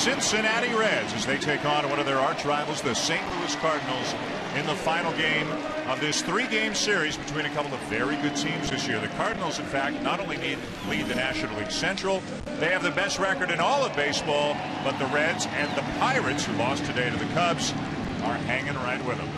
Cincinnati Reds as they take on one of their arch rivals, the St. Louis Cardinals, in the final game of this 3-game series between a couple of very good teams this year. The Cardinals, in fact, not only lead the National League Central, they have the best record in all of baseball, but the Reds and the Pirates, who lost today to the Cubs, are hanging right with them.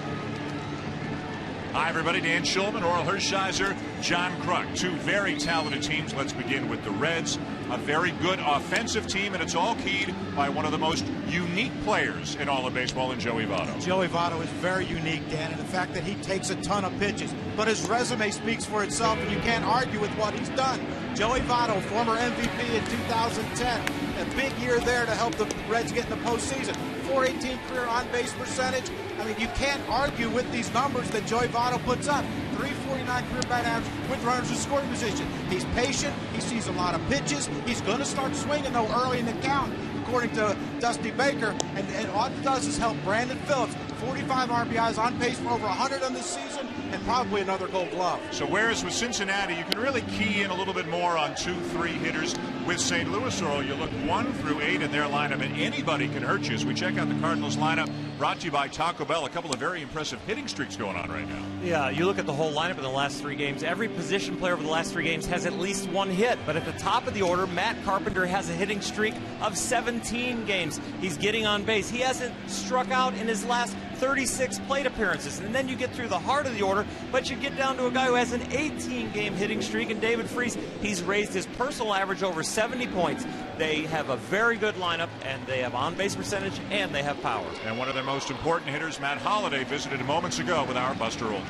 Hi, everybody. Dan Shulman, Oral Hershiser, John Kruk. Two very talented teams. Let's begin with the Reds. A very good offensive team, and it's all keyed by one of the most unique players in all of baseball, in Joey Votto. Joey Votto is very unique, Dan, and the fact that he takes a ton of pitches. But his resume speaks for itself, and you can't argue with what he's done. Joey Votto, former MVP in 2010. A big year there to help the Reds get in the postseason. .418 career on-base percentage. I mean, you can't argue with these numbers that Joey Votto puts up. .349 career bat average with runners in scoring position. He's patient. He sees a lot of pitches. He's going to start swinging, though, early in the count, according to Dusty Baker. And all it does is help Brandon Phillips. 45 RBIs, on pace for over 100 on this season, and probably another Gold Glove. So whereas with Cincinnati, you can really key in a little bit more on 2-3 hitters. With St. Louis, Earl, you look 1 through 8 in their lineup, and anybody can hurt you. As we check out the Cardinals lineup, brought to you by Taco Bell. A couple of very impressive hitting streaks going on right now. Yeah, you look at the whole lineup in the last 3 games. Every position player over the last 3 games has at least 1 hit. But at the top of the order, Matt Carpenter has a hitting streak of 17 games. He's getting on base. He hasn't struck out in his last 36 plate appearances. And then you get through the heart of the order, but you get down to a guy who has an 18-game hitting streak, and David Freese. He's raised his personal average over 70 points. They have a very good lineup, and they have on-base percentage, and they have power. And one of their most important hitters, Matt Holliday, visited moments ago with our Buster Olney.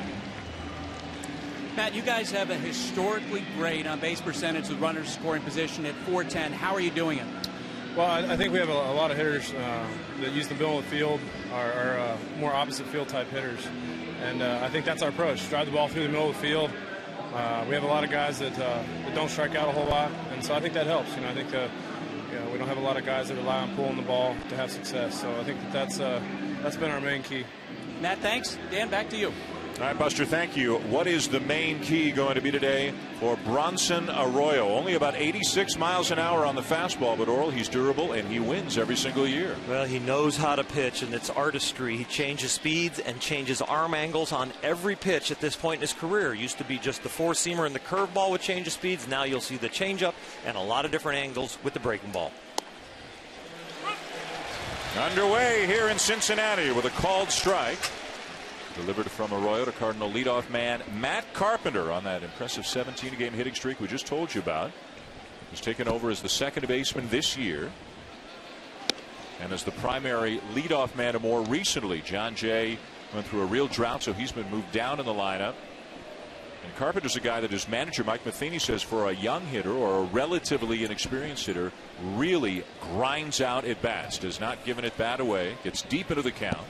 Matt, you guys have a historically great on-base percentage with runners scoring position at .410. How are you doing it? Well, I think we have a lot of hitters that use the middle of the field, are more opposite field type hitters. And I think that's our approach. Drive the ball through the middle of the field. We have a lot of guys that don't strike out a whole lot, and so I think that helps. I think we don't have a lot of guys that rely on pulling the ball to have success. So I think that's been our main key. Matt, thanks. Dan, back to you. All right, Buster, thank you. What is the main key going to be today for Bronson Arroyo? Only about 86 miles an hour on the fastball, but Oral, he's durable and he wins every single year. Well, he knows how to pitch, and it's artistry. He changes speeds and changes arm angles on every pitch at this point in his career. It used to be just the 4-seamer and the curveball with change of speeds. Now you'll see the changeup and a lot of different angles with the breaking ball. Underway here in Cincinnati with a called strike. Delivered from Arroyo to Cardinal leadoff man Matt Carpenter on that impressive 17-game hitting streak we just told you about. He's taken over as the second baseman this year, and as the primary leadoff man more recently. John Jay went through a real drought, so he's been moved down in the lineup. And Carpenter's a guy that his manager Mike Matheny says, for a young hitter or a relatively inexperienced hitter, really grinds out at bats, does not give an at bat away, gets deep into the count.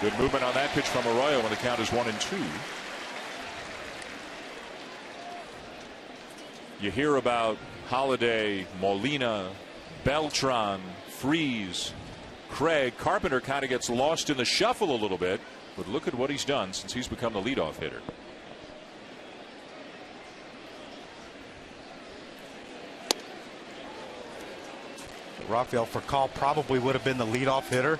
Good movement on that pitch from Arroyo when the count is 1-2. You hear about Holliday, Molina, Beltran, Freese, Craig. Carpenter kind of gets lost in the shuffle a little bit, but look at what he's done since he's become the leadoff hitter. Rafael Furcal probably would have been the leadoff hitter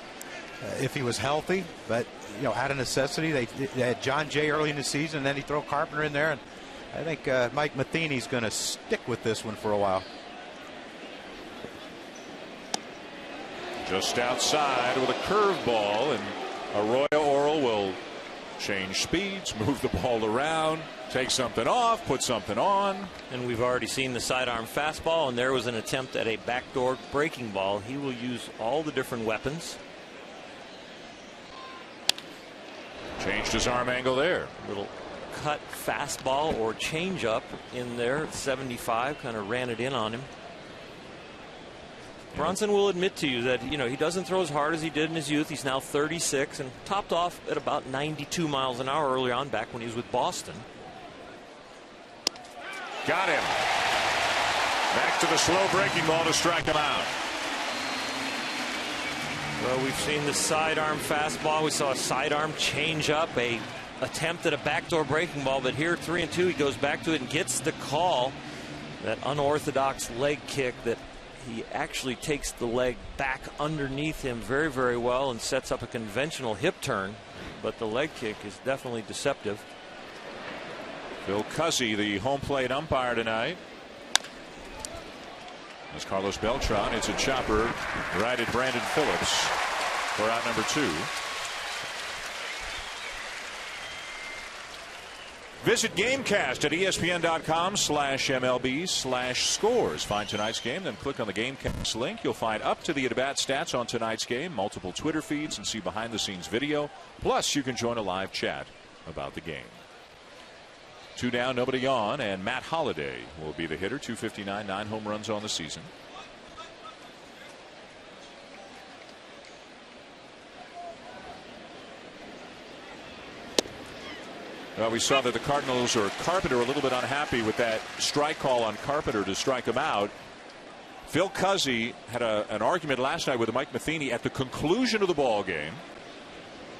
if he was healthy, but out of necessity, they had John Jay early in the season, and then he throw Carpenter in there, and I think Mike Matheny's going to stick with this one for a while. Just outside with a curveball, and Arroyo Oral will change speeds, move the ball around, take something off, put something on. And we've already seen the sidearm fastball, and there was an attempt at a backdoor breaking ball. He will use all the different weapons. Changed his arm angle there. Little cut fastball or changeup in there at 75, kind of ran it in on him. Bronson will admit to you that he doesn't throw as hard as he did in his youth. He's now 36 and topped off at about 92 miles an hour early on, back when he was with Boston. Got him. Back to the slow breaking ball to strike him out. Well, we've seen the sidearm fastball. We saw a sidearm changeup, a attempt at a backdoor breaking ball, but here 3-2, he goes back to it and gets the call. That unorthodox leg kick that he actually takes the leg back underneath him very, very well and sets up a conventional hip turn. But the leg kick is definitely deceptive. Phil Cuzzy, the home plate umpire tonight. As Carlos Beltran, it's a chopper right at Brandon Phillips for out number 2. Visit Gamecast at ESPN.com/MLB/scores. Find tonight's game, then click on the Gamecast link. You'll find up to the at-bat stats on tonight's game, multiple Twitter feeds, and see behind-the-scenes video. Plus, you can join a live chat about the game. 2 down, nobody on, and Matt Holliday will be the hitter. 259, 9 home runs on the season. Well, we saw that the Cardinals, or Carpenter, a little bit unhappy with that strike call on Carpenter to strike him out. Phil Cuzzy had an argument last night with Mike Matheny at the conclusion of the ball game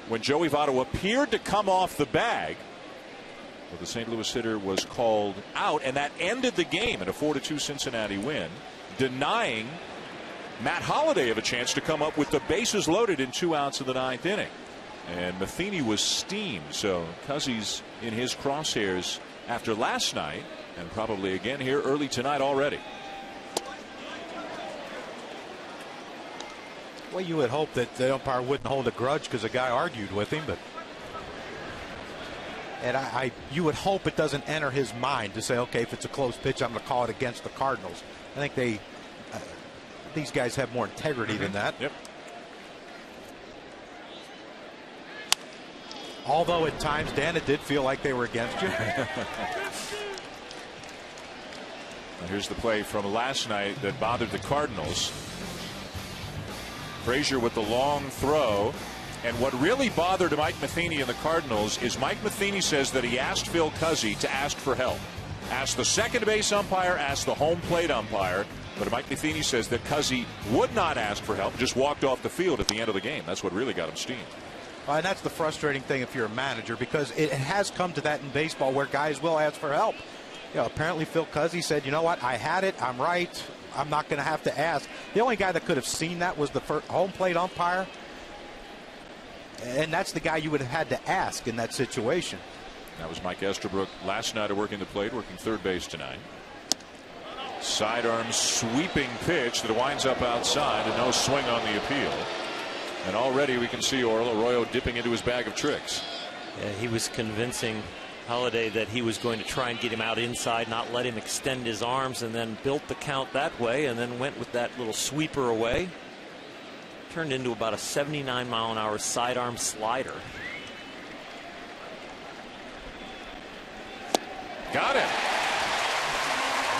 when Joey Votto appeared to come off the bag. But the St. Louis hitter was called out, and that ended the game in a 4-2 Cincinnati win, denying Matt Holliday of a chance to come up with the bases loaded in 2 outs in the 9th inning. And Matheny was steamed, so Cuzzy's in his crosshairs after last night, and probably again here early tonight already. Well, you would hope that the umpire wouldn't hold a grudge because the guy argued with him, but you would hope it doesn't enter his mind to say, okay, if it's a close pitch, I'm going to call it against the Cardinals. I think these guys have more integrity than that. Yep. Although at times, Dan, it did feel like they were against you. Here's the play from last night that bothered the Cardinals. Frazier with the long throw. And what really bothered Mike Matheny and the Cardinals is Mike Matheny says that he asked Phil Cuzzy to ask for help. Asked the second base umpire, asked the home plate umpire. But Mike Matheny says that Cuzzy would not ask for help, just walked off the field at the end of the game. That's what really got him steamed. And that's the frustrating thing if you're a manager, because it has come to that in baseball where guys will ask for help. Apparently Phil Cuzzy said, you know what, I had it, I'm right, I'm not going to have to ask. The only guy that could have seen that was the home plate umpire, and that's the guy you would have had to ask in that situation. That was Mike Estabrook last night working the plate, working third base tonight. Sidearm sweeping pitch that winds up outside, and no swing on the appeal. And already we can see Arroyo dipping into his bag of tricks. Yeah, he was convincing Holliday that he was going to try and get him out inside, not let him extend his arms, and then built the count that way, and then went with that little sweeper away. Turned into about a 79-mile-an-hour sidearm slider. Got it.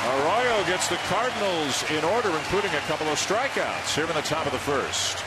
Arroyo gets the Cardinals in order, including a couple of strikeouts here in the top of the first.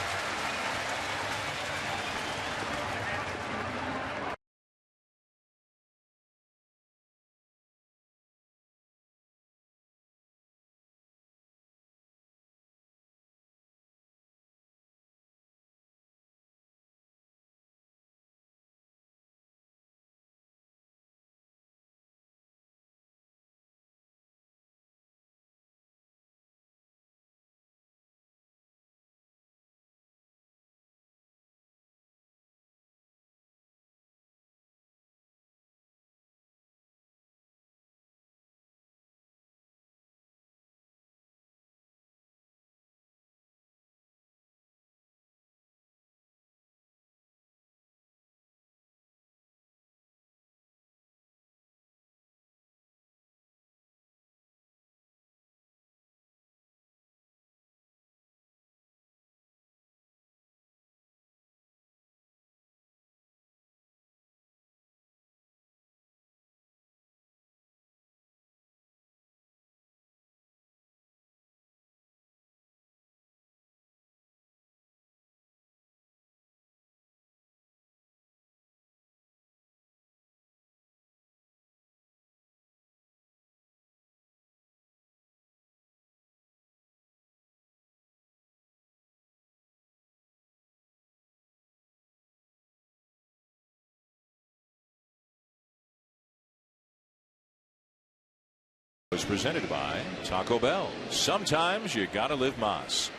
is presented by Taco Bell. Sometimes you gotta live Mas.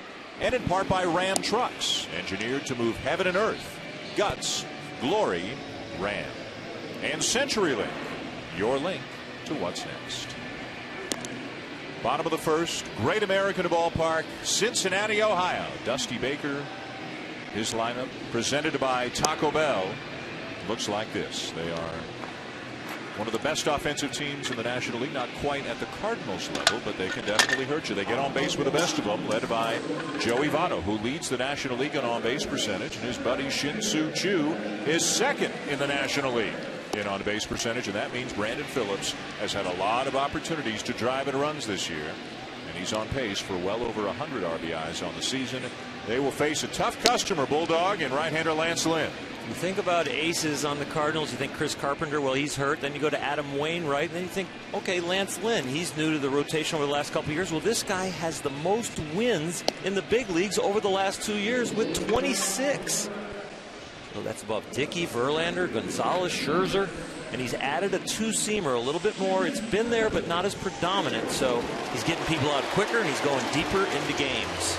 And in part by Ram Trucks, engineered to move heaven and earth. Guts, glory, Ram. And CenturyLink, your link to what's next. Bottom of the first, Great American Ballpark, Cincinnati, Ohio. Dusty Baker, his lineup presented by Taco Bell. Looks like this. They are one of the best offensive teams in the National League. Not quite at the Cardinals level, but they can definitely hurt you. They get on base with the best of them, led by Joey Votto, who leads the National League in on-base percentage, and his buddy Shin-Soo Choo is second in the National League in on-base percentage, and that means Brandon Phillips has had a lot of opportunities to drive in runs this year, and he's on pace for well over 100 RBIs on the season. They will face a tough customer, Bulldog, and right-hander Lance Lynn. You think about aces on the Cardinals, you think Chris Carpenter, well, he's hurt. Then you go to Adam Wainwright, and then you think, okay, Lance Lynn, he's new to the rotation over the last couple of years. Well, this guy has the most wins in the big leagues over the last 2 years with 26. So that's above Dickey, Verlander, Gonzalez, Scherzer, and he's added a two-seamer a little bit more. It's been there, but not as predominant. So he's getting people out quicker, and he's going deeper into games.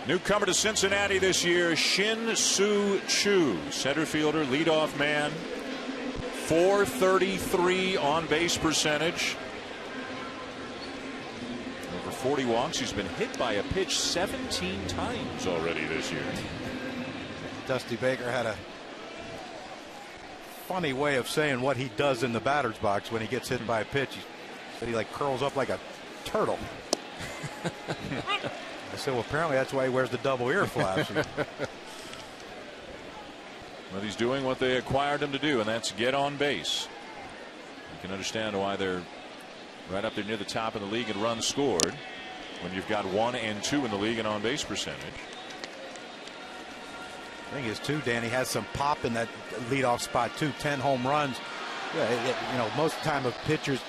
Newcomer to Cincinnati this year, Shin-Soo Choo, center fielder, leadoff man, .433 on base percentage. Over 40 walks. He's been hit by a pitch 17 times already this year. Dusty Baker had a funny way of saying what he does in the batter's box when he gets hit by a pitch. He said he like curls up like a turtle. I said, well, apparently that's why he wears the double ear flaps. Well, he's doing what they acquired him to do, and that's get on base. You can understand why they're right up there near the top of the league in runs scored when you've got 1 and 2 in the league in on base percentage. I think it's too, Dan. He has some pop in that leadoff spot too. 10 home runs. Yeah, you know, most of the time of pitchers,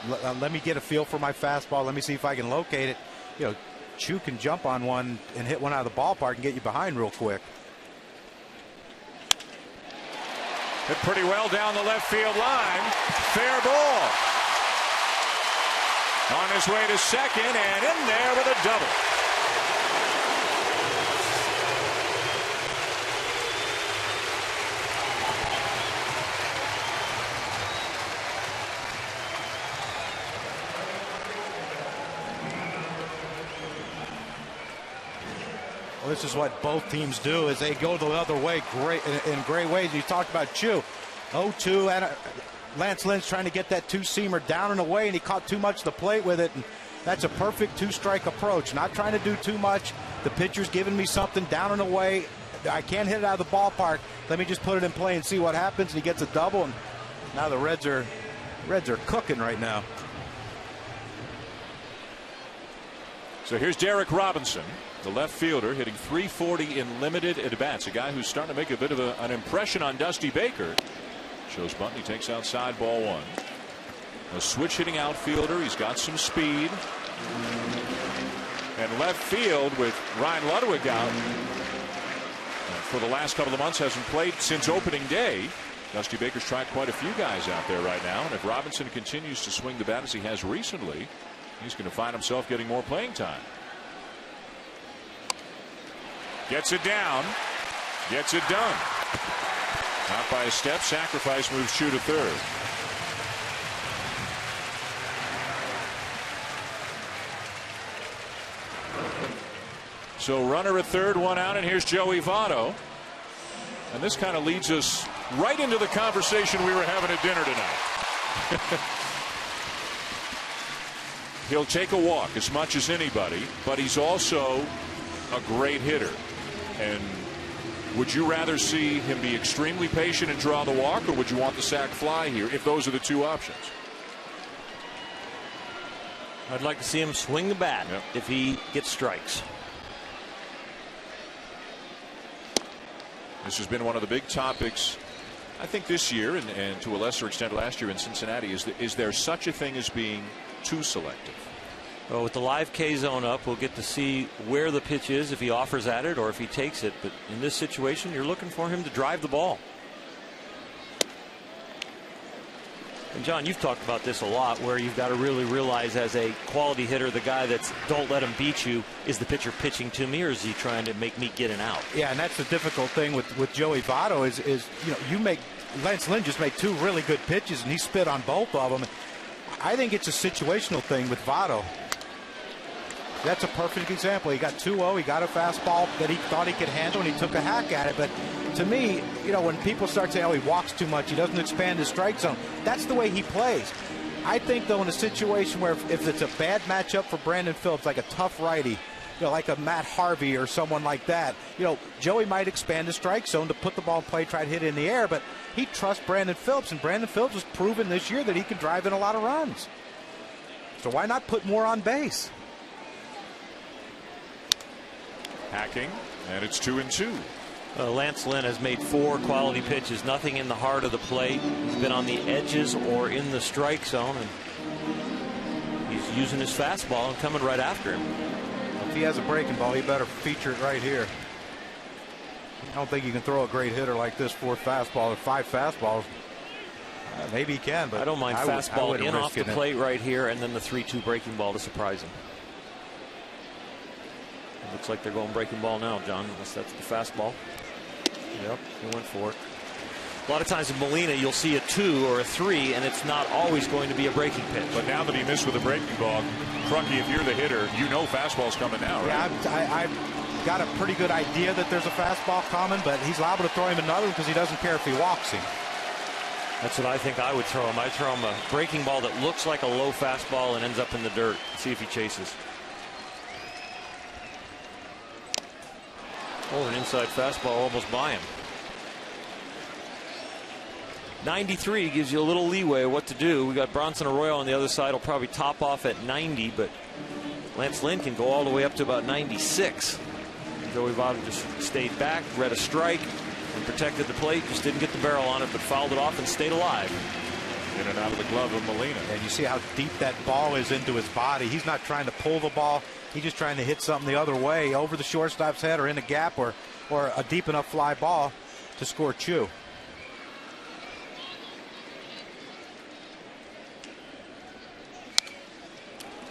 let me get a feel for my fastball. Let me see if I can locate it. You know, Choo can jump on one and hit one out of the ballpark and get you behind real quick. Hit pretty well down the left field line. Fair ball. On his way to second and in there with a double. This is what both teams do, is they go the other way in great ways. You talked about Choo. 0-2, and Lance Lynn's trying to get that two-seamer down and away, and he caught too much to the plate with it. And that's a perfect two-strike approach. Not trying to do too much. The pitcher's giving me something down and away. I can't hit it out of the ballpark. Let me just put it in play and see what happens. And he gets a double, and now the Reds are cooking right now. So here's Derek Robinson, the left fielder, hitting .340 in limited at-bats. A guy who's starting to make a bit of an impression on Dusty Baker. Shows bunt. He takes outside, ball one. A switch-hitting outfielder. He's got some speed. And left field with Ryan Ludwig out for the last couple of months, hasn't played since opening day. Dusty Baker's tried quite a few guys out there right now, and if Robinson continues to swing the bat as he has recently, he's going to find himself getting more playing time. Gets it down. Gets it done. Out by a step. Sacrifice moves Choo to third. So runner at third, one out, and here's Joey Votto. And this kind of leads us right into the conversation we were having at dinner tonight. He'll take a walk as much as anybody, but he's also a great hitter. And would you rather see him be extremely patient and draw the walk, or would you want the sac fly here if those are the two options? I'd like to see him swing the bat if he gets strikes. This has been one of the big topics, I think, this year and to a lesser extent last year in Cincinnati. Is there such a thing as being too selective? Well, with the live K zone up, we'll get to see where the pitch is, if he offers at it or if he takes it. But in this situation, you're looking for him to drive the ball. And John, you've talked about this a lot, where you've got to really realize as a quality hitter, the guy that's don't let him beat you, is the pitcher pitching to me, or is he trying to make me get an out? Yeah, and that's the difficult thing with Joey Votto is Lance Lynn just made 2 really good pitches, and he spit on both of them. I think it's a situational thing with Votto. That's a perfect example. He got 2-0. He got a fastball that he thought he could handle, and he took a hack at it. But to me, when people start saying, oh, he walks too much, he doesn't expand his strike zone, that's the way he plays. I think, though, in a situation where if it's a bad matchup for Brandon Phillips, like a tough righty, like a Matt Harvey or someone like that, Joey might expand his strike zone to put the ball in play, try to hit it in the air, but he trusts Brandon Phillips, and Brandon Phillips has proven this year that he can drive in a lot of runs. So why not put more on base? Hacking, and it's 2-2. Lance Lynn has made 4 quality pitches, nothing in the heart of the plate. He's been on the edges or in the strike zone, and he's using his fastball and coming right after him. If he has a breaking ball, he better feature it right here. I don't think you can throw a great hitter like this 4 fastballs or 5 fastballs. Maybe he can, but I don't mind fastball in off the plate right here, and then the 3-2 breaking ball to surprise him. It looks like they're going breaking ball now, John, unless that's the fastball. Yep, he went for it. A lot of times in Molina, you'll see a 2 or a 3, and it's not always going to be a breaking pitch. But now that he missed with a breaking ball, Crucky, if you're the hitter, fastball's coming now, right? Yeah, I've got a pretty good idea that there's a fastball coming, but he's liable to throw him another because he doesn't care if he walks him. That's what I think I would throw him. I'd throw him a breaking ball that looks like a low fastball and ends up in the dirt. See if he chases. Oh, an inside fastball almost by him. 93 gives you a little leeway of what to do. We got Bronson Arroyo on the other side. Will probably top off at 90, but Lance Lynn can go all the way up to about 96. Joey Votto just stayed back, read a strike, and protected the plate. Just didn't get the barrel on it, but fouled it off and stayed alive. In and out of the glove of Molina. And you see how deep that ball is into his body. He's not trying to pull the ball. He's just trying to hit something the other way over the shortstop's head or in a gap or a deep enough fly ball to score two.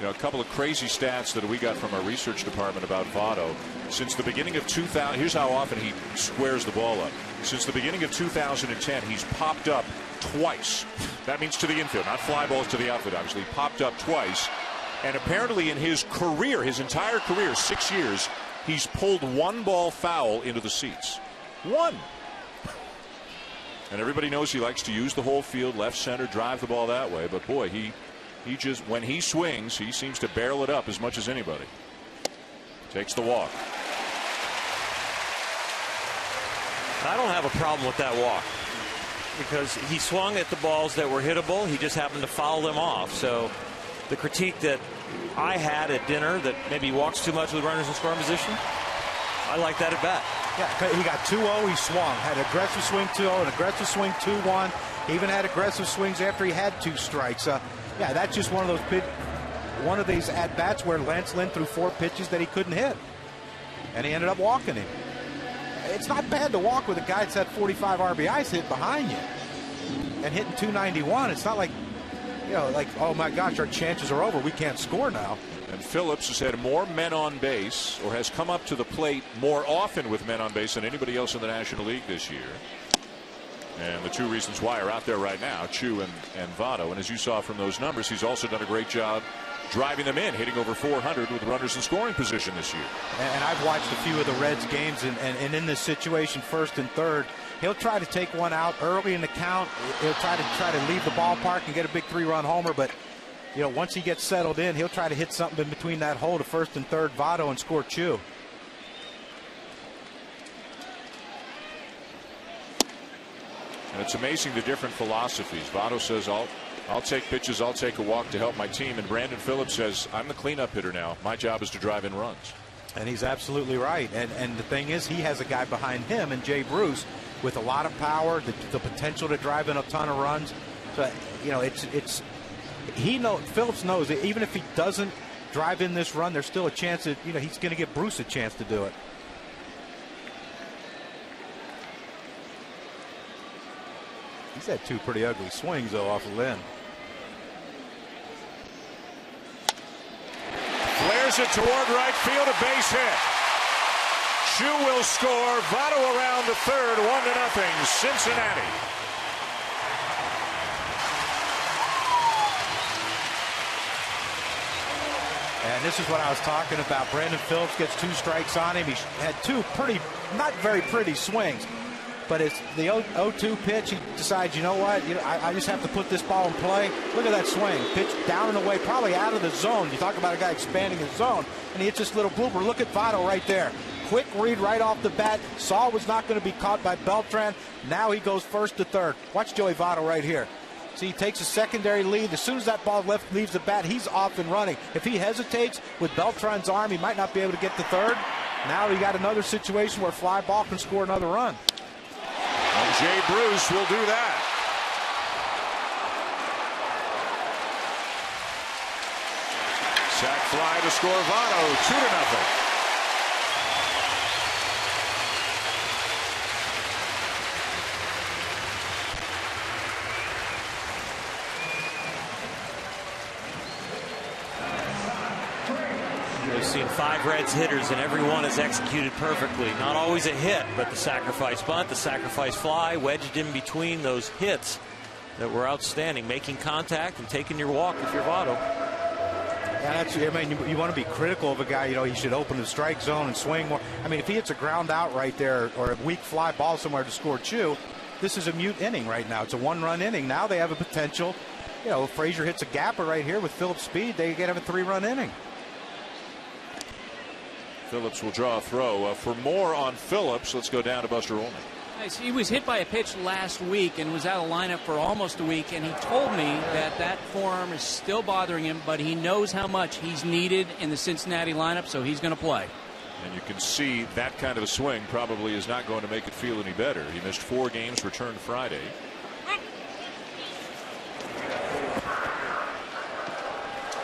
A couple of crazy stats that we got from our research department about Votto. Since the beginning of 2000, here's how often he squares the ball up. Since the beginning of 2010, he's popped up twice. That means to the infield, not fly balls to the outfield, obviously. He popped up twice. And apparently in his career, his entire career, 6 years, he's pulled one ball foul into the seats. One. And everybody knows he likes to use the whole field, left, center, drive the ball that way. But boy, he just, when he swings, he seems to barrel it up as much as anybody. Takes the walk. I don't have a problem with that walk because he swung at the balls that were hittable. He just happened to foul them off. So the critique that I had at dinner that maybe he walks too much with runners in scoring position, I like that at bat. Yeah, he got 2-0. He swung, had an aggressive swing 2-0, an aggressive swing 2-1. He even had aggressive swings after he had 2 strikes. Yeah, that's just one of these at bats where Lance Lynn threw 4 pitches that he couldn't hit, and he ended up walking him. It's not bad to walk with a guy that's had 45 RBIs hit behind you and hitting 291. It's not like, like, oh my gosh, our chances are over. We can't score now. And Phillips has had more men on base, or has come up to the plate more often with men on base than anybody else in the National League this year. And the 2 reasons why are out there right now, Chu and Votto. And as you saw from those numbers, he's also done a great job driving them in, hitting over 400 with runners in scoring position this year. And I've watched a few of the Reds games, and in this situation, first and third, he'll try to take one out early in the count. He'll try to leave the ballpark and get a big 3-run homer. But, once he gets settled in, he'll try to hit something in between that hole to first and third Votto and score 2. And it's amazing the different philosophies. Votto says, I'll take pitches, I'll take a walk to help my team. And Brandon Phillips says, I'm the cleanup hitter now. My job is to drive in runs. And he's absolutely right. And the thing is, he has a guy behind him and Jay Bruce with a lot of power, the potential to drive in a ton of runs. So, Phillips knows that even if he doesn't drive in this run, there's still a chance that, he's going to give Bruce a chance to do it. He's had 2 pretty ugly swings, though, off of Lynn. Fires it toward right field, a base hit. Chu will score. Votto around the third, 1-0, Cincinnati. And this is what I was talking about. Brandon Phillips gets 2 strikes on him. He had 2 not very pretty swings. But it's the 0-2 pitch. He decides, you know what? I just have to put this ball in play. Look at that swing. Pitch down and away, probably out of the zone. You talk about a guy expanding his zone, and he hits this little blooper. Look at Votto right there. Quick read right off the bat. Saw was not going to be caught by Beltran. Now he goes first to third. Watch Joey Votto right here. See, he takes a secondary lead. As soon as that ball leaves the bat, he's off and running. If he hesitates with Beltran's arm, he might not be able to get to third. Now he got another situation where fly ball can score another run. And Jay Bruce will do that. Sac fly to score Votto, 2-0. We've seen 5 Reds hitters, and every one is executed perfectly. Not always a hit, but the sacrifice bunt, the sacrifice fly, wedged in between those hits that were outstanding. Making contact and taking your walk if you're Votto. Yeah, you want to be critical of a guy. He should open the strike zone and swing more. I mean, if he hits a ground out right there or a weak fly ball somewhere to score Chu, this is a mute inning right now. It's a 1-run inning. Now they have a potential. If Frazier hits a gapper right here with Phillips' speed, they get him a 3-run inning. Phillips will draw a throw. For more on Phillips, let's go down to Buster Olney. He was hit by a pitch last week and was out of lineup for almost a week, and he told me that forearm is still bothering him, but he knows how much he's needed in the Cincinnati lineup, so he's going to play. And you can see that kind of a swing probably is not going to make it feel any better. He missed 4 games, returned Friday.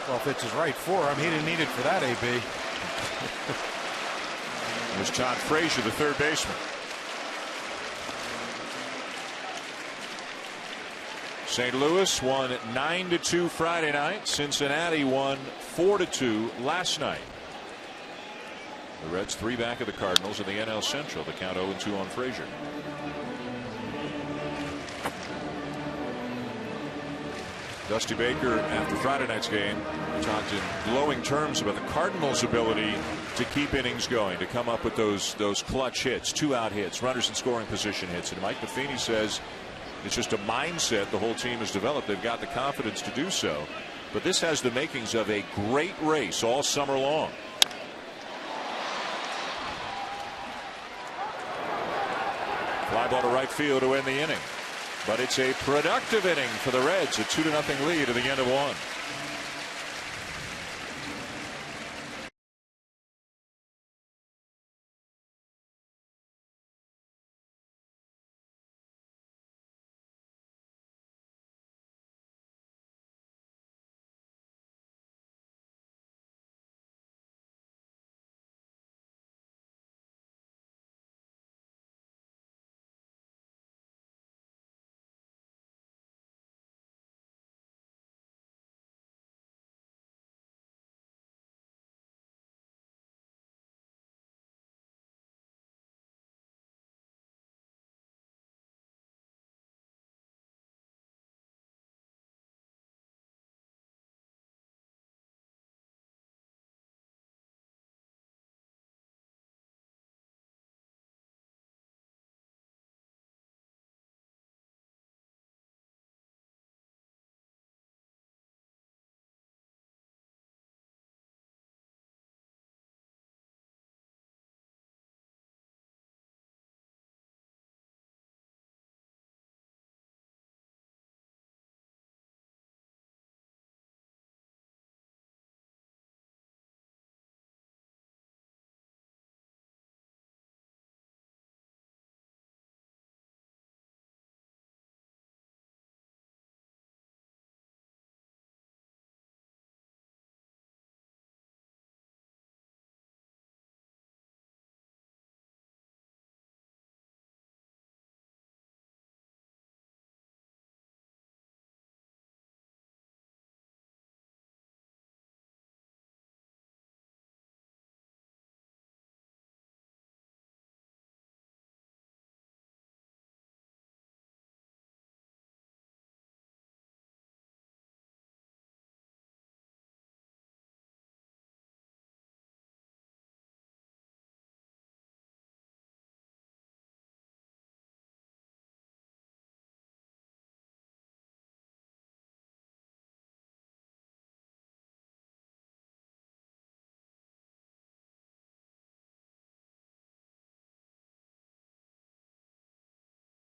Well, if it's his right forearm, he didn't need it for that, AB. There's Todd Frazier, the third baseman. St. Louis won 9-2 Friday night. Cincinnati won 4-2 last night. The Reds 3 back of the Cardinals in the NL Central. The count 0-2 on Frazier. Dusty Baker, after Friday night's game, talked in glowing terms about the Cardinals' ability to keep innings going, to come up with those clutch hits, 2-out hits, runners in scoring position hits. And Mike Buffini says it's just a mindset the whole team has developed. They've got the confidence to do so. But this has the makings of a great race all summer long. Fly ball to right field to end the inning. But it's a productive inning for the Reds, a 2-0 lead at the end of 1.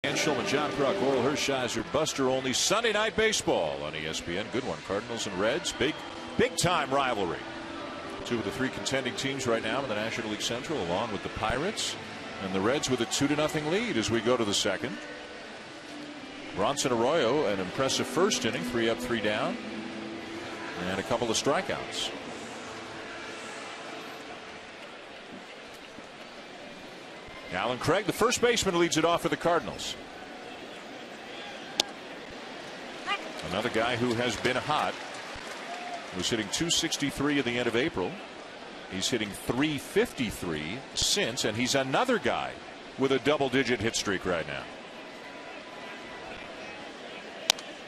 And Shulman, John Kruk, Oral Hershiser, Buster Olney. Sunday Night Baseball on ESPN. Good one. Cardinals and Reds. Big time rivalry. Two of the three contending teams right now in the National League Central, along with the Pirates and the Reds with a 2-0 lead as we go to the second. Bronson Arroyo, an impressive first inning, 3 up, 3 down, and a couple of strikeouts. Alan Craig, the first baseman, leads it off for the Cardinals. Another guy who has been hot. Was hitting .263 at the end of April. He's hitting .353 since, and he's another guy with a double-digit hit streak right now.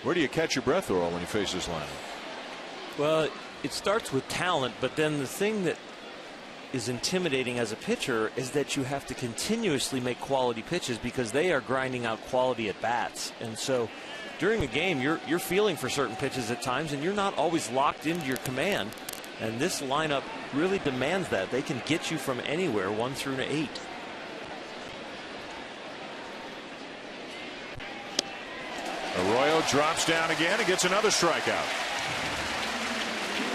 Where do you catch your breath, Earl, when you face this lineup? Well, it starts with talent, but then the thing that is intimidating as a pitcher is that you have to continuously make quality pitches because they are grinding out quality at bats. And so during a game, you're feeling for certain pitches at times, and you're not always locked into your command. And this lineup really demands that. They can get you from anywhere, 1 through 8. Arroyo drops down again and gets another strikeout.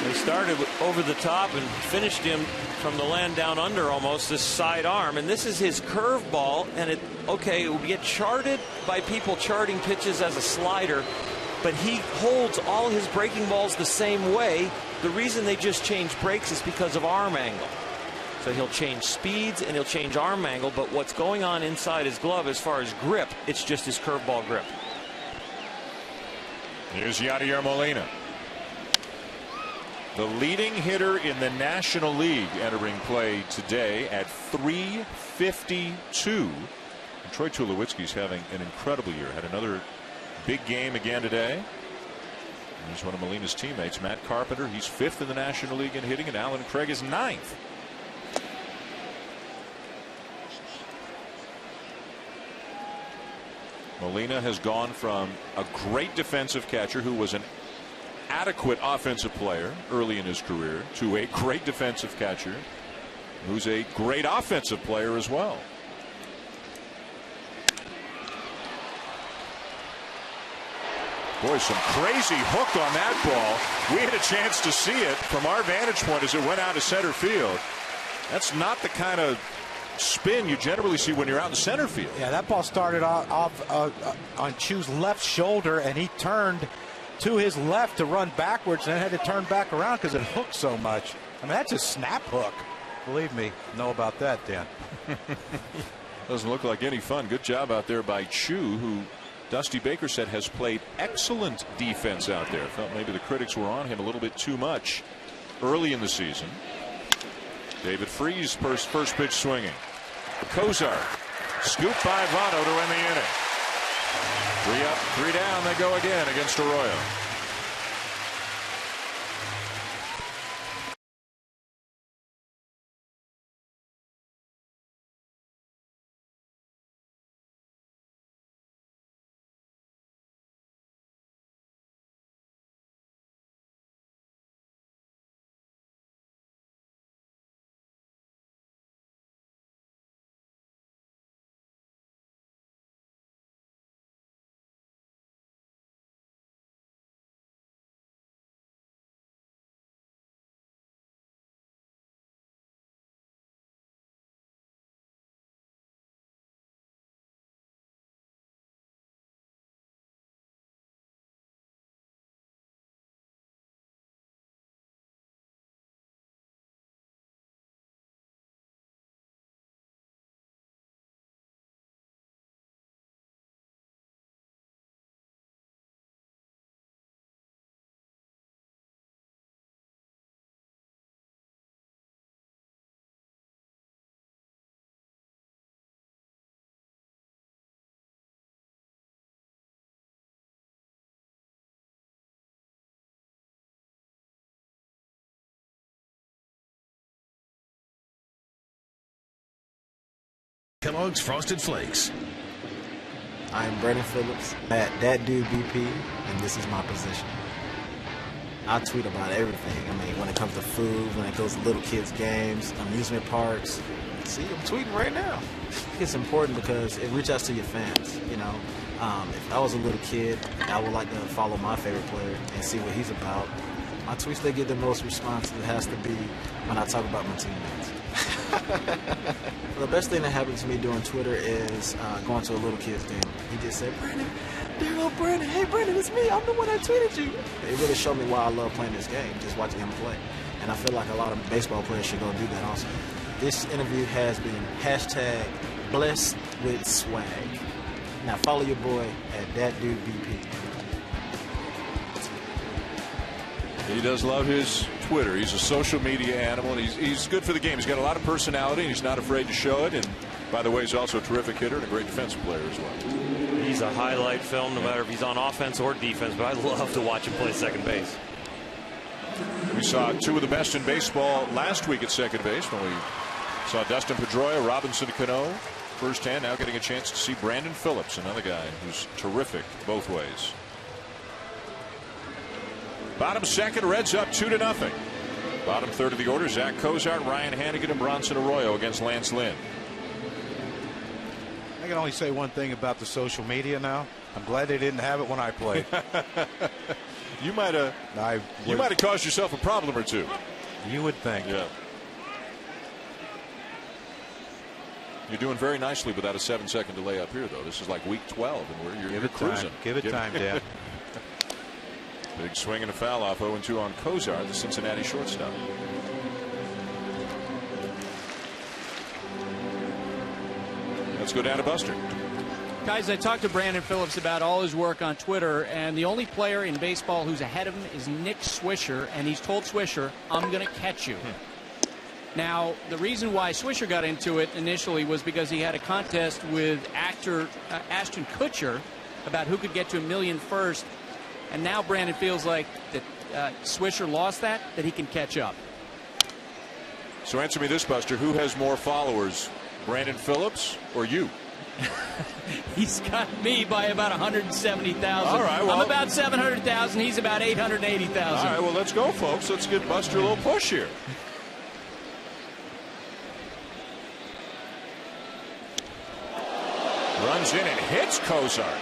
They started over the top and finished him from the land down under almost, this side arm. And this is his curveball. And it will get charted by people charting pitches as a slider. But he holds all his breaking balls the same way. The reason they just change breaks is because of arm angle. So he'll change speeds and he'll change arm angle. But what's going on inside his glove as far as grip, it's just his curveball grip. Here's Yadier Molina, the leading hitter in the National League, entering play today at .352. And Troy Tulowitzki's having an incredible year. Had another big game again today. And he's one of Molina's teammates, Matt Carpenter. He's 5th in the National League in hitting, and Alan Craig is 9th. Molina has gone from a great defensive catcher who was an adequate offensive player early in his career to a great defensive catcher who's a great offensive player as well. Boy, some crazy hook on that ball. We had a chance to see it from our vantage point as it went out to center field. That's not the kind of spin you generally see when you're out in center field. Yeah, that ball started off on Chu's left shoulder, and he turned to his left to run backwards and then had to turn back around because it hooked so much. I mean, that's a snap hook. Believe me, know about that, Dan. Doesn't look like any fun. Good job out there by Chu, who Dusty Baker said has played excellent defense out there. Felt maybe the critics were on him a little bit too much early in the season. David Freese, first pitch swinging. Kozar, scooped by Votto to end the inning. 3 up, 3 down, they go again against Arroyo. Kellogg's Frosted Flakes. I'm Brandon Phillips at That Dude BP, and this is my position. I tweet about everything. I mean, when it comes to food, when it goes to little kids' games, amusement parks. See, I'm tweeting right now. It's important because it reaches out to your fans, you know. If I was a little kid, I would like to follow my favorite player and see what he's about. My tweets, they get the most response. It has to be when I talk about my teammates. The best thing that happened to me during Twitter is going to a little kid's game. He just said, Brandon, there go Brandon. Hey, Brandon, it's me. I'm the one that tweeted you. It really showed me why I love playing this game, just watching him play. And I feel like a lot of baseball players should go do that also. This interview has been #blessed with swag. Now follow your boy at ThatDudeBP. He does love his Twitter. He's a social media animal, and he's good for the game. He's got a lot of personality, and he's not afraid to show it. And by the way, he's also a terrific hitter and a great defensive player as well. He's a highlight film, no matter if he's on offense or defense. But I love to watch him play second base. We saw two of the best in baseball last week at second base when we saw Dustin Pedroia, Robinson Cano firsthand. Now getting a chance to see Brandon Phillips, another guy who's terrific both ways. Bottom second, Reds up 2-0. Bottom third of the order, Zach Cozart, Ryan Hannigan, and Bronson Arroyo against Lance Lynn. I can only say one thing about the social media now. I'm glad they didn't have it when I played. You might have caused yourself a problem or two. You would think. Yeah. You're doing very nicely without a 7-second delay up here, though. This is like week 12, and you're cruising. Give it time, Dan. Big swing and a foul off 0-2 on Cozart, the Cincinnati shortstop. Let's go down to Buster. Guys, I talked to Brandon Phillips about all his work on Twitter, and the only player in baseball who's ahead of him is Nick Swisher, and he's told Swisher, I'm going to catch you. Now, the reason why Swisher got into it initially was because he had a contest with actor Ashton Kutcher about who could get to 1 million first. And now Brandon feels like that Swisher lost that he can catch up. So answer me this, Buster. Who has more followers, Brandon Phillips or you? He's got me by about 170,000. All right, well, I'm about 700,000. He's about 880,000. All right, well, let's go, folks. Let's give Buster a little push here. Runs in and hits Cozart.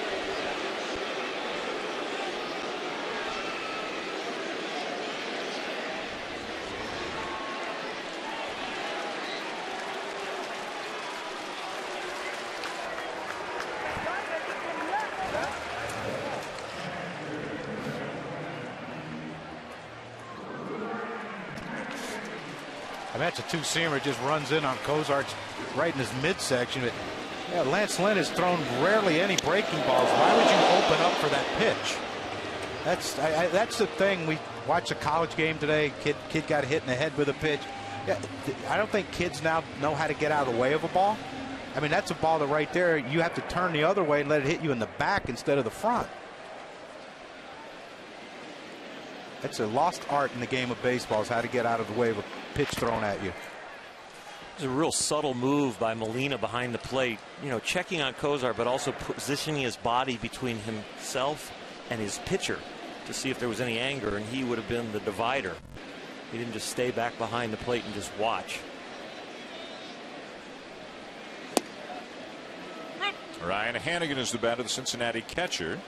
That's a two-seamer, just runs in on Cozart's right in his midsection. But yeah, Lance Lynn has thrown rarely any breaking balls. Why would you open up for that pitch? That's the thing. We watched a college game today. Kid got hit in the head with a pitch. Yeah, I don't think kids now know how to get out of the way of a ball. I mean, that's a ball that right there you have to turn the other way and let it hit you in the back instead of the front. That's a lost art in the game of baseball, is how to get out of the way of a pitch thrown at you. It's a real subtle move by Molina behind the plate, you know, checking on Cozart, but also positioning his body between himself and his pitcher to see if there was any anger, and he would have been the divider. He didn't just stay back behind the plate and just watch. Ryan Hannigan is the batter, the Cincinnati catcher.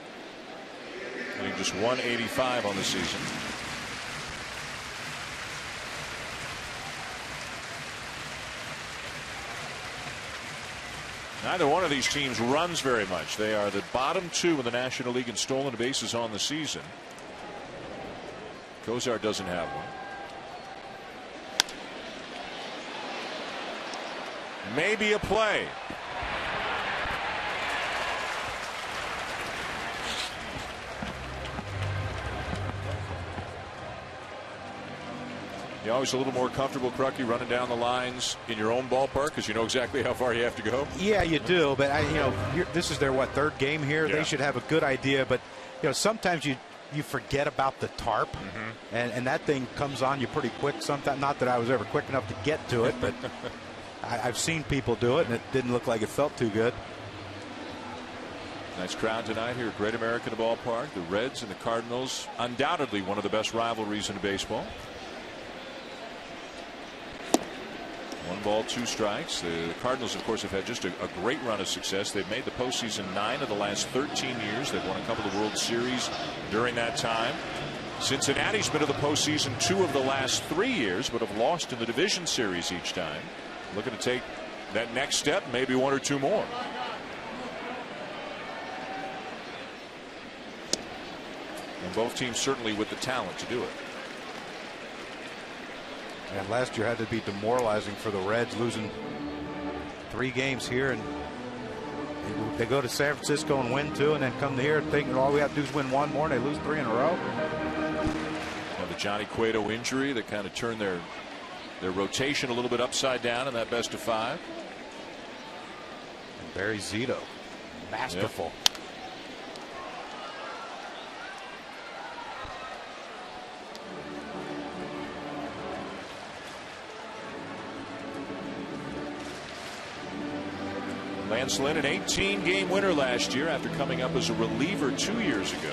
Hitting just 185 on the season. Neither one of these teams runs very much. They are the bottom two in the National League in stolen bases on the season. Cozart doesn't have one. Maybe a play. You're always a little more comfortable, Crucky, running down the lines in your own ballpark because you know exactly how far you have to go. Yeah, you do. But this is their third game here. Yeah. They should have a good idea. But sometimes you forget about the tarp, and that thing comes on you pretty quick. Sometimes, not that I was ever quick enough to get to it, but I've seen people do it, and it didn't look like it felt too good. Nice crowd tonight here at Great American Ballpark. The Reds and the Cardinals, undoubtedly one of the best rivalries in baseball. 1 ball, 2 strikes. The Cardinals, of course, have had just a great run of success. They've made the postseason 9 of the last 13 years. They've won a couple of World Series during that time. Cincinnati's been to the postseason 2 of the last 3 years, but have lost in the division series each time. Looking to take that next step, maybe 1 or 2 more. And both teams certainly with the talent to do it. And last year had to be demoralizing for the Reds, losing 3 games here, and they go to San Francisco and win 2, and then come here thinking all we have to do is win 1 more, and they lose 3 in a row. Now the Johnny Cueto injury that kind of turned their rotation a little bit upside down in that best of 5. And Barry Zito, masterful. Yep. Lance Lynn, an 18-game winner last year after coming up as a reliever 2 years ago.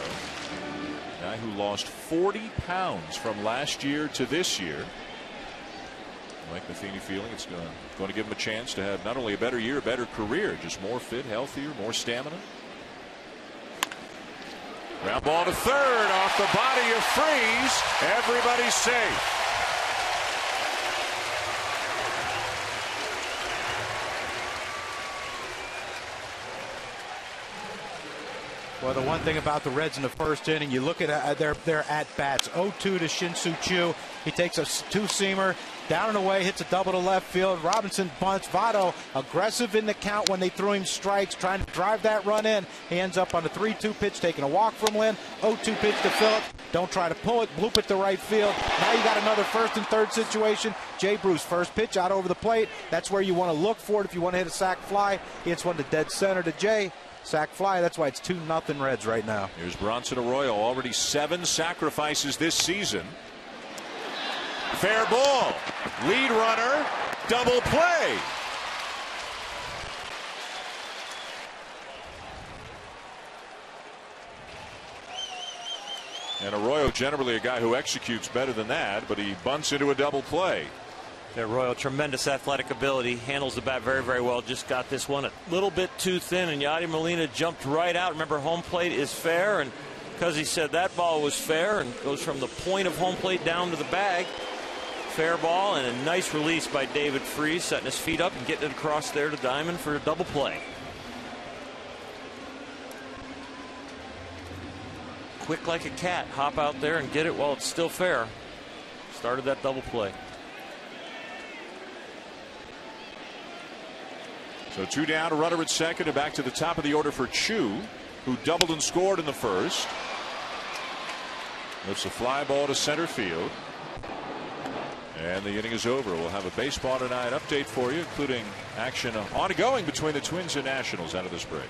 A guy who lost 40 pounds from last year to this year. Mike Matheny feeling it's going to give him a chance to have not only a better year, a better career, just more fit, healthier, more stamina. Ground ball to third off the body of Freese. Everybody's safe. Well, the one thing about the Reds in the first inning, you look at their at-bats. 0-2 to Shin-Soo Choo. He takes a 2-seamer, down and away, hits a double to left field. Robinson bunts. Votto aggressive in the count when they threw him strikes, trying to drive that run in. He ends up on a 3-2 pitch, taking a walk from Lynn. 0-2 pitch to Phillips. Don't try to pull it. Bloop it to right field. Now you got another first and third situation. Jay Bruce, first pitch out over the plate. That's where you want to look for it if you want to hit a sac fly. He hits one to dead center to Jay. Sac fly. That's why it's 2-0 Reds right now. Here's Bronson Arroyo, already 7 sacrifices this season. Fair ball. Lead runner. Double play. And Arroyo, generally a guy who executes better than that, but he bunts into a double play. Arroyo, tremendous athletic ability, handles the bat very, very well. Just got this one a little bit too thin, and Yadi Molina jumped right out. Remember, home plate is fair, and because he said that ball was fair and goes from the point of home plate down to the bag. Fair ball, and a nice release by David Freese, setting his feet up and getting it across there to Diamond for a double play. Quick like a cat, hop out there and get it while it's still fair. Started that double play. So 2 down, a runner at second, and back to the top of the order for Choo, who doubled and scored in the first. Lifts a fly ball to center field. And the inning is over. We'll have a Baseball Tonight update for you, including action ongoing between the Twins and Nationals out of this break.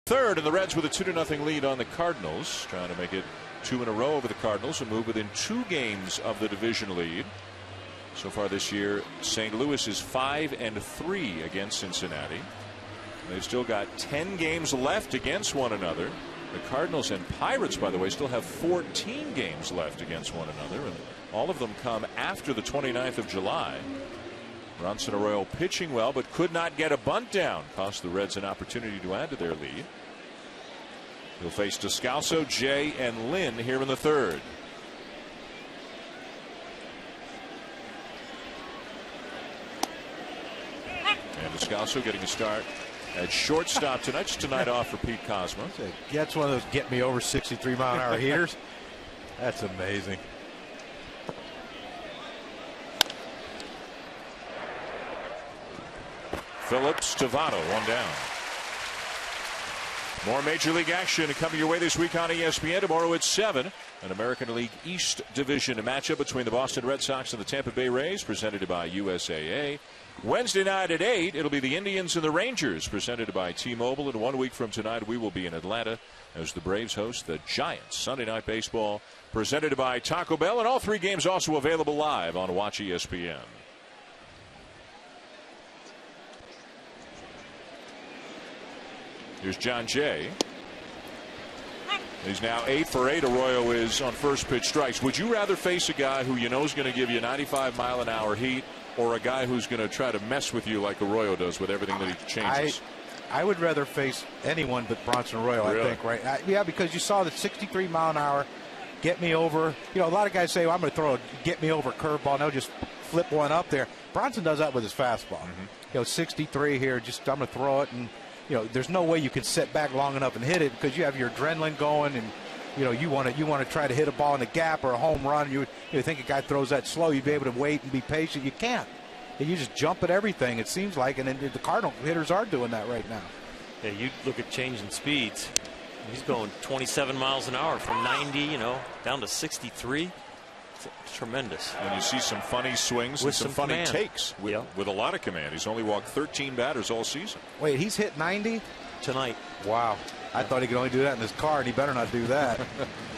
Third, and the Reds with a 2-0 lead on the Cardinals, trying to make it 2 in a row over the Cardinals and move within 2 games of the division lead. So far this year, St. Louis is 5-3 against Cincinnati. They've still got 10 games left against one another. The Cardinals and Pirates, by the way, still have 14 games left against one another, and all of them come after the 29th of July. Bronson Arroyo pitching well, but could not get a bunt down. Cost the Reds an opportunity to add to their lead. He'll face Descalso, Jay, and Lynn here in the third. And Descalso getting a start at shortstop tonight. Just tonight off for Pete Cosmo. That's one of those get me over 63-mile-an-hour heaters. That's amazing. Phillips to Votto, 1 down. More Major League action coming your way this week on ESPN. Tomorrow at 7, an American League East Division matchup between the Boston Red Sox and the Tampa Bay Rays, presented by USAA. Wednesday night at 8, it'll be the Indians and the Rangers, presented by T-Mobile. And 1 week from tonight, we will be in Atlanta as the Braves host the Giants. Sunday Night Baseball, presented by Taco Bell. And all 3 games also available live on Watch ESPN. Here's John Jay. He's now 8 for 8. Arroyo is on first pitch strikes. Would you rather face a guy who you know is going to give you 95-mile-an-hour heat, or a guy who's going to try to mess with you like Arroyo does with everything that he changes? I would rather face anyone but Bronson Arroyo, really? I think, right? Yeah, because you saw the 63-mile-an-hour get me over. You know, a lot of guys say, well, I'm going to throw a get me over curveball, and they'll just flip one up there. Bronson does that with his fastball. You know, 63 here, just I'm going to throw it, and you know, there's no way you can sit back long enough and hit it because you have your adrenaline going, and you know you want to try to hit a ball in the gap or a home run. You think a guy throws that slow, you'd be able to wait and be patient. You can't. And you just jump at everything, it seems like, and then the Cardinal hitters are doing that right now. Yeah, you look at changing speeds. He's going 27 miles an hour from 90, you know, down to 63. It's tremendous. And you see some funny swings with and some funny command. takes with a lot of command. He's only walked 13 batters all season. Wait, he's hit 90 tonight. Wow. I thought he could only do that in his car, and he better not do that.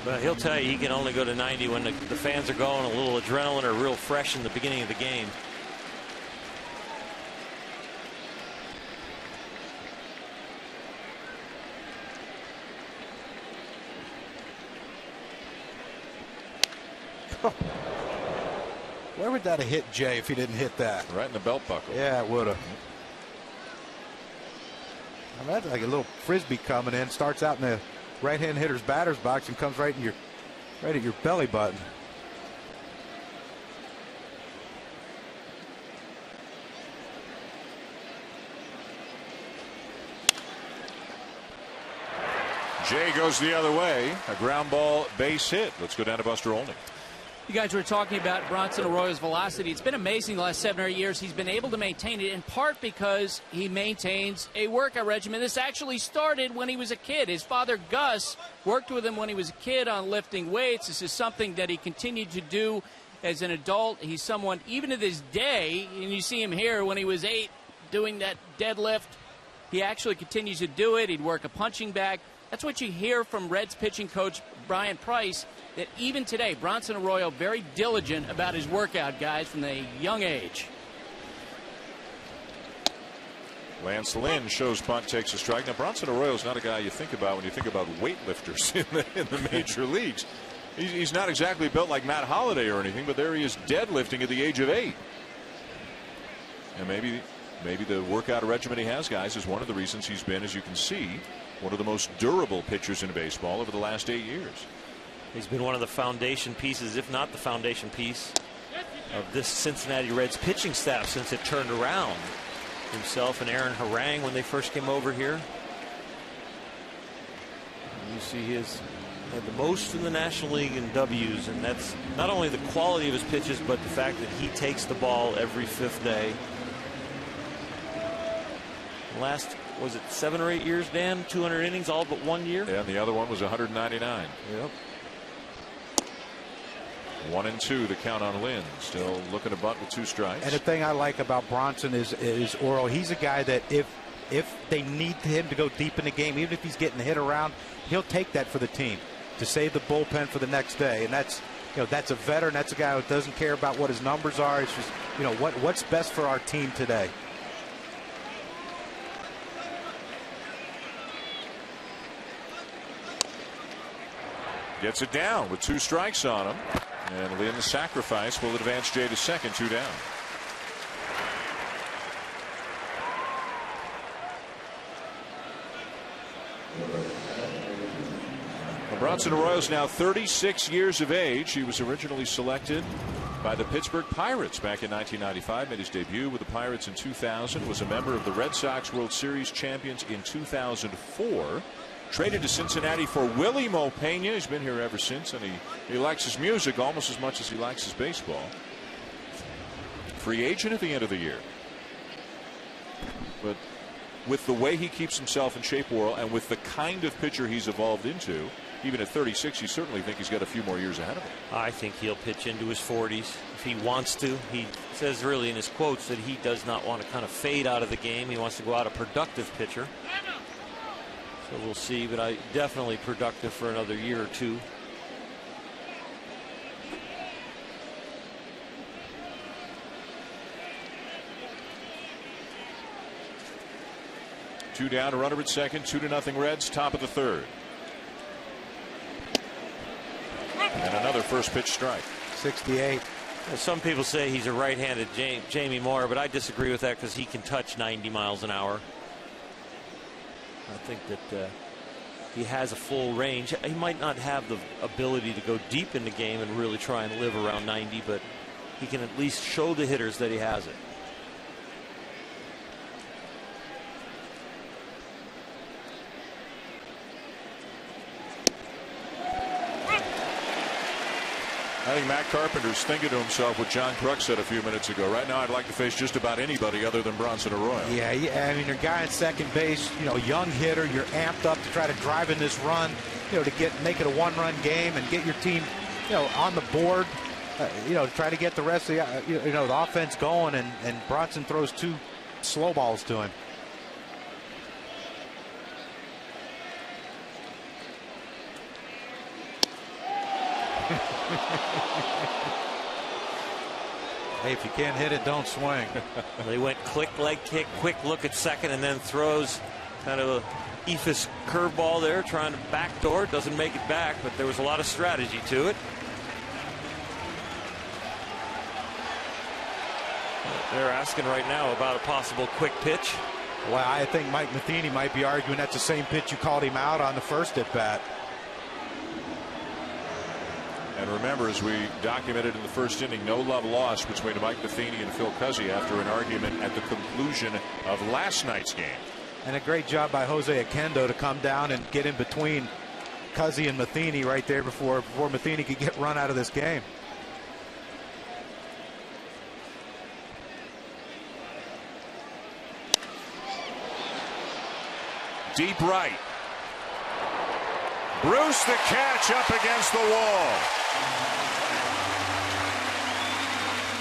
But he'll tell you he can only go to 90 when the fans are going, a little adrenaline or real fresh in the beginning of the game. Where would that have hit Jay if he didn't hit that? Right in the belt buckle. Yeah, it would have. I mean, that's like a little frisbee coming in. Starts out in the right-hand hitter's batter's box and comes right at your belly button. Jay goes the other way. A ground ball base hit. Let's go down to Buster Olney. You guys were talking about Bronson Arroyo's velocity. It's been amazing the last 7 or 8 years. He's been able to maintain it in part because he maintains a workout regimen. This actually started when he was a kid. His father, Gus, worked with him when he was a kid on lifting weights. This is something that he continued to do as an adult. He's someone, even to this day, and you see him here when he was 8 doing that deadlift, he actually continues to do it. He'd work a punching bag. That's what you hear from Reds pitching coach Brian Price, that even today, Bronson Arroyo very diligent about his workout, guys, from a young age. Lance Lynn shows bunt, takes a strike. Now, Bronson Arroyo's not a guy you think about when you think about weightlifters in the major leagues. He's not exactly built like Matt Holliday or anything, but there he is deadlifting at the age of 8. And maybe the workout regimen he has, guys, is one of the reasons he's been, as you can see, one of the most durable pitchers in baseball over the last 8 years. He's been one of the foundation pieces, if not the foundation piece, of this Cincinnati Reds pitching staff since it turned around. Himself and Aaron Harang when they first came over here. And you see he has had the most in the National League in W's, and that's not only the quality of his pitches, but the fact that he takes the ball every 5th day. Last, was it 7 or 8 years, Dan? 200 innings, all but 1 year? Yeah, and the other one was 199. Yep. 1-2 the count on Lynn. Still looking to bunt with 2 strikes. And the thing I like about Bronson is Oro. He's a guy that if if they need him to go deep in the game, even if he's getting hit around, he'll take that for the team to save the bullpen for the next day. And that's, that's a veteran. That's a guy who doesn't care about what his numbers are. It's just, what's best for our team today. Gets it down with 2 strikes on him. And Lynn, the sacrifice, will advance Jay to second, 2 down. Bronson Arroyo is now 36 years of age. He was originally selected by the Pittsburgh Pirates back in 1995. Made his debut with the Pirates in 2000. Was a member of the Red Sox World Series champions in 2004. Traded to Cincinnati for Willie Mo Pena. He's been here ever since, and he likes his music almost as much as he likes his baseball. Free agent at the end of the year. But with the way he keeps himself in shape, Worrell, and with the kind of pitcher he's evolved into, even at 36, you certainly think he's got a few more years ahead of him. I think he'll pitch into his 40s if he wants to. He says really in his quotes that he does not want to kind of fade out of the game. He wants to go out a productive pitcher. So we'll see, but I definitely productive for another year or two. Two down, a runner at second, 2-0 Reds, top of the third. And another first pitch strike. 68. Well, some people say he's a right-handed Jamie Moore, but I disagree with that because he can touch 90 miles an hour. I think that he has a full range. He might not have the ability to go deep in the game and really try and live around 90, but he can at least show the hitters that he has it. I think Matt Carpenter's thinking to himself what John Kruk said a few minutes ago. Right now, I'd like to face just about anybody other than Bronson Arroyo. Yeah, I mean, your guy at second base, young hitter, you're amped up to try to drive in this run, to make it a one-run game and get your team, on the board, to try to get the rest of the offense going. And Bronson throws 2 slow balls to him. Hey, if you can't hit it, don't swing. They went quick leg kick, quick look at second, and then throws kind of a eephus curveball there, trying to backdoor. It doesn't make it back, but there was a lot of strategy to it. They're asking right now about a possible quick pitch. Well, I think Mike Matheny might be arguing that's the same pitch you called him out on the first at bat. And remember, as we documented in the first inning, no love lost between Mike Matheny and Phil Cuzzi after an argument at the conclusion of last night's game. And a great job by Jose Akendo to come down and get in between Cuzzi and Matheny right there before Matheny could get run out of this game. Deep right. Bruce the catch up against the wall.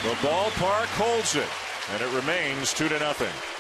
The ballpark holds it, and it remains 2-0.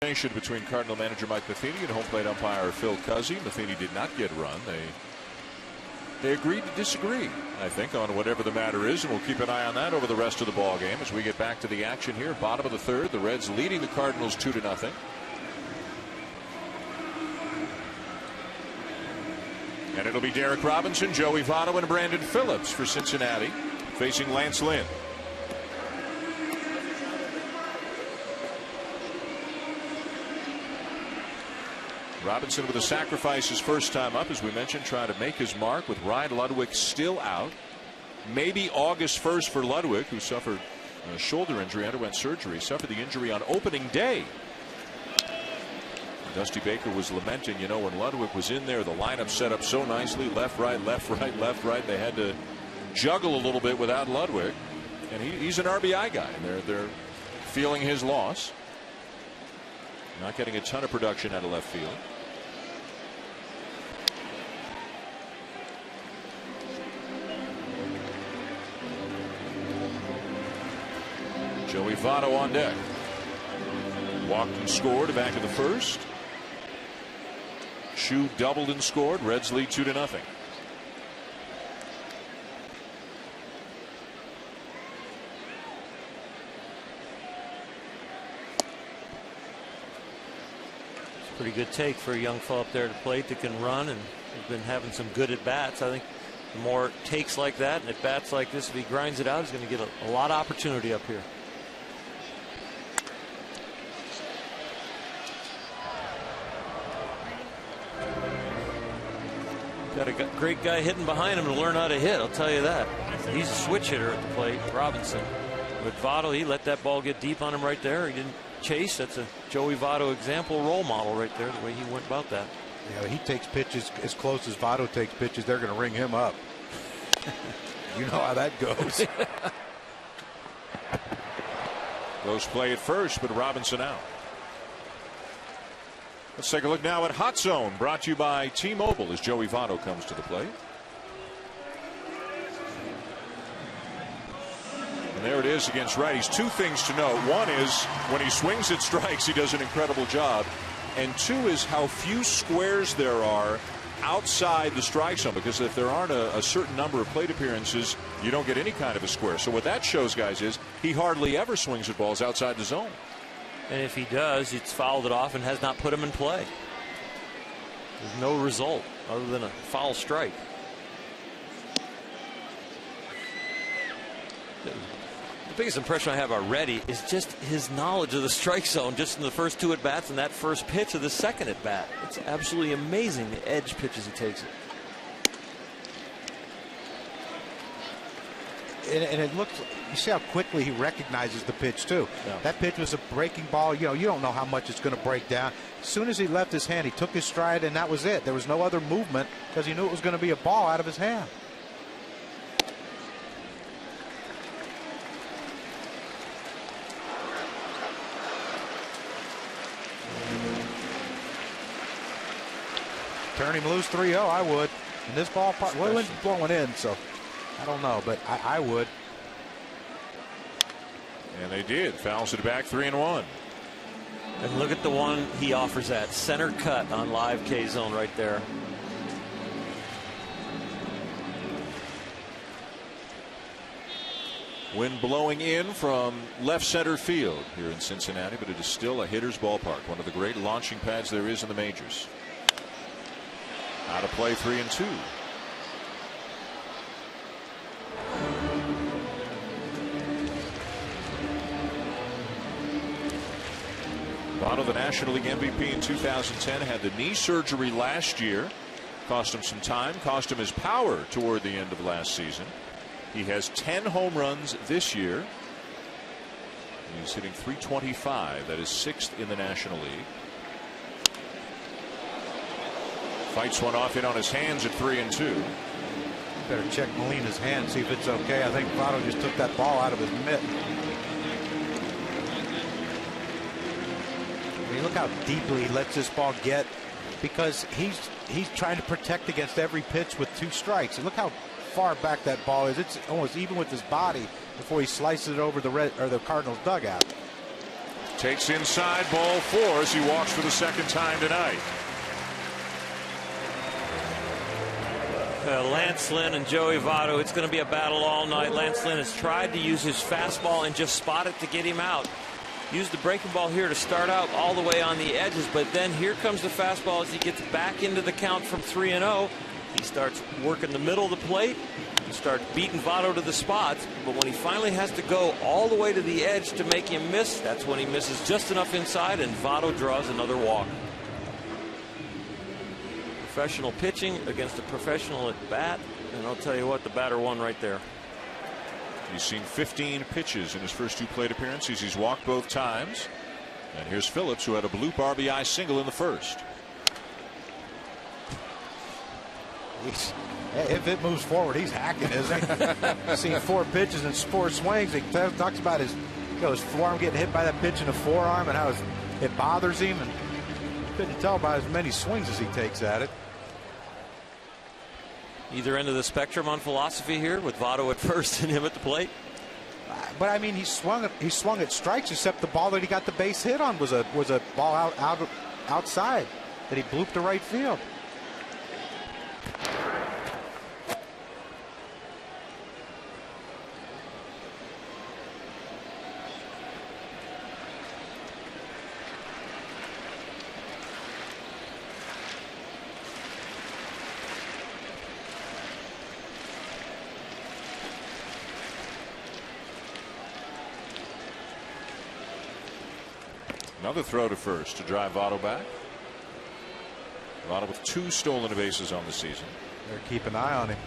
Between Cardinal manager Mike Matheny and home plate umpire Phil Cuzzy. Matheny did not get a run. They agreed to disagree, I think, on whatever the matter is, and we'll keep an eye on that over the rest of the ball game as we get back to the action here. Bottom of the third, the Reds leading the Cardinals 2-0. And it'll be Derek Robinson, Joey Votto, and Brandon Phillips for Cincinnati, facing Lance Lynn. Robinson with a sacrifice his first time up, as we mentioned, trying to make his mark with Ryan Ludwig still out. Maybe August 1st for Ludwig, who suffered a shoulder injury, underwent surgery, suffered the injury on opening day. Dusty Baker was lamenting, you know, when Ludwig was in there, the lineup set up so nicely, left, right, left, right, left, right. They had to juggle a little bit without Ludwig, and he's an RBI guy, and they're feeling his loss. Not getting a ton of production out of left field. Joey Votto on deck. Walked and scored back in the first. Chu doubled and scored. Reds lead 2-0. Pretty good take for a young fellow up there at the plate that can run, and has been having some good at bats. I think the more takes like that and at bats like this, if he grinds it out, he's going to get a lot of opportunity up here. Got a great guy hitting behind him to learn how to hit, I'll tell you that. He's a switch hitter at the plate, Robinson. With Votto, he let that ball get deep on him right there. He didn't chase. That's a Joey Votto example role model right there, the way he went about that. Yeah, he takes pitches as close as Votto takes pitches. They're going to ring him up. You know how that goes. Close play at first, but Robinson out. Let's take a look now at Hot Zone, brought to you by T-Mobile, as Joey Votto comes to the plate. And there it is against righties. Two things to note. One is when he swings at strikes, he does an incredible job. And two is how few squares there are outside the strike zone, because if there aren't a certain number of plate appearances, you don't get any kind of a square. So what that shows, guys, is he hardly ever swings at balls outside the zone. And if he does, it's fouled it off and has not put him in play. There's no result other than a foul strike. The biggest impression I have already is just his knowledge of the strike zone just in the first two at bats and that first pitch of the second at bat. It's absolutely amazing the edge pitches he takes it. And it looks, you see how quickly he recognizes the pitch too. Yeah. That pitch was a breaking ball. You know, you don't know how much it's going to break down. As soon as he left his hand, he took his stride, and that was it. There was no other movement because he knew it was going to be a ball out of his hand. Turn him loose 3-0, I would. In this ballpark, well, it's blowing in, so I don't know, but I would. And they did. Fouls it back 3-1. And look at the one he offers that center cut on live K zone right there. Wind blowing in from left center field here in Cincinnati, but it is still a hitter's ballpark. One of the great launching pads there is in the majors. Out of play, 3-2. Votto, the National League MVP in 2010, had the knee surgery last year. Cost him some time, cost him his power toward the end of last season. He has 10 home runs this year. He's hitting .325. That is 6th in the National League. Fights one off in on his hands at 3-2. Better check Molina's hand, see if it's okay. I think Votto just took that ball out of his mitt. I mean, look how deeply he lets this ball get, because he's trying to protect against every pitch with 2 strikes. And look how far back that ball is. It's almost even with his body before he slices it over the Cardinals dugout. Takes inside, ball 4 as he walks for the second time tonight. Lance Lynn and Joey Votto, it's going to be a battle all night. Lance Lynn has tried to use his fastball and just spot it to get him out. Used the breaking ball here to start out all the way on the edges, but then here comes the fastball as he gets back into the count from 3-0. He starts working the middle of the plate and starts beating Votto to the spots, but when he finally has to go all the way to the edge to make him miss, that's when he misses just enough inside and Votto draws another walk. Professional pitching against a professional at bat, and I'll tell you what, the batter won right there. He's seen 15 pitches in his first 2 plate appearances. He's walked both times. And here's Phillips, who had a bloop RBI single in the first. If it moves forward, he's hacking, isn't he? He's seen 4 pitches and 4 swings. He talks about his forearm getting hit by that pitch in the forearm and how it bothers him. And you couldn't tell by as many swings as he takes at it. Either end of the spectrum on philosophy here, with Votto at first and him at the plate. But I mean, he swung at strikes, except the ball that he got the base hit on was a ball outside that he blooped to right field. Another throw to first to drive Votto back. Votto with 2 stolen bases on the season. They're keeping an eye on him.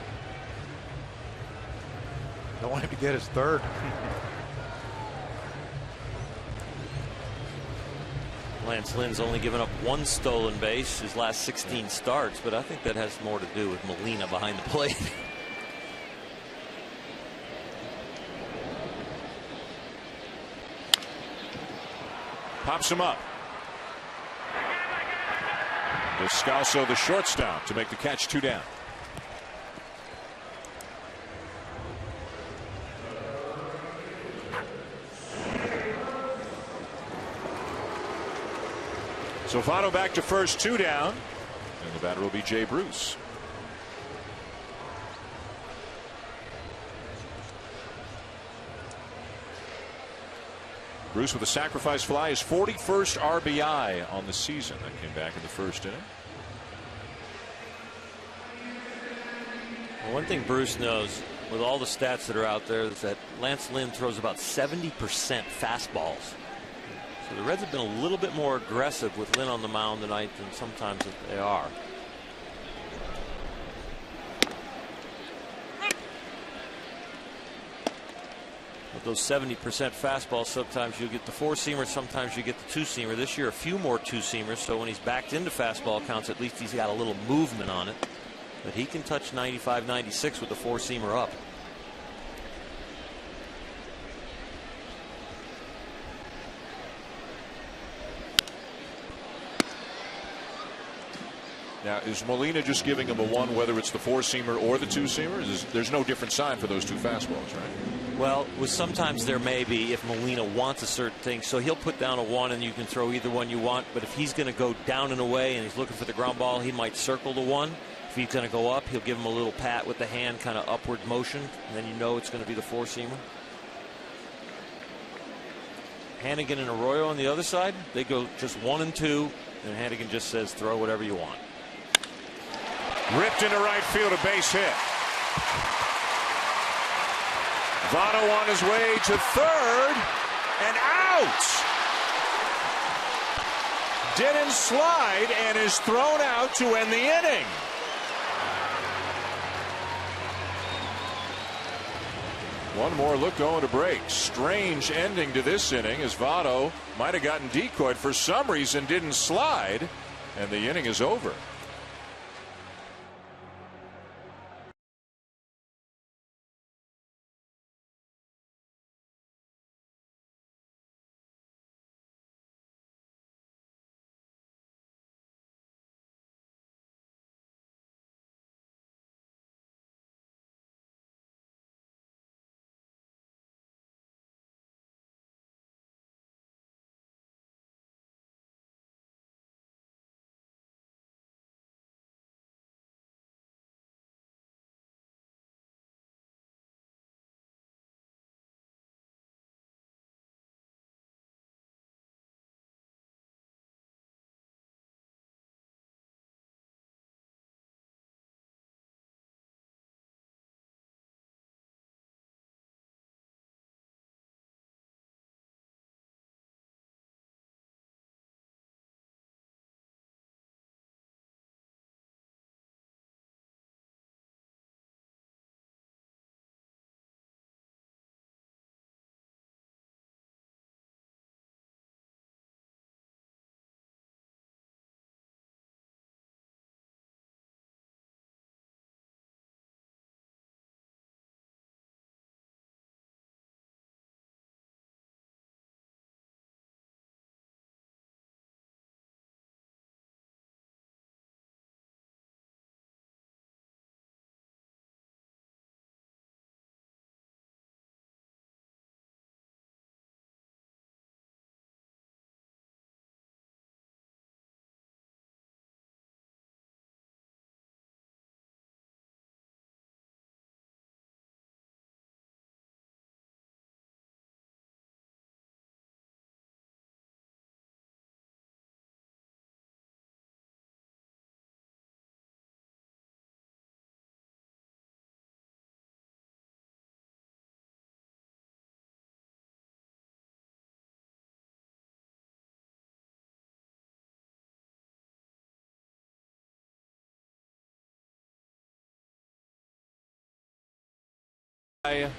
Don't want him to get his 3rd. Lance Lynn's only given up 1 stolen base his last 16 starts, but I think that has more to do with Molina behind the plate. Pops him up. Descalso, the shortstop, to make the catch, 2 down. So Votto back to first, 2 down, and the batter will be Jay Bruce. Bruce with a sacrifice fly, his 41st RBI on the season. That came back in the first inning. Well, one thing Bruce knows, with all the stats that are out there, is that Lance Lynn throws about 70% fastballs. So the Reds have been a little bit more aggressive with Lynn on the mound tonight than sometimes they are. With those 70% fastballs, sometimes you get the 4-seamer, sometimes you get the 2-seamer. This year, a few more 2-seamers, so when he's backed into fastball counts, at least he's got a little movement on it. But he can touch 95, 96 with the 4-seamer up. Now, is Molina just giving him a 1, whether it's the 4-seamer or the 2-seamer? There's no different sign for those 2 fastballs, right? Well, sometimes there may be if Molina wants a certain thing. So he'll put down a 1 and you can throw either one you want. But if he's going to go down and away and he's looking for the ground ball, he might circle the 1. If he's going to go up, he'll give him a little pat with the hand, kind of upward motion. And then you know it's going to be the 4-seamer. Hannigan and Arroyo on the other side, they go just 1 and 2. And Hannigan just says, throw whatever you want. Ripped into right field, a base hit. Votto on his way to 3rd and out. Didn't slide and is thrown out to end the inning. One more look going to break. Strange ending to this inning as Votto might have gotten decoyed for some reason, didn't slide, and the inning is over.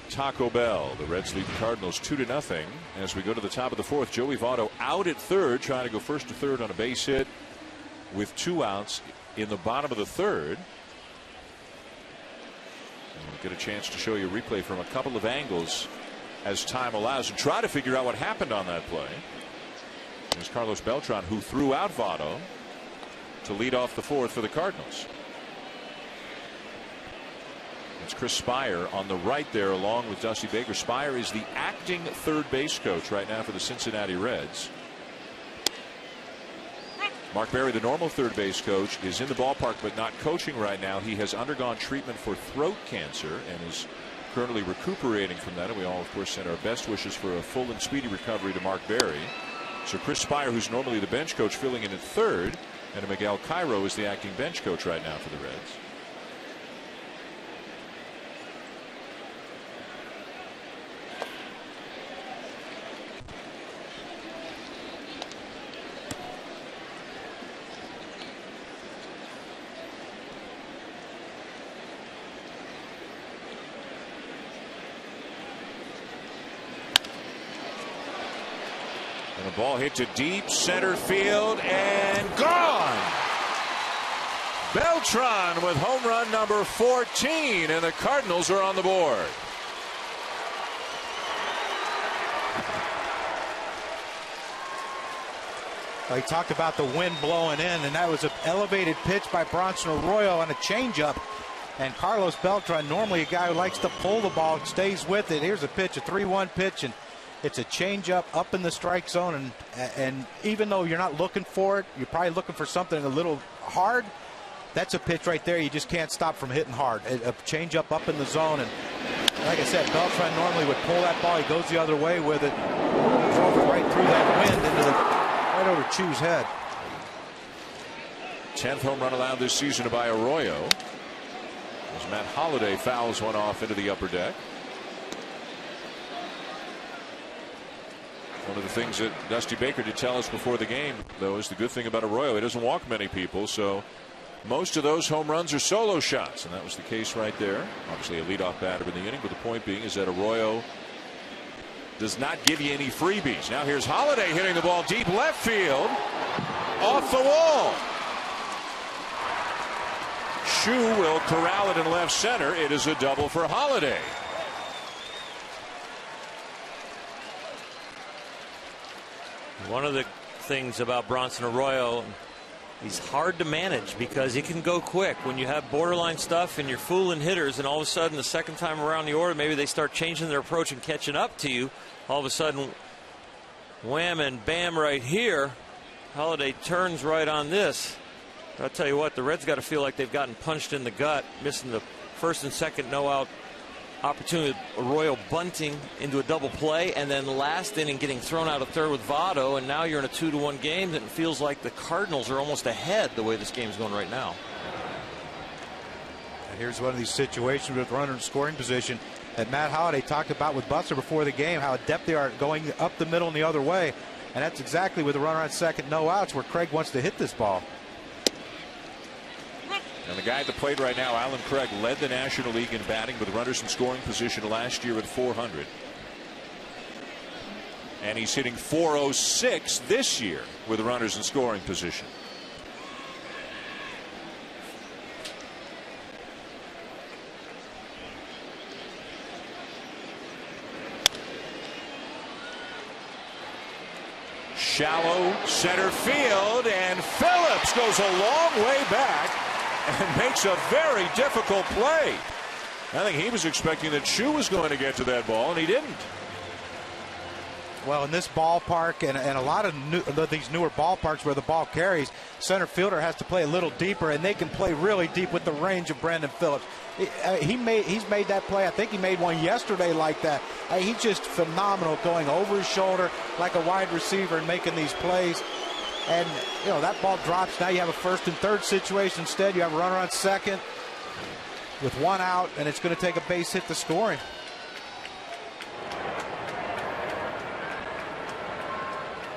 Taco Bell. The Reds lead the Cardinals 2-0 as we go to the top of the fourth. Joey Votto out at third, trying to go first to third on a base hit with 2 outs in the bottom of the third. And we'll get a chance to show you a replay from a couple of angles as time allows and try to figure out what happened on that play. There's Carlos Beltran, who threw out Votto to lead off the fourth for the Cardinals. It's Chris Spire on the right there along with Dusty Baker. Spire is the acting third base coach right now for the Cincinnati Reds. Mark Berry, the normal third base coach, is in the ballpark but not coaching right now. He has undergone treatment for throat cancer and is currently recuperating from that. And we all, of course, send our best wishes for a full and speedy recovery to Mark Berry. So Chris Spire, who's normally the bench coach, filling in at third, and Miguel Cairo is the acting bench coach right now for the Reds. And a ball hit to deep center field and gone. Beltran with home run number 14, and the Cardinals are on the board. He talked about the wind blowing in, and that was an elevated pitch by Bronson Arroyo on a changeup. And Carlos Beltran, normally a guy who likes to pull the ball, stays with it. Here's a pitch, a 3-1 pitch, and it's a changeup up in the strike zone. And even though you're not looking for it, you're probably looking for something a little hard. That's a pitch right there you just can't stop from hitting hard. A changeup up in the zone. And like I said, Beltran normally would pull that ball. He goes the other way with it. Drove it right through that wind into right over Chu's head. 10th home run allowed this season by Arroyo, as Matt Holliday fouls one off into the upper deck. One of the things that Dusty Baker did tell us before the game, though, is the good thing about Arroyo. He doesn't walk many people, so most of those home runs are solo shots, and that was the case right there. Obviously a leadoff batter in the inning, but the point being is that Arroyo does not give you any freebies. Now here's Holliday hitting the ball deep left field, off the wall. Chu will corral it in left center. It is a double for Holliday. One of the things about Bronson Arroyo, he's hard to manage because he can go quick. When you have borderline stuff and you're fooling hitters, and all of a sudden the second time around the order maybe they start changing their approach and catching up to you, all of a sudden wham and bam right here, Holliday turns right on this. I'll tell you what, the Reds got to feel like they've gotten punched in the gut, missing the first and second no-out opportunity. Arroyo bunting into a double play, and then last inning getting thrown out of third with Votto, and now you're in a 2-1 game, and it feels like the Cardinals are almost ahead the way this game's going right now. And here's one of these situations with runner in scoring position that Matt Holliday talked about with Buster before the game, how adept they are going up the middle and the other way, and that's exactly with the runner on second, no outs, where Craig wants to hit this ball. And the guy at the plate right now, Alan Craig, led the National League in batting with runners in scoring position last year at 400. And he's hitting .406 this year with runners in scoring position. Shallow center field, and Phillips goes a long way back and makes a very difficult play. I think he was expecting that Chu was going to get to that ball, and he didn't. Well, in this ballpark and a lot of these newer ballparks where the ball carries, center fielder has to play a little deeper, and they can play really deep with the range of Brandon Phillips. He's made that play. I think he made one yesterday like that. He's just phenomenal, going over his shoulder like a wide receiver and making these plays. And, you know, that ball drops. Now you have a first and third situation. Instead, you have a runner on second with one out, and it's going to take a base hit to score him.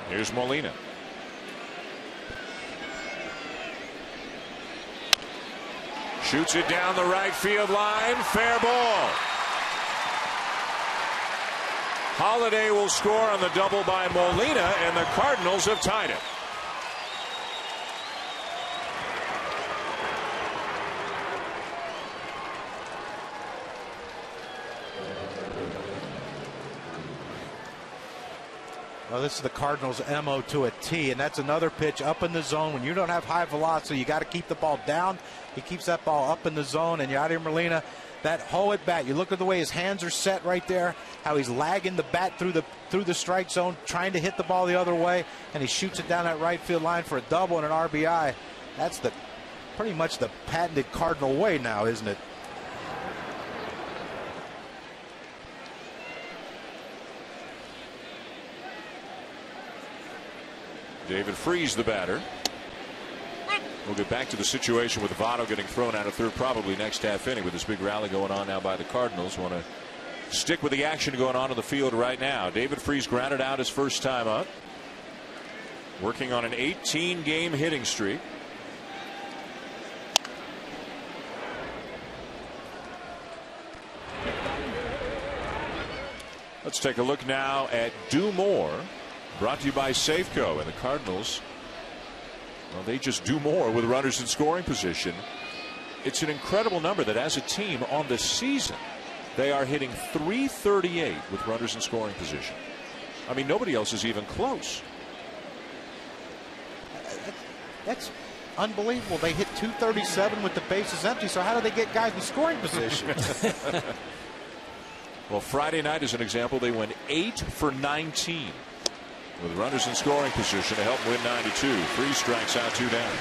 Here's Molina. Shoots it down the right field line. Fair ball. Holiday will score on the double by Molina, and the Cardinals have tied it. Well, this is the Cardinals' MO to a T, and that's another pitch up in the zone. When you don't have high velocity, you got to keep the ball down. He keeps that ball up in the zone, and Yadier Molina, that hoe at bat, you look at the way his hands are set right there, how he's lagging the bat through the strike zone, trying to hit the ball the other way, and he shoots it down that right field line for a double and an RBI. That's pretty much the patented Cardinal way now, isn't it? David Freese, the batter. We'll get back to the situation with Votto getting thrown out of third probably next half inning with this big rally going on now by the Cardinals. Want to stick with the action going on in the field right now. David Freese grounded out his first time up. Working on an 18-game hitting streak. Let's take a look now at Do More. Brought to you by Safeco, and the Cardinals, well, they just do more with runners in scoring position. It's an incredible number that as a team on the season, they are hitting .338 with runners in scoring position. I mean, nobody else is even close. That's unbelievable. They hit .237 with the bases empty, so how do they get guys in scoring position? Well, Friday night, as an example, they went 8 for 19. With runners in scoring position to help win 92. 3 strikes out, 2 down.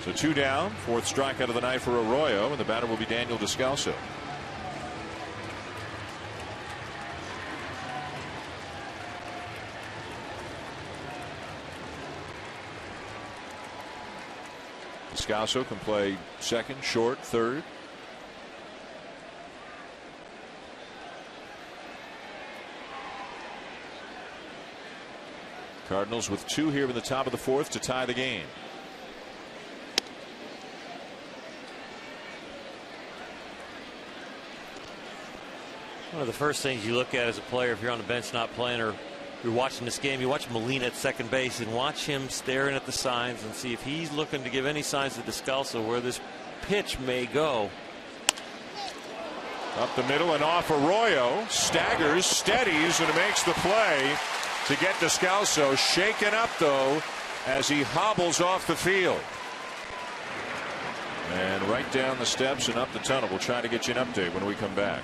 So 2 down, 4th strikeout of the night for Arroyo, and the batter will be Daniel Descalso. Descalso can play second, short, third. Cardinals with 2 here in the top of the 4th to tie the game. One of the first things you look at as a player, if you're on the bench not playing, or you're watching this game, you watch Molina at second base and watch him staring at the signs and see if he's looking to give any signs to Descalso where this pitch may go. Up the middle and off Arroyo. Staggers, steadies, and makes the play to get Descalso. Shaken up, though, as he hobbles off the field. And right down the steps and up the tunnel. We'll try to get you an update when we come back.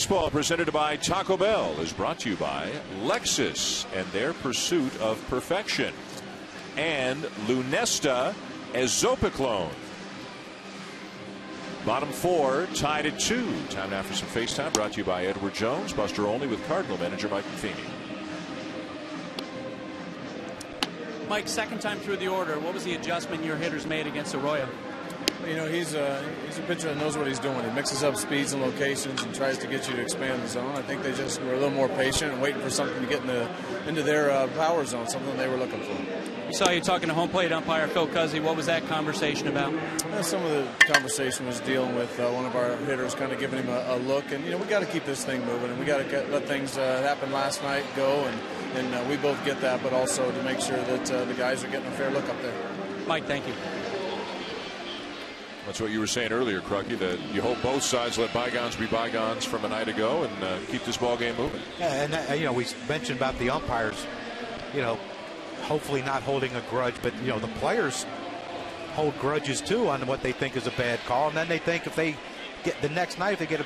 Baseball presented by Taco Bell is brought to you by Lexus and their pursuit of perfection, and Lunesta Ezopiclone. Bottom four tied at 2. Time now for some FaceTime, brought to you by Edward Jones. Buster Olney with Cardinal manager Mike Matheny. Mike, second time through the order, what was the adjustment your hitters made against Arroyo? You know, he's a pitcher that knows what he's doing. He mixes up speeds and locations and tries to get you to expand the zone. I think they just were a little more patient and waiting for something to get into their power zone, something they were looking for. We saw you talking to home plate umpire Phil Cuzzy. What was that conversation about? Some of the conversation was dealing with one of our hitters, kind of giving him a look. And, we got to keep this thing moving, and we got to let things happen last night go. And we both get that, but also to make sure that the guys are getting a fair look up there. Mike, thank you. That's what you were saying earlier, Crucky, that you hope both sides let bygones be bygones from a night ago and keep this ball game moving. Yeah, and we mentioned about the umpires, hopefully not holding a grudge, but the players hold grudges too on what they think is a bad call, and then they think if they get the next night, if they get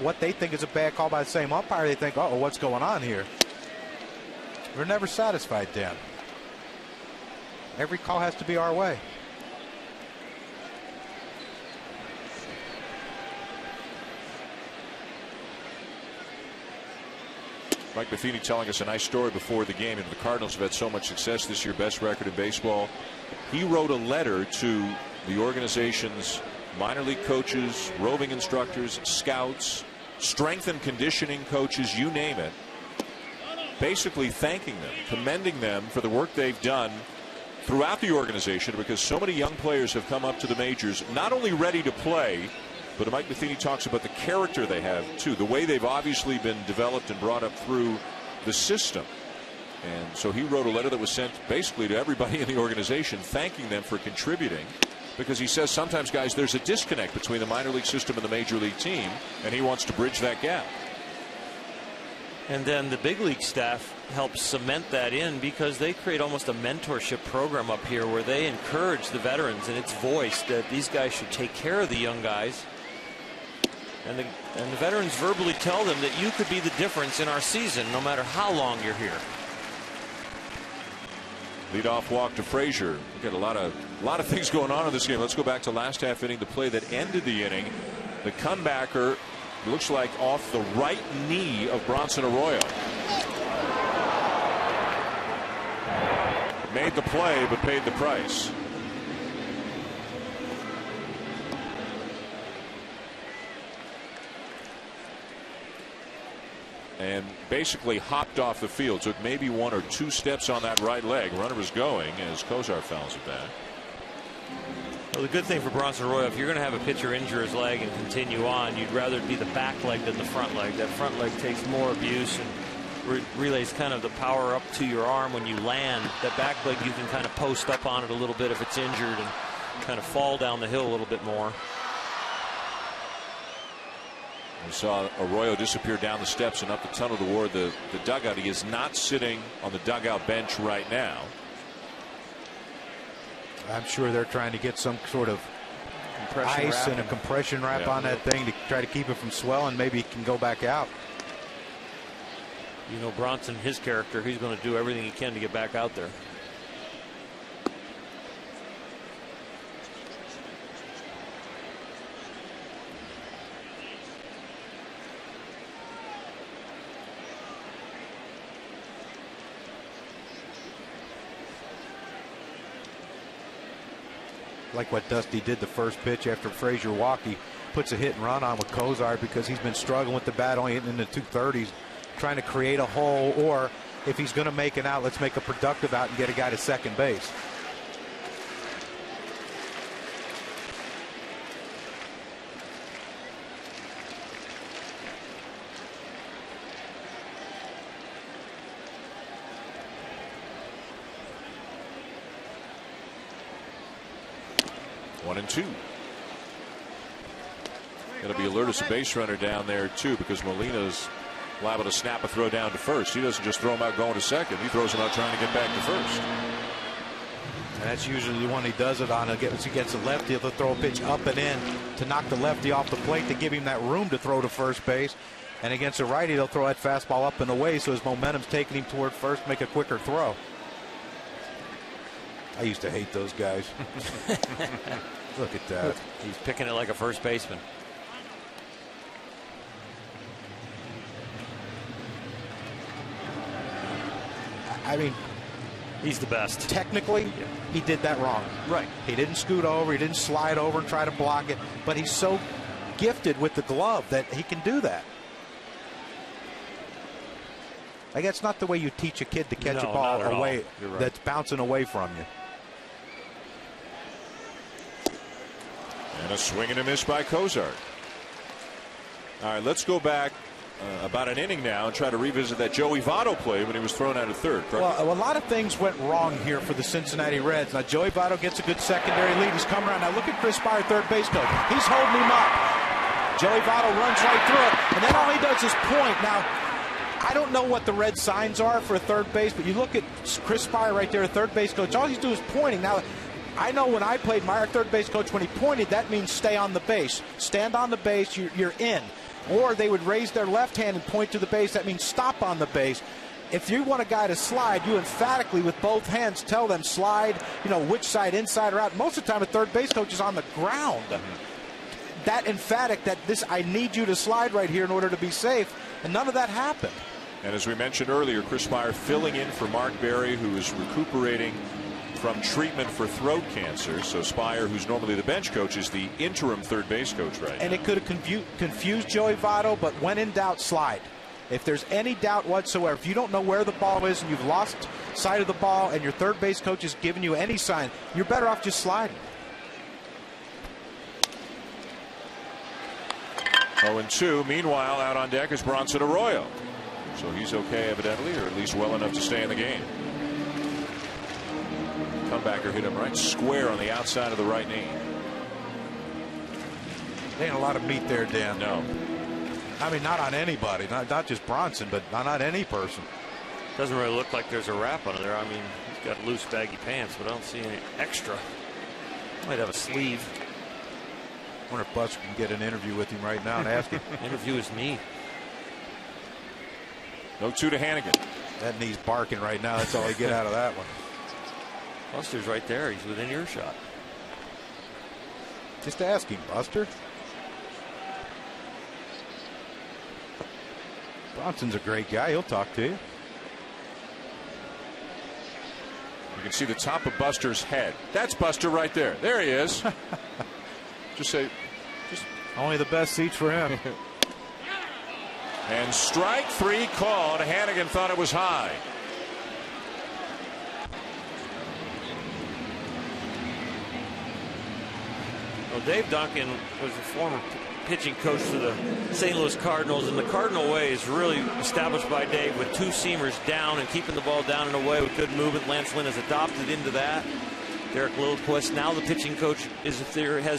what they think is a bad call by the same umpire, they think, oh, what's going on here? We're never satisfied, Dan. Every call has to be our way. Mike Matheny telling us a nice story before the game. And the Cardinals have had so much success this year, best record in baseball. He wrote a letter to the organization's minor league coaches, roving instructors, scouts, strength and conditioning coaches, you name it, basically thanking them, commending them for the work they've done throughout the organization, because so many young players have come up to the majors not only ready to play, but Mike Matheny talks about the character they have too, the way they've obviously been developed and brought up through the system. And so he wrote a letter that was sent basically to everybody in the organization, thanking them for contributing, because he says sometimes, guys, there's a disconnect between the minor league system and the major league team, and he wants to bridge that gap. And then the big league staff helps cement that in, because they create almost a mentorship program up here where they encourage the veterans, and it's voiced that these guys should take care of the young guys. And the veterans verbally tell them that you could be the difference in our season no matter how long you're here. Leadoff walk to Frazier. We've got a lot of things going on in this game. Let's go back to last half inning, the play that ended the inning. The comebacker looks like off the right knee of Bronson Arroyo. Made the play but paid the price. And basically hopped off the field. Took maybe 1 or 2 steps on that right leg. Runner was going as Kozar fouls it back. Well, the good thing for Bronson Arroyo, if you're going to have a pitcher injure his leg and continue on, you'd rather it be the back leg than the front leg. That front leg takes more abuse and relays kind of the power up to your arm when you land. That back leg, you can kind of post up on it a little bit if it's injured and kind of fall down the hill a little bit more. We saw Arroyo disappear down the steps and up the tunnel toward the dugout. He is not sitting on the dugout bench right now. I'm sure they're trying to get some sort of ice and a compression wrap on that thing to try to keep it from swelling. Maybe he can go back out. Bronson, his character, he's going to do everything he can to get back out there. Like what Dusty did the first pitch after Frazier walked, he puts a hit and run on with Kozar because he's been struggling with the bat, only hitting in the 230s, trying to create a hole, or if he's going to make an out, let's make a productive out and get a guy to second base. One and two. Got to be alert as a base runner down there too, because Molina's liable to snap a throw down to first. He doesn't just throw him out going to second. He throws him out trying to get back to first. And that's usually the one he does it on. Against the lefty, he'll throw a pitch up and in to knock the lefty off the plate to give him that room to throw to first base. And against a righty, they'll throw that fastball up and away, so his momentum's taking him toward first, make a quicker throw. I used to hate those guys. Look at that. He's picking it like a first baseman. I mean, he's the best. Technically, he did that wrong. Right. He didn't scoot over. He didn't slide over and try to block it. But he's so gifted with the glove that he can do that. Like, that's not the way you teach a kid to catch a ball away that's bouncing away from you. And a swing and a miss by Cozart. All right, let's go back about an inning now and try to revisit that Joey Votto play when he was thrown out at third. Well, a lot of things went wrong here for the Cincinnati Reds. Now, Joey Votto gets a good secondary lead. He's come around. Now, look at Chris Spire, third base coach. He's holding him up. Joey Votto runs right through it, and then all he does is point. Now, I don't know what the red signs are for a third base, but you look at Chris Spire right there, third base coach. All he's doing is pointing. Now, I know when I played, my third base coach, when he pointed, that means stay on the base. Stand on the base, you're in. Or they would raise their left hand and point to the base. That means stop on the base. If you want a guy to slide, you emphatically, with both hands, tell them slide, which side, inside or out. Most of the time, a third base coach is on the ground. That emphatic that I need you to slide right here in order to be safe, and none of that happened. And as we mentioned earlier, Chris Spire filling in for Mark Berry, who is recuperating from treatment for throat cancer. So Spire, who's normally the bench coach, is the interim third base coach right now. And it could have confused Joey Votto, but when in doubt, slide. If there's any doubt whatsoever, if you don't know where the ball is and you've lost sight of the ball and your third base coach is giving you any sign, you're better off just sliding. 0-2. Meanwhile, out on deck is Bronson Arroyo. So he's okay, evidently, or at least well enough to stay in the game. Comebacker hit him right square on the outside of the right knee. There ain't a lot of meat there, Dan. No. I mean, not on anybody. Not just Bronson, but not any person. Doesn't really look like there's a wrap under there. I mean, he's got loose, baggy pants, but I don't see any extra. Might have a sleeve. I wonder if Buster can get an interview with him right now and ask him. Interview his knee. 0-2 to Hannigan. That knee's barking right now. That's all you get out of that one. Buster's right there. He's within earshot. Just ask him, Buster. Bronson's a great guy. He'll talk to you. You can see the top of Buster's head. That's Buster right there. There he is. Just only the best seats for him. And strike three called. Hannigan thought it was high. Well, Dave Duncan was a former pitching coach to the St. Louis Cardinals, and the Cardinal way is really established by Dave with two seamers down and keeping the ball down and away with good movement. Lance Lynn has adopted into that. Derek Lilliquist, now the pitching coach, has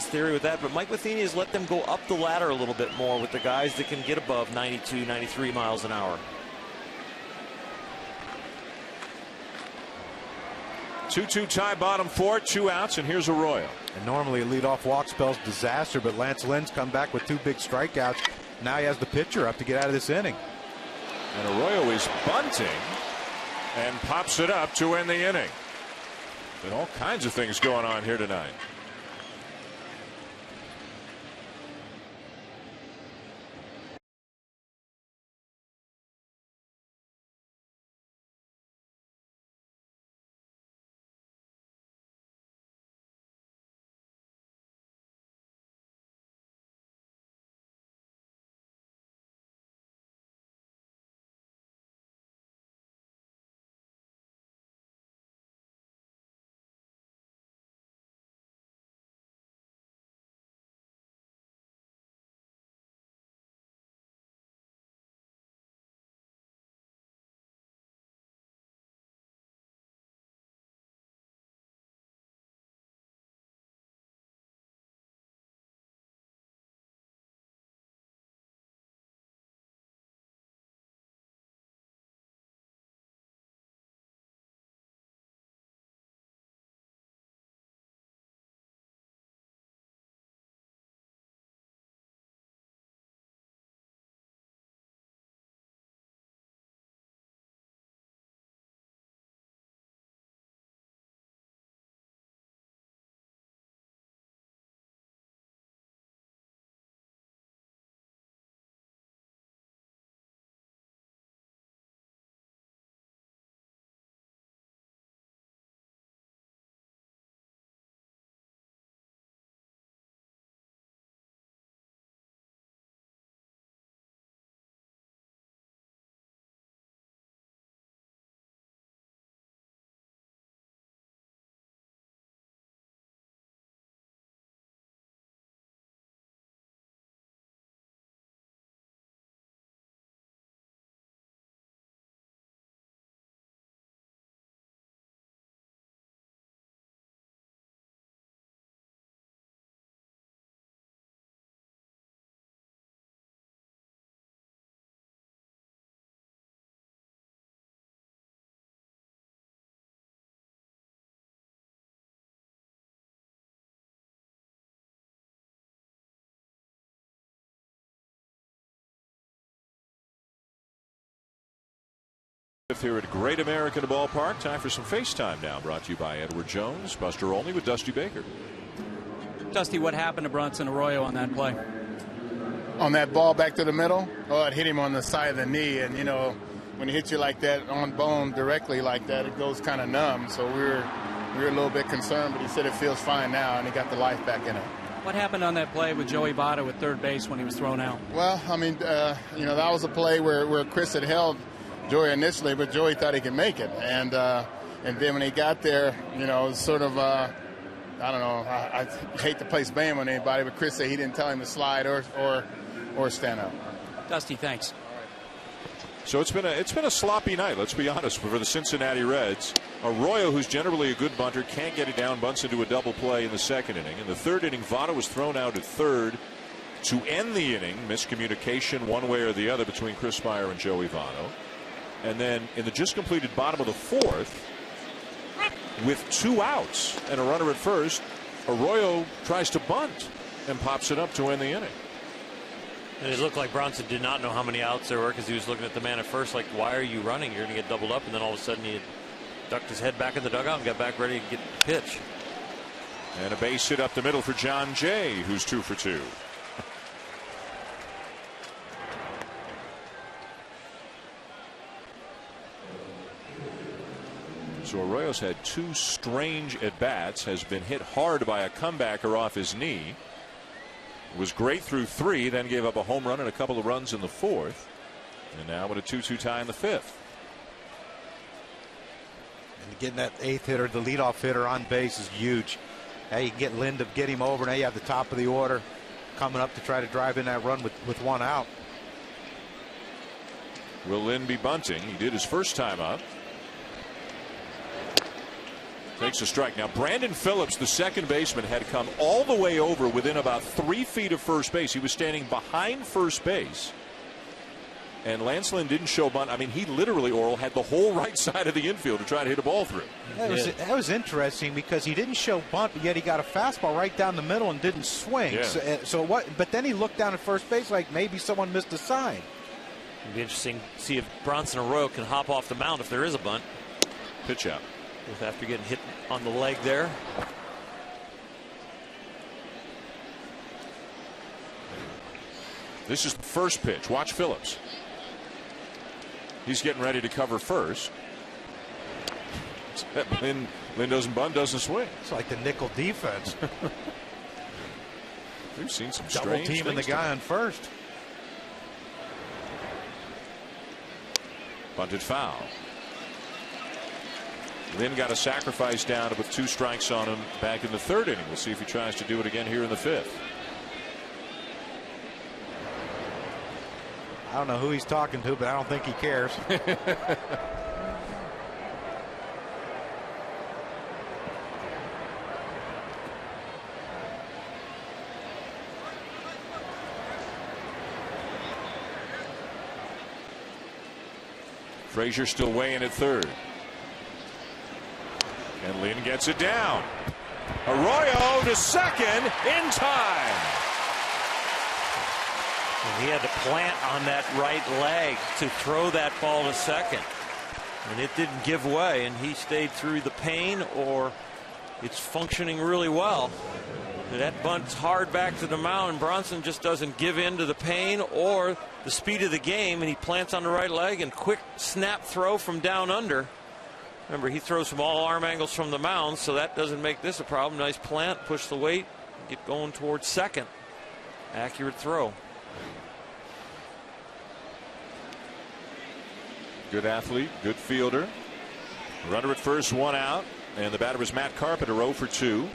theory with that, but Mike Matheny has let them go up the ladder a little bit more with the guys that can get above 92, 93 miles an hour. 2-2 tie, bottom four, 2 outs, and here's Arroyo. And normally a leadoff walk spells disaster, but Lance Lynn's come back with 2 big strikeouts. Now he has the pitcher up to get out of this inning. And Arroyo is bunting and pops it up to end the inning. Been all kinds of things going on here tonight. 5th here at Great American Ballpark. Time for some FaceTime now, brought to you by Edward Jones. Buster Olney with Dusty Baker. Dusty, what happened to Bronson Arroyo on that play? On that ball back to the middle? Oh, it hit him on the side of the knee. And, you know, when it hits you like that on bone directly like that, it goes kind of numb. So we were a little bit concerned, but he said it feels fine now, and he got the life back in it. What happened on that play with Joey Votto at third base when he was thrown out? Well, I mean, you know, that was a play where Chris had held Joey initially, but Joey thought he could make it. And then when he got there, you know, it was sort of, I don't know, I hate to place blame on anybody, but Chris said he didn't tell him to slide or stand up. Dusty, thanks. So it's been a sloppy night, let's be honest, for the Cincinnati Reds. Arroyo, who's generally a good bunter, can't get it down, bunts into a double play in the second inning. In the third inning, Votto was thrown out at third to end the inning. Miscommunication one way or the other between Chris Meyer and Joey Votto. And then in the just completed bottom of the fourth, with 2 outs and a runner at first, Arroyo tries to bunt and pops it up to end the inning. And it looked like Bronson did not know how many outs there were, because he was looking at the man at first like, why are you running? You're going to get doubled up. And then all of a sudden he ducked his head back in the dugout and got back ready to get the pitch. And a base hit up the middle for John Jay, who's 2 for 2. So Arroyo's had 2 strange at-bats, has been hit hard by a comebacker off his knee. Was great through 3, then gave up a home run and a couple of runs in the 4th. And now with a 2-2 tie in the 5th. And getting that 8th hitter, the leadoff hitter on base is huge. Now you can get Lynn to get him over. Now you have the top of the order coming up to try to drive in that run with 1 out. Will Lynn be bunting? He did his first time up. Takes a strike. Now Brandon Phillips, the second baseman, had come all the way over within about 3 feet of first base. He was standing behind first base. And Lance Lynn didn't show bunt. I mean, he literally, Oral, had the whole right side of the infield to try to hit a ball through. That was interesting, because he didn't show bunt, but yet he got a fastball right down the middle and didn't swing. Yeah. But then he looked down at first base like maybe someone missed a sign. It'd be interesting to see if Bronson Arroyo can hop off the mound if there is a bunt. Pitch out. After getting hit on the leg there. This is the first pitch. Watch Phillips. He's getting ready to cover first. Lynn doesn't bunt, doesn't swing. It's like the nickel defense. We've seen some double strange teaming the guy on first. Bunted foul. Lynn got a sacrifice down with 2 strikes on him back in the 3rd inning. We'll see if he tries to do it again here in the 5th. I don't know who he's talking to, but I don't think he cares. Frazier still weighing at 3rd. And Lynn gets it down. Arroyo to second in time. And he had to plant on that right leg to throw that ball to second. And it didn't give way, and he stayed through the pain, or it's functioning really well. And that bunt's hard back to the mound, and Bronson just doesn't give in to the pain or the speed of the game, and he plants on the right leg and quick snap throw from down under. Remember, he throws from all arm angles from the mound, so that doesn't make this a problem. Nice plant, push the weight, get going towards second. Accurate throw. Good athlete, good fielder. Runner at first, 1 out. And the batter was Matt Carpenter, 0 for 2.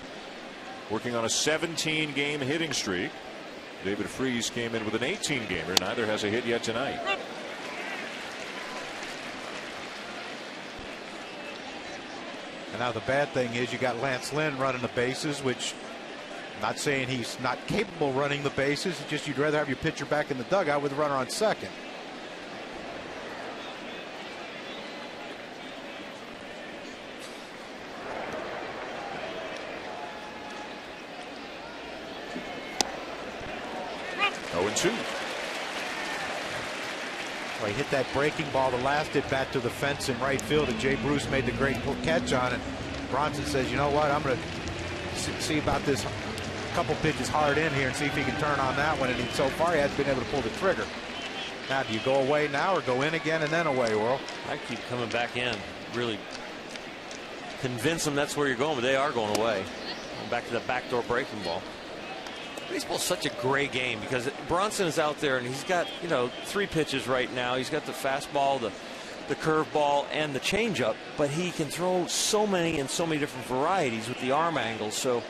Working on a 17-game hitting streak. David Freese came in with an 18-gamer. Neither has a hit yet tonight. And now the bad thing is you got Lance Lynn running the bases, which I'm not saying he's not capable of running the bases. It's just you'd rather have your pitcher back in the dugout with a runner on second. Well, he hit that breaking ball, the last at bat to the fence in right field, and Jay Bruce made the great catch on it. Bronson says, you know what, I'm going to see about this couple pitches hard in here and see if he can turn on that one. And so far, he hasn't been able to pull the trigger. Now, do you go away now or go in again and then away, World? I keep coming back in. Really convince them that's where you're going, but they are going away. Going back to the backdoor breaking ball. Baseball's such a gray game because Bronson is out there and he's got, 3 pitches right now. He's got the fastball, the curveball, and the changeup, but he can throw so many and so many different varieties with the arm angles. So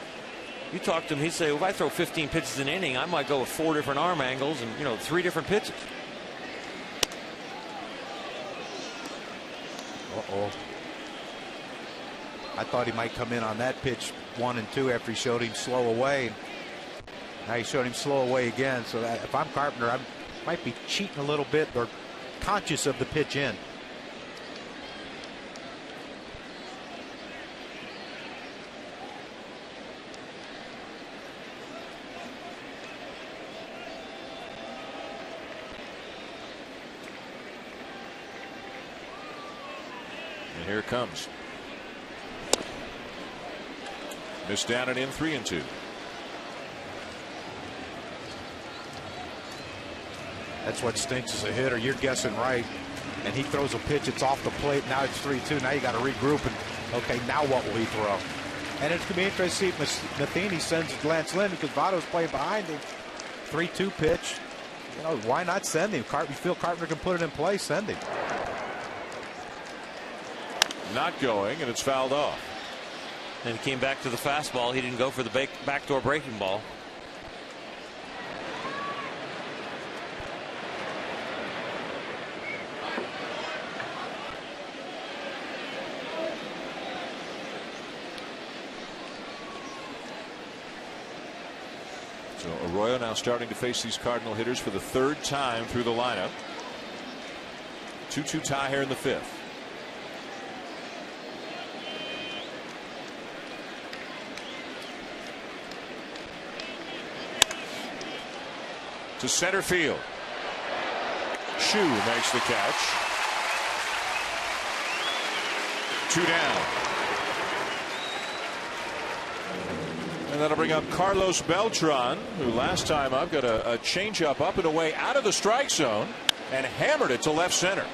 you talk to him, he'd say, well, if I throw 15 pitches an inning, I might go with 4 different arm angles and 3 different pitches. Uh-oh. I thought he might come in on that pitch 1 and 2 after he showed him slow away. Now he showed him slow away again. So that if I'm Carpenter, I might be cheating a little bit or conscious of the pitch in. And here it comes. Missed down and in 3-2. That's what stinks as a hitter. You're guessing right. And he throws a pitch. It's off the plate. Now it's 3-2. Now you got to regroup. And, okay, now what will he throw? And it's going to be interesting to see if Matheny sends Lance Lynn because Votto's playing behind him. 3-2 pitch. Why not send him? You feel Carpenter can put it in play, send him. Not going, and it's fouled off. And he came back to the fastball. He didn't go for the backdoor breaking ball. So Arroyo now starting to face these Cardinal hitters for the 3rd time through the lineup. 2-2 tie here in the 5th. To center field. Shu makes the catch. 2 down. And that'll bring up Carlos Beltran, who last time up got a changeup up and away out of the strike zone and hammered it to left center.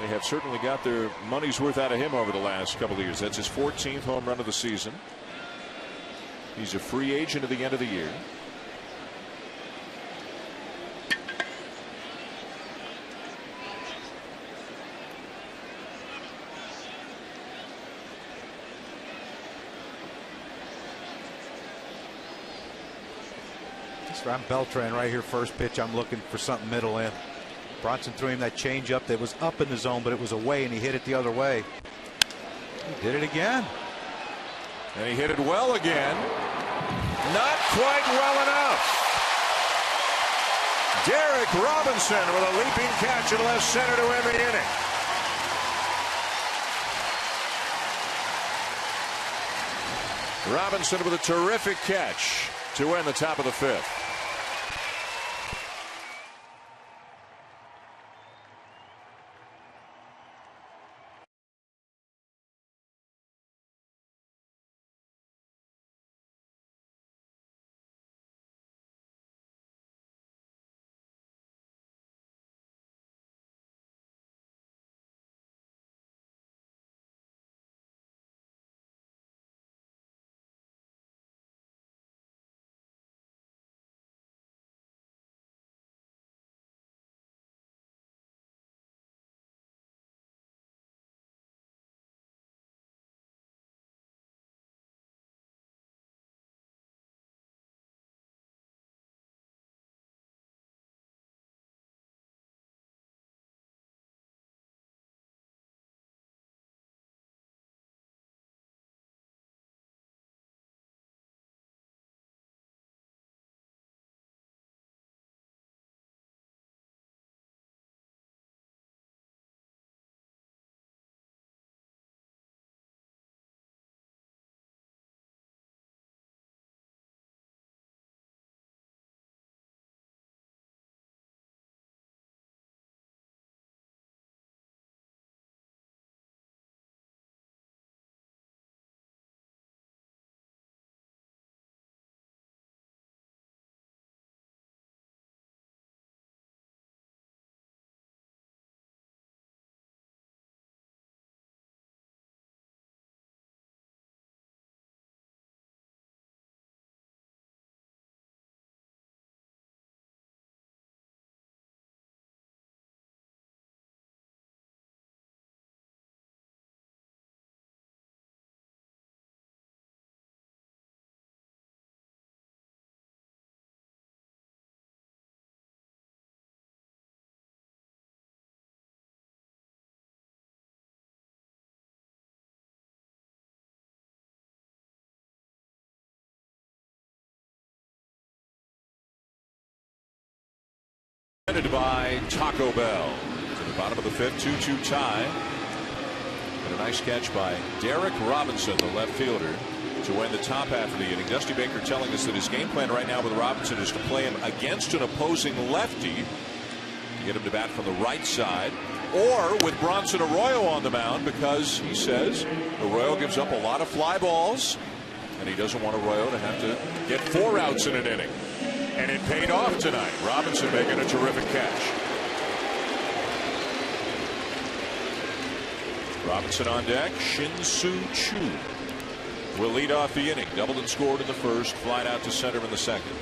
They have certainly got their money's worth out of him over the last couple of years. That's his 14th home run of the season. He's a free agent at the end of the year. I'm Beltran right here. First pitch, I'm looking for something middle in. Bronson threw him that changeup that was up in the zone, but it was away, and he hit it the other way. He did it again. And he hit it well again. Not quite well enough. Derek Robinson with a leaping catch in left center to end the inning. Robinson with a terrific catch to end the top of the 5th. By Taco Bell to the bottom of the 5th, 2-2 tie. And a nice catch by Derek Robinson, the left fielder, to win the top half of the inning. Dusty Baker telling us that his game plan right now with Robinson is to play him against an opposing lefty to get him to bat from the right side, or with Bronson Arroyo on the mound, because he says Arroyo gives up a lot of fly balls and he doesn't want Arroyo to have to get 4 outs in an inning. And it paid off tonight. Robinson making a terrific catch. Robinson on deck. Shin-Soo Choo will lead off the inning. Doubled and scored in the first. Flied out to center in the second.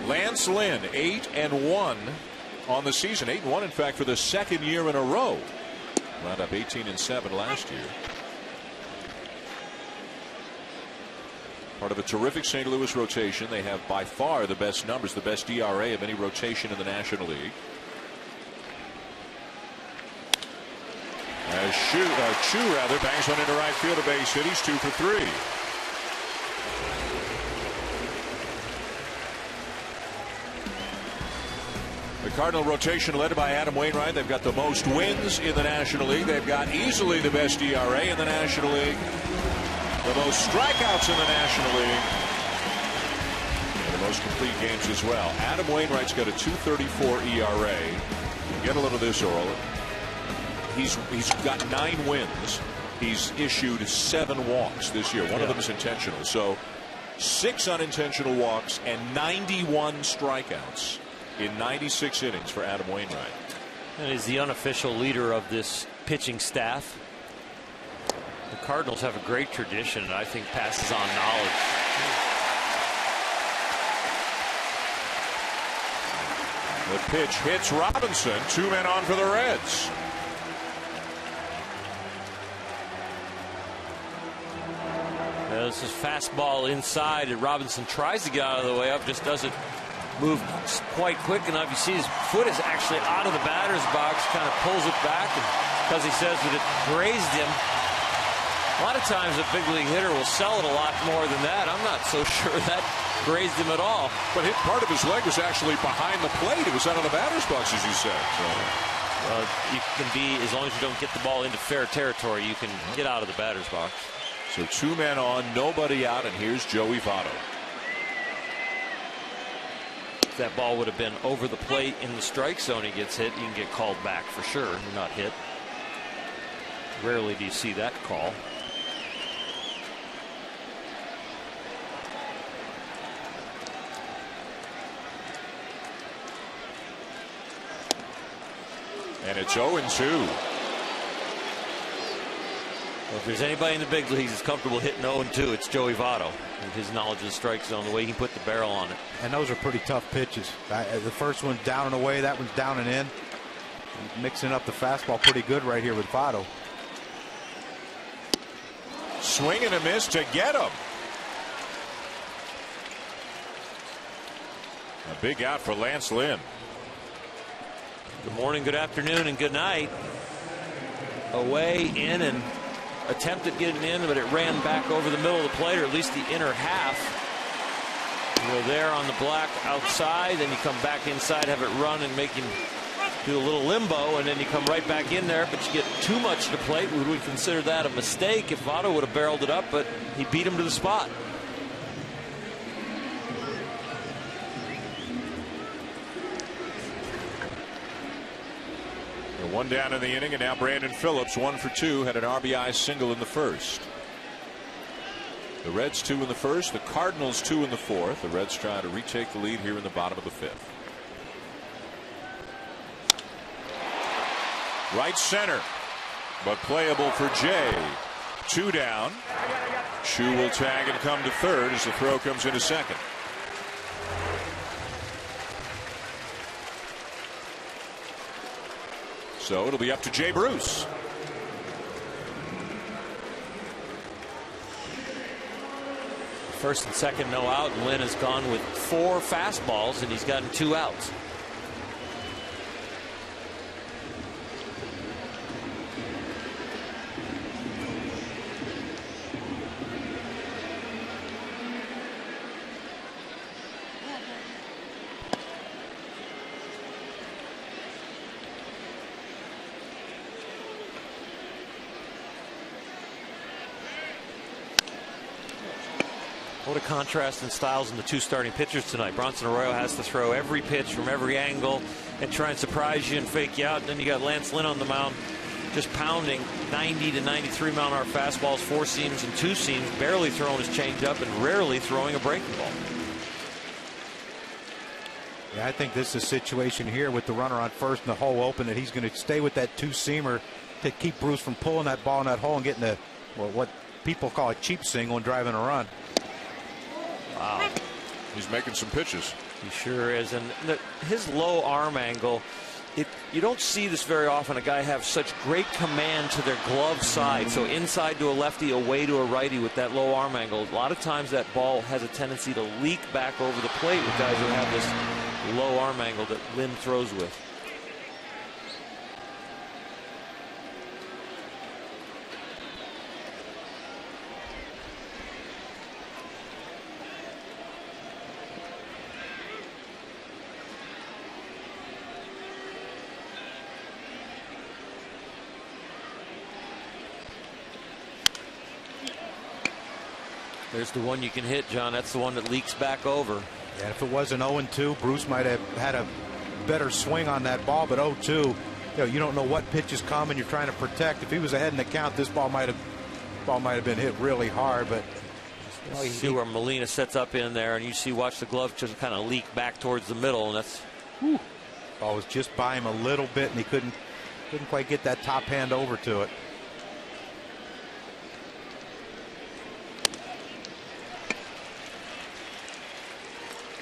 Lance Lynn, 8-1 on the season. 8-1, in fact, for the second year in a row. Wound up 18-7 last year. Part of a terrific St. Louis rotation. They have by far the best numbers, the best ERA of any rotation in the National League. As Choo bangs one into right field, a base hit. He's 2 for 3. The Cardinal rotation led by Adam Wainwright. They've got the most wins in the National League. They've got easily the best ERA in the National League. The most strikeouts in the National League. And the most complete games as well. Adam Wainwright's got a 2.34 ERA. Get a load of this, Earl. He's got 9 wins. He's issued 7 walks this year. One of them is intentional. So 6 unintentional walks and 91 strikeouts in 96 innings for Adam Wainwright. And he's the unofficial leader of this pitching staff. The Cardinals have a great tradition, and I think passes on knowledge. The pitch hits Robinson. 2 men on for the Reds. This is fastball inside, and Robinson tries to get out of the way up, just doesn't move quite quick enough. You see his foot is actually out of the batter's box, kind of pulls it back, and because he says that it grazed him. A lot of times a big league hitter will sell it a lot more than that. I'm not so sure that grazed him at all. But part of his leg was actually behind the plate. It was out of the batter's box, as you said. So. You can be, as long as you don't get the ball into fair territory, you can get out of the batter's box. So 2 men on, nobody out, and here's Joey Votto. If that ball would have been over the plate in the strike zone, he gets hit, you can get called back for sure, not hit. Rarely do you see that call. And it's 0-2. Well, if there's anybody in the big leagues that's comfortable hitting 0-2, it's Joey Votto. With his knowledge of the strike zone, the way he can put the barrel on it. And those are pretty tough pitches. The first one's down and away, that one's down and in. Mixing up the fastball pretty good right here with Votto. Swing and a miss to get him. A big out for Lance Lynn. Good morning, good afternoon, and good night. Away, in, and attempted getting in, but it ran back over the middle of the plate, or at least the inner half. You go there on the black outside, then you come back inside, have it run and make him do a little limbo, and then you come right back in there, but you get too much to plate. We would consider that a mistake if Votto would have barreled it up, but he beat him to the spot. One down in the inning, and now Brandon Phillips, 1 for 2, had an RBI single in the first. The Reds 2 in the first, the Cardinals 2 in the fourth. The Reds trying to retake the lead here in the bottom of the 5th. Right center, but playable for Jay. 2 down. Choo will tag and come to third as the throw comes into second. So it'll be up to Jay Bruce. First and second, no out. Lynn has gone with 4 fastballs, and he's gotten 2 outs. What a contrast in styles in the two starting pitchers tonight. Bronson Arroyo has to throw every pitch from every angle and try and surprise you and fake you out. And then you got Lance Lynn on the mound just pounding 90 to 93 mile an hour fastballs, four seams and two seams, barely throwing his changeup and rarely throwing a breaking ball. Yeah, I think this is a situation here with the runner on first and the hole open that he's going to stay with that two-seamer to keep Bruce from pulling that ball in that hole and getting a, well, what people call a cheap single and driving a run. Wow. He's making some pitches. He sure is. And his low arm angle, you don't see this very often. A guy have such great command to their glove side. So inside to a lefty, away to a righty with that low arm angle. A lot of times that ball has a tendency to leak back over the plate with guys who have this low arm angle that Lynn throws with. There's the one you can hit, John. That's the one that leaks back over. Yeah, if it was an 0-2, Bruce might have had a better swing on that ball, but 0-2, you don't know what pitch is coming. You're trying to protect. If he was ahead in the count, this ball might have been hit really hard. But you see where Molina sets up in there, and you see watch the glove just kind of leak back towards the middle, and that's. Whew, ball was just by him a little bit, and he couldn't quite get that top hand over to it.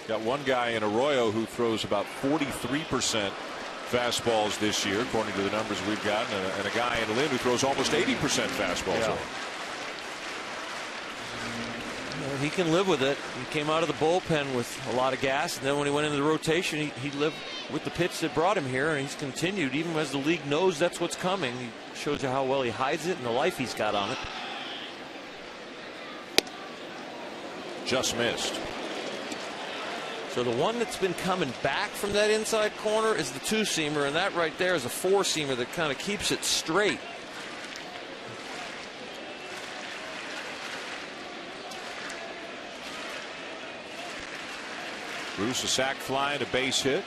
Got one guy in Arroyo who throws about 43% fastballs this year, according to the numbers we've gotten, and a guy in Lynn who throws almost 80% fastballs. Yeah. Well, he can live with it. He came out of the bullpen with a lot of gas, and then when he went into the rotation, he lived with the pitch that brought him here, and he's continued even as the league knows that's what's coming. He shows you how well he hides it and the life he's got on it. Just missed. So the one that's been coming back from that inside corner is the two-seamer, and that right there is a four-seamer that kind of keeps it straight. Bruce, a sac fly and a base hit.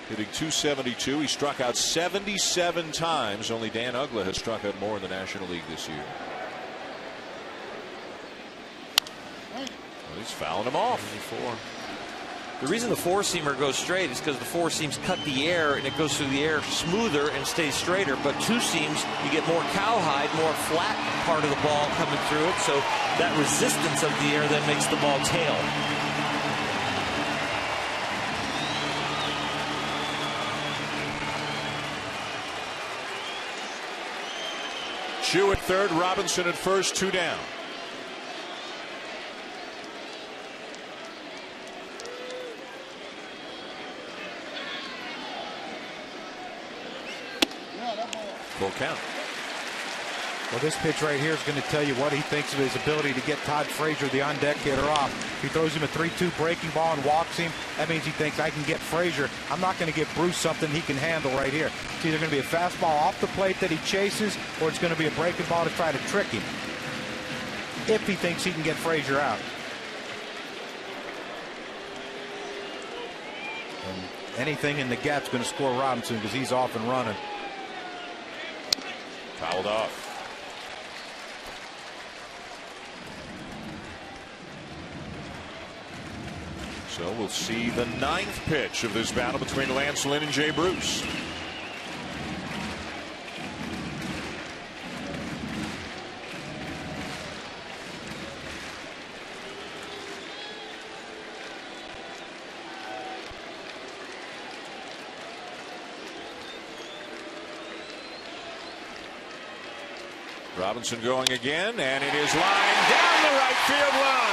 Hitting .272. He struck out 77 times. Only Dan Uggla has struck out more in the National League this year. Well, he's fouling him off. The reason the four-seamer goes straight is because the four seams cut the air and it goes through the air smoother and stays straighter. But two seams, you get more cowhide, more flat part of the ball coming through it. So that resistance of the air then makes the ball tail. Chu at third, Robinson at first, two down. Full count. Well, this pitch right here is going to tell you what he thinks of his ability to get Todd Frazier, the on-deck hitter, off. If he throws him a 3-2 breaking ball and walks him, that means he thinks I can get Frazier. I'm not going to give Bruce something he can handle right here. It's either going to be a fastball off the plate that he chases, or it's going to be a breaking ball to try to trick him, if he thinks he can get Frazier out. And anything in the gap's going to score Robinson because he's off and running. Fouled off. So we'll see the ninth pitch of this battle between Lance Lynn and Jay Bruce. Robinson going again, and it is lined down the right field line.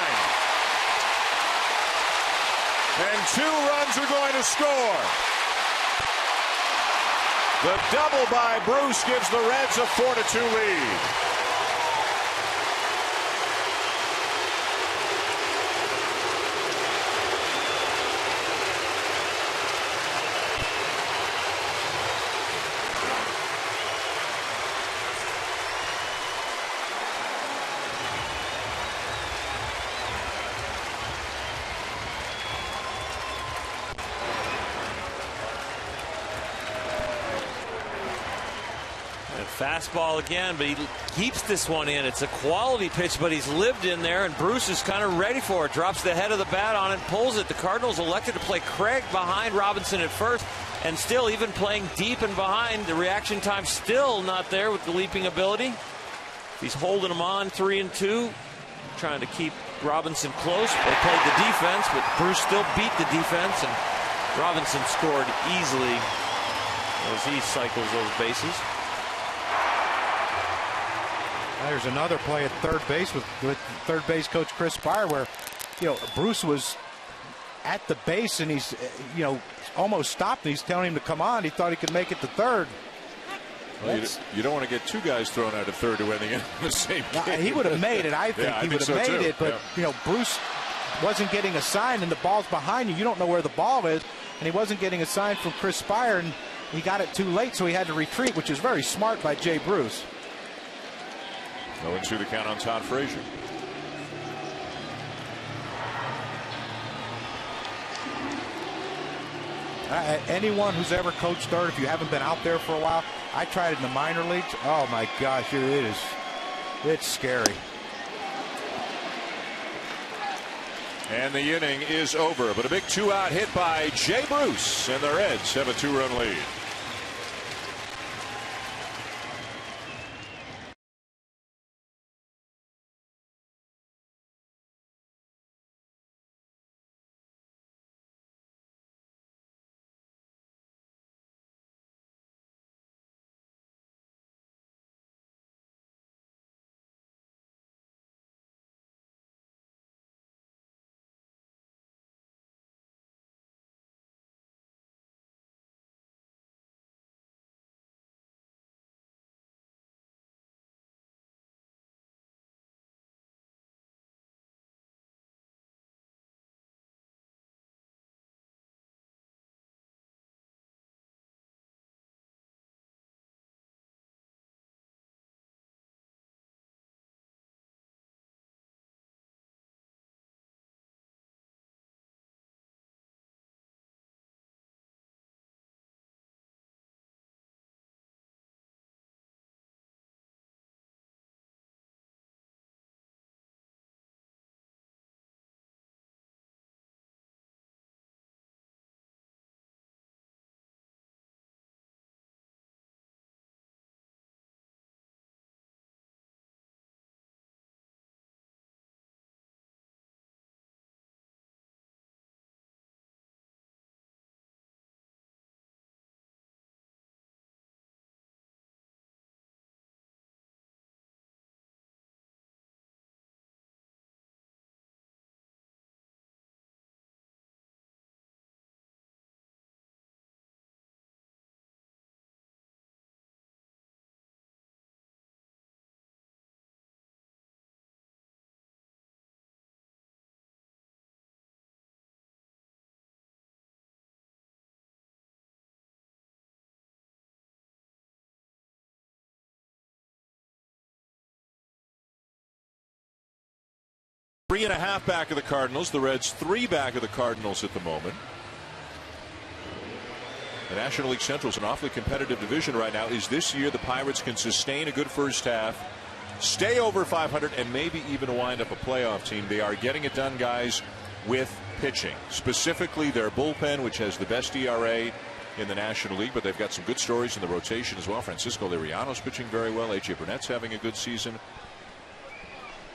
And 2 runs are going to score. The double by Bruce gives the Reds a 4-2 lead. Fastball again, but he keeps this one in. It's a quality pitch, but he's lived in there, and Bruce is kind of ready for it. Drops the head of the bat on it, pulls it. The Cardinals elected to play Craig behind Robinson at first, and still even playing deep and behind. The reaction time still not there with the leaping ability. He's holding him on 3-2, trying to keep Robinson close. They played the defense, but Bruce still beat the defense, and Robinson scored easily as he cycles those bases. There's another play at third base with third base coach Chris Spire, where Bruce was at the base and he's almost stopped, and he's telling him to come on. He thought he could make it to third. Well, you don't want to get two guys thrown out at third to win the same game. He would have made it. I think he would have made it, but Bruce wasn't getting a sign, and the ball's behind you. You don't know where the ball is, and he wasn't getting a sign from Chris Spire, and he got it too late, so he had to retreat, which is very smart by Jay Bruce. 0-2 the count on Todd Frazier. Anyone who's ever coached third, if you haven't been out there for a while, I tried it in the minor leagues. Oh my gosh, it's scary. And the inning is over, but a big 2-out hit by Jay Bruce, and the Reds have a 2-run lead. Three and a half back of the Cardinals. The Reds 3 back of the Cardinals at the moment. The National League Central is an awfully competitive division right now. Is this year the Pirates can sustain a good first half, stay over 500, and maybe even wind up a playoff team? They are getting it done, guys, with pitching. Specifically their bullpen, which has the best ERA in the National League, but they've got some good stories in the rotation as well. Francisco Liriano's pitching very well. A.J. Burnett's having a good season.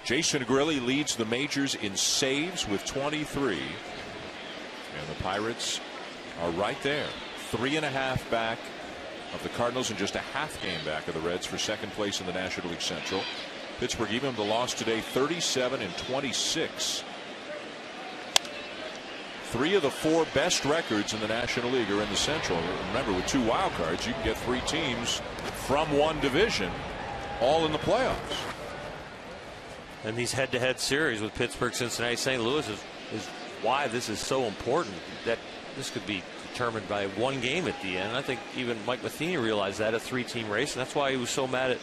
Jason Grilli leads the majors in saves with 23. And the Pirates are right there. 3.5 back of the Cardinals and just a half game back of the Reds for second place in the National League Central. Pittsburgh, even with the loss today, 37-26. 3 of the 4 best records in the National League are in the Central. Remember, with 2 wild cards, you can get 3 teams from one division all in the playoffs. And these head-to-head series with Pittsburgh, Cincinnati, St. Louis is why this is so important, that this could be determined by one game at the end. I think even Mike Matheny realized that, a 3-team race, and that's why he was so mad at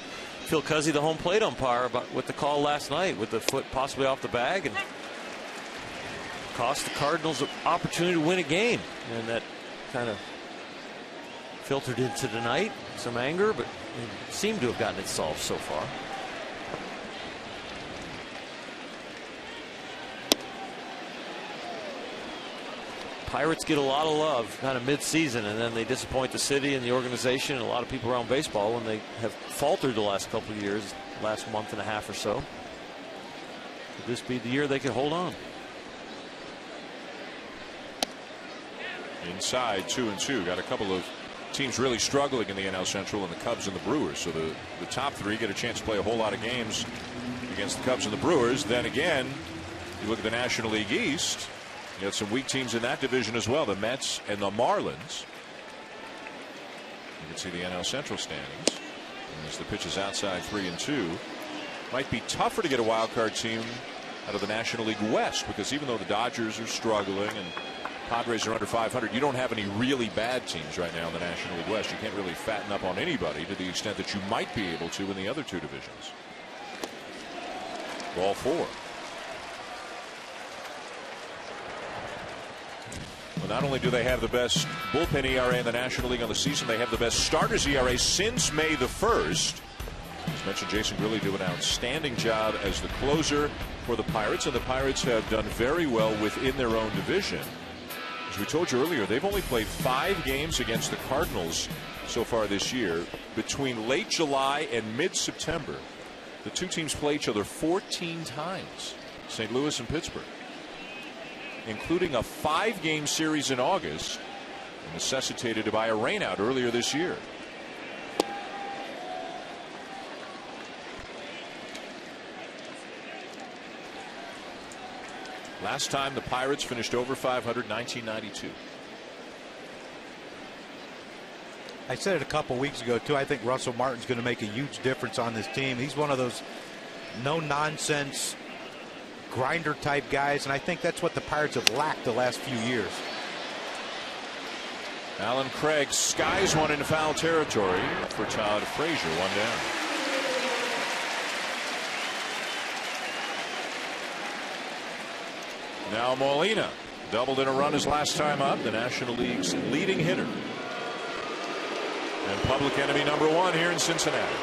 Phil Cuzzy, the home plate umpire, with the call last night, with the foot possibly off the bag, and cost the Cardinals an opportunity to win a game. And that kind of filtered into tonight, some anger, but They seem to have gotten it solved so far. Pirates get a lot of love kind of mid-season, and then they disappoint the city and the organization and a lot of people around baseball when they have faltered the last couple of years, last month and a half or so. Could this be the year they could hold on? Inside 2-2. Got a couple of teams really struggling in the NL Central, and the Cubs and the Brewers. So the top three get a chance to play a whole lot of games against the Cubs and the Brewers. Then again, you look at the National League East. You got some weak teams in that division as well, the Mets and the Marlins. You can see the NL Central standings. And as the pitch is outside 3-2, might be tougher to get a wild card team out of the National League West, because even though the Dodgers are struggling and Padres are under 500, you don't have any really bad teams right now in the National League West. You can't really fatten up on anybody to the extent that you might be able to in the other two divisions. Ball 4. Well, not only do they have the best bullpen ERA in the National League on the season, they have the best starters ERA since May the 1st. As mentioned, Jason Grilli did an outstanding job as the closer for the Pirates, and the Pirates have done very well within their own division. As we told you earlier, they've only played 5 games against the Cardinals so far this year. Between late July and mid-September, the two teams play each other 14 times, St. Louis and Pittsburgh, including a 5-game series in August, necessitated by a rainout earlier this year. Last time the Pirates finished over 500, 1992. I said it a couple weeks ago too. I think Russell Martin's going to make a huge difference on this team. He's one of those no-nonsense grinder type guys, and I think that's what the Pirates have lacked the last few years. Alan Craig skies one into foul territory for Todd Frazier. One down. Now Molina doubled in a run his last time up, the National League's leading hitter and public enemy #1 here in Cincinnati.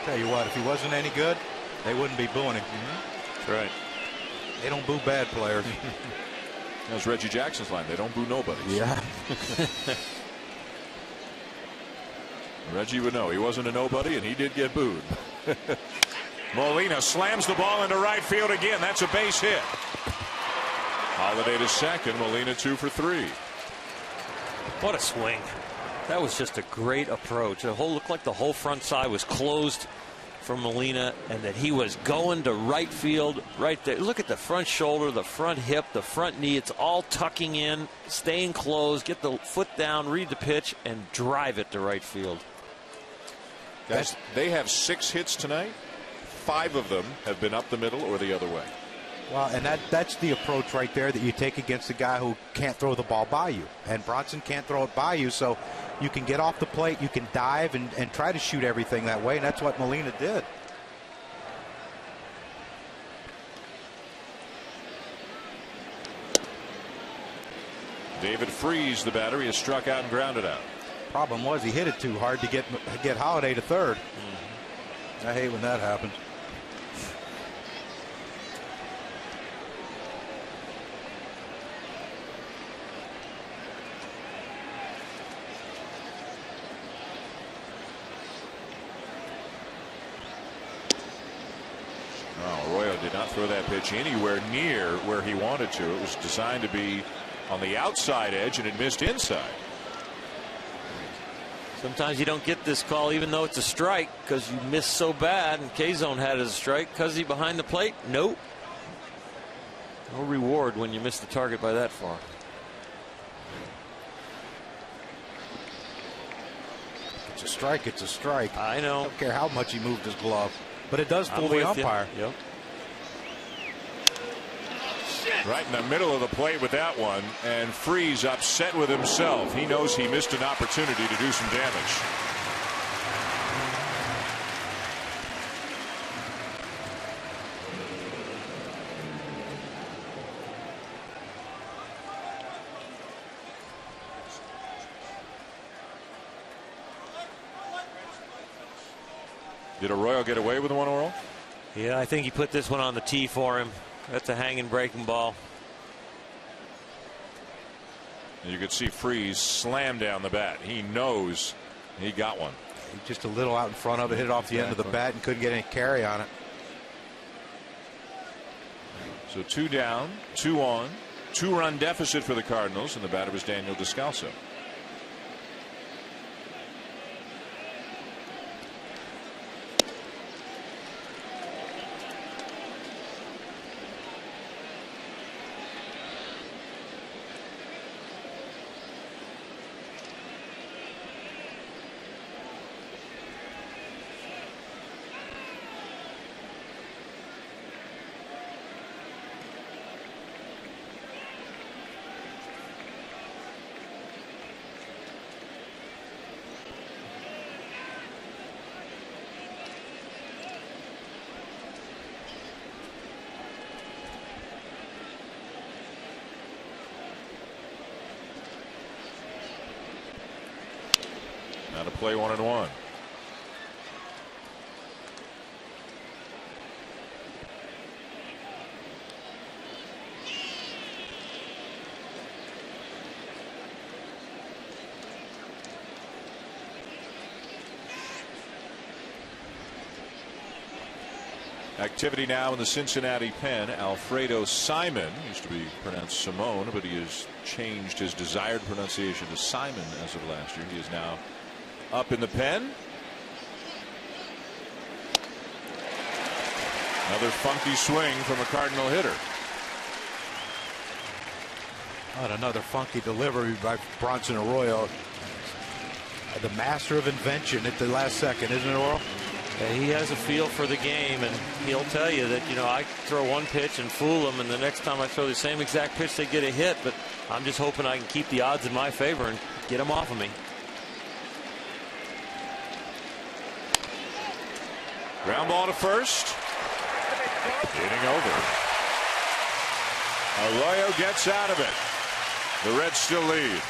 Tell you what, if he wasn't any good, they wouldn't be booing him. That's right. They don't boo bad players. That was Reggie Jackson's line. They don't boo nobody. Yeah. Reggie would know he wasn't a nobody, and he did get booed. Molina slams the ball into right field again. That's a base hit. Holiday to second. Molina 2 for 3. What a swing. That was just a great approach. It looked like the whole front side was closed for Molina, and that he was going to right field right there. Look at the front shoulder, the front hip, the front knee. It's all tucking in, staying closed, get the foot down, read the pitch, and drive it to right field. Guys, they have 6 hits tonight. 5 of them have been up the middle or the other way. Well, and that's the approach right there that you take against a guy who can't throw the ball by you. And Bronson can't throw it by you, so you can get off the plate, you can dive and try to shoot everything that way, and that's what Molina did. David Freese, the batter, has struck out and grounded out. Problem was he hit it too hard to get Holiday to third. I hate when that happens. Arroyo did not throw that pitch anywhere near where he wanted to. It was designed to be on the outside edge, and it missed inside. Sometimes you don't get this call even though it's a strike because you missed so bad, and K-Zone had it as a strike. Cuzzy behind the plate? Nope. No reward when you miss the target by that far. It's a strike. It's a strike. I know. I don't care how much he moved his glove. But it does fool the umpire. Yep. Right in the middle of the plate with that one, and Freese upset with himself. He knows he missed an opportunity to do some damage. Did Arroyo get away with one, Oral? Yeah, I think he put this one on the tee for him. That's a hanging breaking ball. You could see Freeze slam down the bat. He knows he got one. Just a little out in front of it, hit it off the end of the bat and couldn't get any carry on it. So 2 down, 2 on, 2-run deficit for the Cardinals, and the batter was Daniel Descalso. Now to play 1-1. Activity now in the Cincinnati pen. Alfredo Simon, used to be pronounced Simone, but he has changed his desired pronunciation to Simon as of last year. He is now up in the pen. Another funky swing from a Cardinal hitter. And another funky delivery by Bronson Arroyo. The master of invention at the last second, isn't it, Oral? Yeah, he has a feel for the game, and he'll tell you that, you know, I throw one pitch and fool them, and the next time I throw the same exact pitch, they get a hit. But I'm just hoping I can keep the odds in my favor and get them off of me. Ground ball to first. Hitting over. Arroyo gets out of it. The Reds still lead.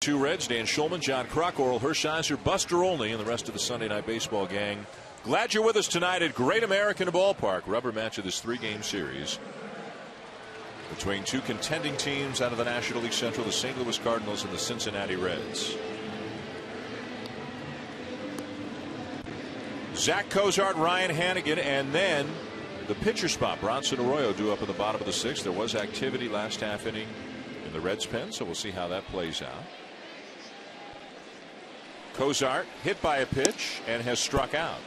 Two Reds, Dan Schulman, John Kruk, Oral Hershiser, Buster Olney, and the rest of the Sunday Night Baseball gang. Glad you're with us tonight at Great American Ballpark. Rubber match of this 3-game series. between two contending teams out of the National League Central, the St. Louis Cardinals and the Cincinnati Reds. Zach Cozart, Ryan Hannigan, and then the pitcher spot. Bronson Arroyo due up in the bottom of the 6th. There was activity last half inning in the Reds pen, so we'll see how that plays out. Cozart hit by a pitch and has struck out.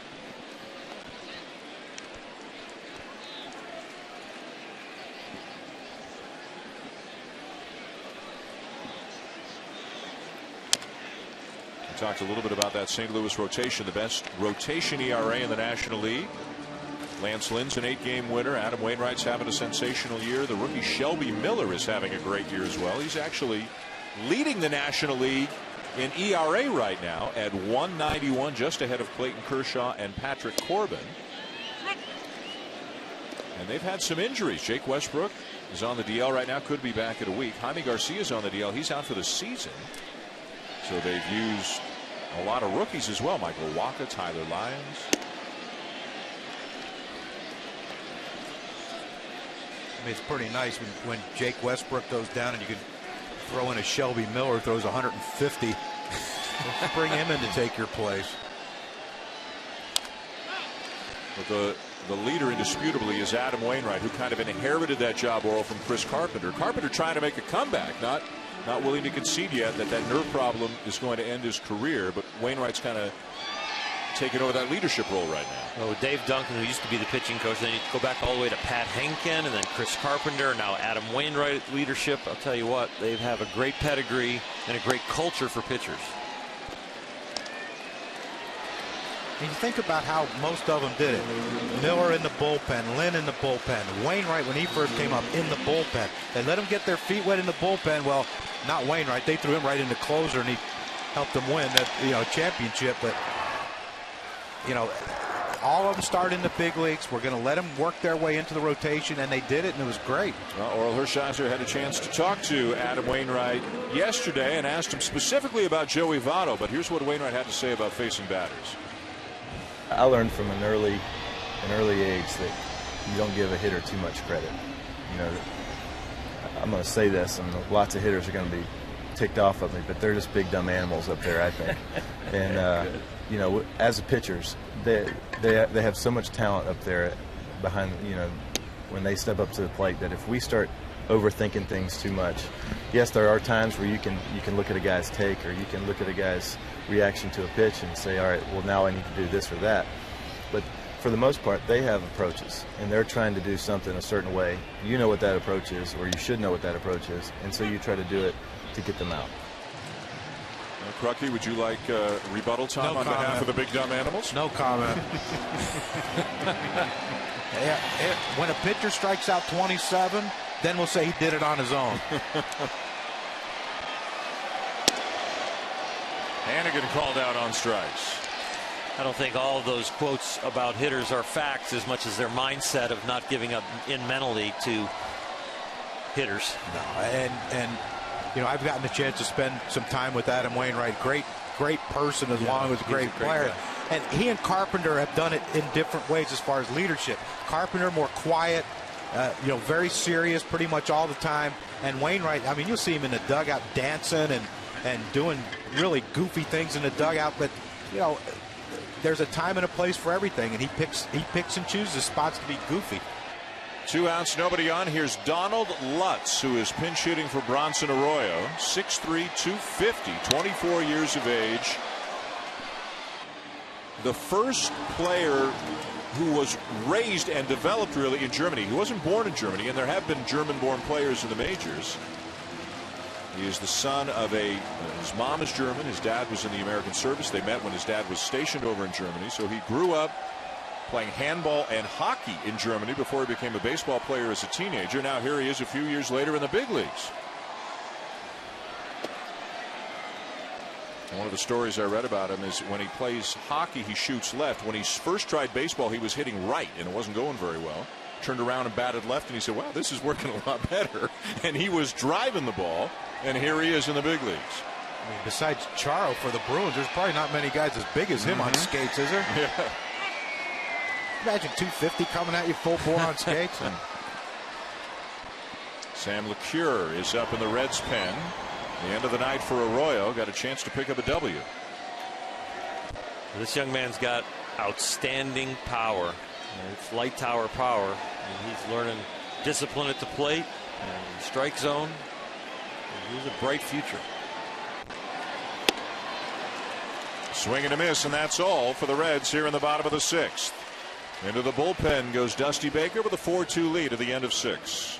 We talked a little bit about that St. Louis rotation, the best rotation ERA in the National League. Lance Lynn's an 8-game winner. Adam Wainwright's having a sensational year. The rookie Shelby Miller is having a great year as well. He's actually leading the National League in ERA right now at 191, just ahead of Clayton Kershaw and Patrick Corbin. And they've had some injuries. Jake Westbrook is on the DL right now, could be back in a week. Jaime Garcia's on the DL. He's out for the season. So they've used a lot of rookies as well. Michael Wacha, Tyler Lyons. I mean, it's pretty nice when Jake Westbrook goes down and you can throw in a Shelby Miller, throws 150. Let's bring him in to take your place. But the leader indisputably is Adam Wainwright, who kind of inherited that job role from Chris Carpenter. Carpenter trying to make a comeback, not willing to concede yet that nerve problem is going to end his career, but Wainwright's kind of taking over that leadership role right now. Oh, Dave Duncan, who used to be the pitching coach, then you go back all the way to Pat Henkin and then Chris Carpenter, now Adam Wainwright at leadership. I'll tell you what, they have a great pedigree and a great culture for pitchers. And you think about how most of them did it. Miller in the bullpen, Lynn in the bullpen, Wainwright when he first came up in the bullpen. They let him get their feet wet in the bullpen. Well, not Wainwright. They threw him right into closer and he helped them win that championship. But all of them start in the big leagues. We're going to let them work their way into the rotation, and they did it, and it was great. Well, Oral Hershiser had a chance to talk to Adam Wainwright yesterday and asked him specifically about Joey Votto. But here's what Wainwright had to say about facing batters. I learned from an early age that you don't give a hitter too much credit. I'm going to say this, and lots of hitters are going to be ticked off of me, but they're just big dumb animals up there, I think. And as pitchers, they have so much talent up there behind, when they step up to the plate, that if we start overthinking things too much, yes, there are times where you can look at a guy's take, or you can look at a guy's reaction to a pitch and say, all right, well, now I need to do this or that. But for the most part, they have approaches, and they're trying to do something a certain way. You know what that approach is, or you should know what that approach is, and so you try to do it to get them out. Crucky, would you like rebuttal time on behalf of the big dumb animals? No comment. When a pitcher strikes out 27, then we'll say he did it on his own. Hannigan called out on strikes. I don't think all of those quotes about hitters are facts as much as their mindset of not giving up in mentally to hitters. No, and I've gotten the chance to spend some time with Adam Wainwright. Great person as long as a great player. And he and Carpenter have done it in different ways as far as leadership. Carpenter more quiet, very serious pretty much all the time. And Wainwright, I mean, you'll see him in the dugout dancing and doing really goofy things in the dugout. But there's a time and a place for everything, and he picks and chooses spots to be goofy. 2 outs, nobody on. Here's Donald Lutz, who is pinch hitting for Bronson Arroyo. 6'3", 250, 24 years of age. The first player who was raised and developed really in Germany. He wasn't born in Germany, and there have been German-born players in the majors. He is the son of his mom is German, his dad was in the American service. They met when his dad was stationed over in Germany, so he grew up playing handball and hockey in Germany before he became a baseball player as a teenager. Now here he is a few years later in the big leagues. And one of the stories I read about him is when he plays hockey, he shoots left. When he first tried baseball, he was hitting right, and it wasn't going very well. Turned around and batted left, and he said, wow, this is working a lot better. And he was driving the ball, and here he is in the big leagues. I mean, besides Charo for the Bruins, there's probably not many guys as big as him on skates, is there? Yeah. Imagine 250 coming at you full bore on skates. Sam LeCure is up in the Reds pen. The end of the night for Arroyo. Got a chance to pick up a W. This young man's got outstanding power. It's light tower power, and he's learning discipline at the plate and strike zone. And he's a bright future. Swing and a miss, and that's all for the Reds here in the bottom of the 6th. Into the bullpen goes Dusty Baker with a 4-2 lead at the end of 6.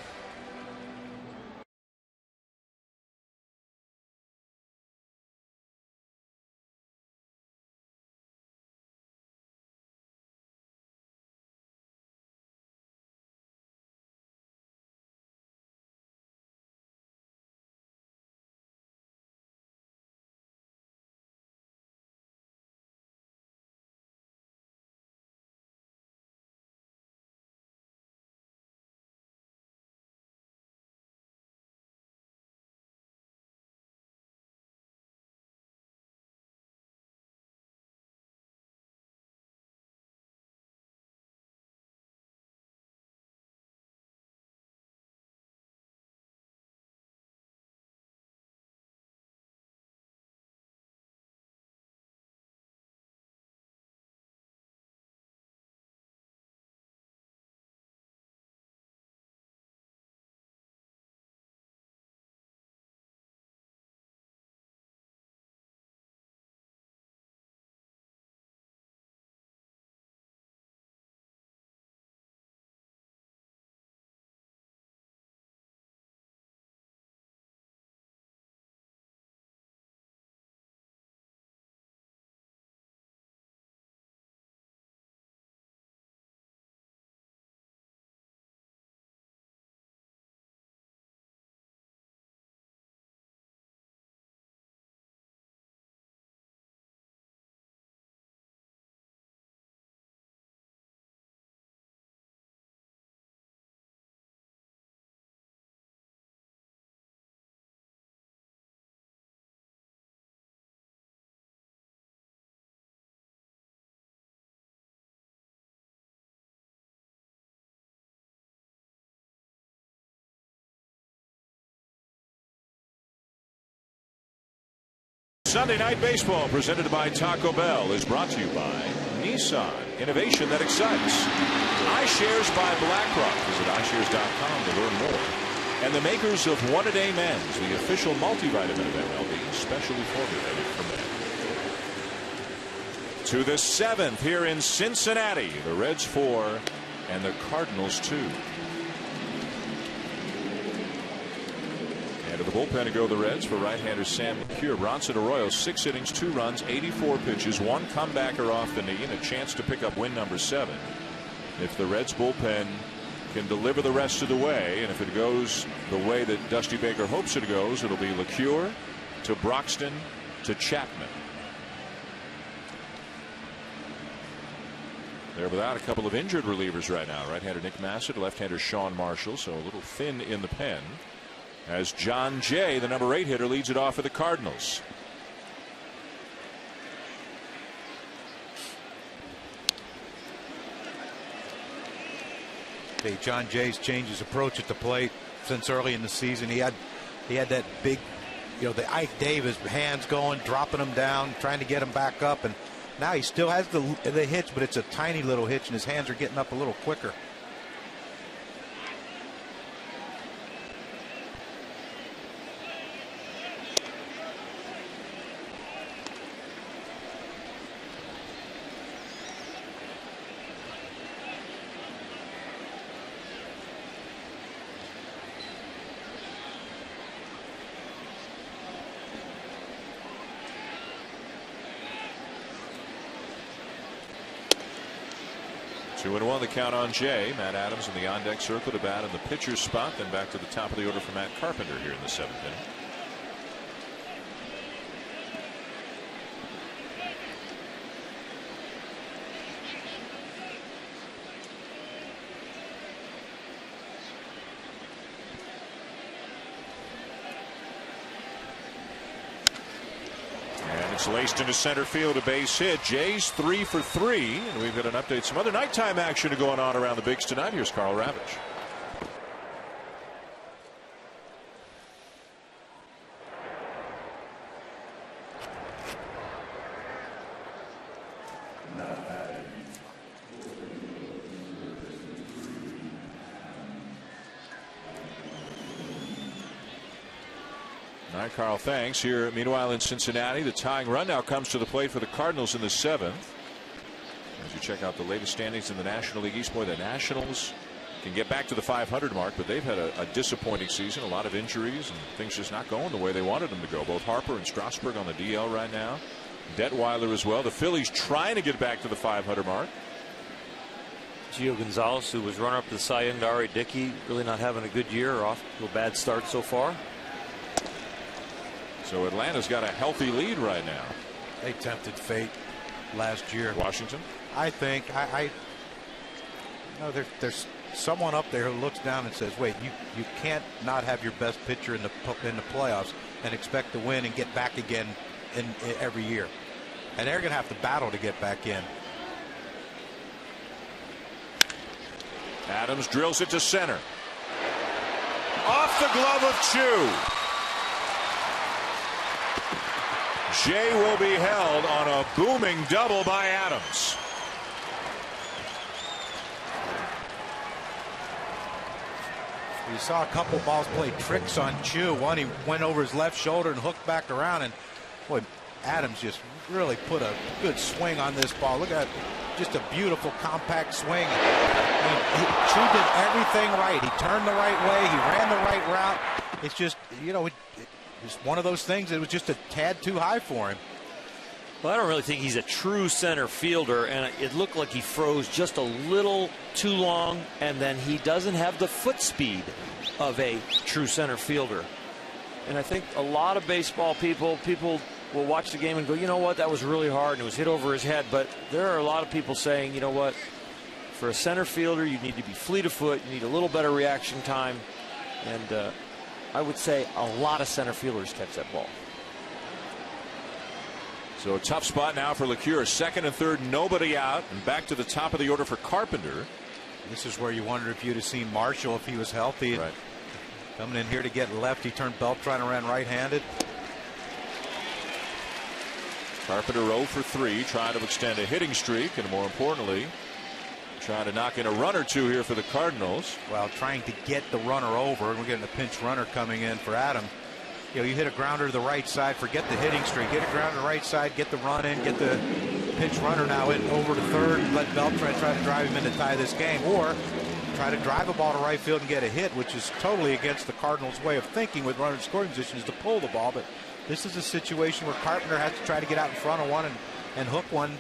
Sunday Night Baseball, presented by Taco Bell, is brought to you by Nissan, innovation that excites. iShares by BlackRock. Visit iShares.com to learn more. And the makers of One A Day Men's, the official multivitamin of MLB, specially formulated for men. To the 7th here in Cincinnati, the Reds 4 and the Cardinals 2. To the bullpen to go the Reds for right-hander Sam LeCure. Bronson Arroyo, 6 innings, 2 runs, 84 pitches, 1 comebacker off the knee, and a chance to pick up win number 7. If the Reds bullpen can deliver the rest of the way, and if it goes the way that Dusty Baker hopes it goes, it'll be LeCure to Broxton to Chapman. They're without a couple of injured relievers right now. Right-hander Nick Massett, left-hander Sean Marshall, so a little thin in the pen. As John Jay, the number 8 hitter, leads it off for the Cardinals. Hey, John Jay's changed his approach at the plate since early in the season. He had that big, the Ike Davis hands going, dropping him down, trying to get him back up, and now he still has the hitch, but it's a tiny little hitch, and his hands are getting up a little quicker. Two and one, the count on Jay. Matt Adams in the on-deck circle to bat in the pitcher's spot, then back to the top of the order for Matt Carpenter here in the 7th inning. It's laced into center field, a base hit. Jays 3 for 3, and we've got an update. Some other nighttime action going on around the bigs tonight. Here's Carl Ravitch. All right, Carl, thanks. Here, meanwhile, in Cincinnati, the tying run now comes to the plate for the Cardinals in the 7th. As you check out the latest standings in the National League East, boy, the Nationals can get back to the 500 mark, but they've had a disappointing season. A lot of injuries and things just not going the way they wanted them to go. Both Harper and Strasburg on the DL right now. Detweiler as well. The Phillies trying to get back to the 500 mark. Gio Gonzalez, who was runner up to the Cy Young, Ari Dickey, really not having a good year, or off to a bad start so far. So Atlanta's got a healthy lead right now. They tempted fate last year. Washington? I think there's someone up there who looks down and says, wait, you can't not have your best pitcher in the playoffs and expect to win and get back again in every year. And they're going to have to battle to get back in. Adams drills it to center. Off the glove of Chu. Jay will be held on a booming double by Adams. You saw a couple balls play tricks on Chu. One, he went over his left shoulder and hooked back around, and boy, Adams just really put a good swing on this ball. Look at just a beautiful compact swing. I mean, Chu did everything right. He turned the right way. He ran the right route. It's just, you know, it's one of those things that was just a tad too high for him. Well, I don't really think he's a true center fielder, and it looked like he froze just a little too long, and then he doesn't have the foot speed of a true center fielder. And I think a lot of baseball people will watch the game and go, you know what, that was really hard and it was hit over his head. But there are a lot of people saying, you know what, for a center fielder, you need to be fleet of foot, you need a little better reaction time. And I would say a lot of center fielders catch that ball. So a tough spot now for LeCure. Second and third, nobody out, and back to the top of the order for Carpenter. This is where you wonder if you'd have seen Marshall if he was healthy. Right. Coming in here to get left, he turned Beltran around right-handed. Carpenter 0 for 3, trying to extend a hitting streak, and more importantly, trying to knock in a run or two here for the Cardinals. Well, trying to get the runner over, and we're getting a pinch runner coming in for Adam. You know, you hit a grounder to the right side, forget the hitting streak. Hit a grounder to the right side, get the run in, get the pinch runner now in over to third, and let Beltran try to drive him in to tie this game, or try to drive a ball to right field and get a hit, which is totally against the Cardinals' way of thinking with runner in scoring position, is to pull the ball. But this is a situation where Carpenter has to try to get out in front of one and hook one,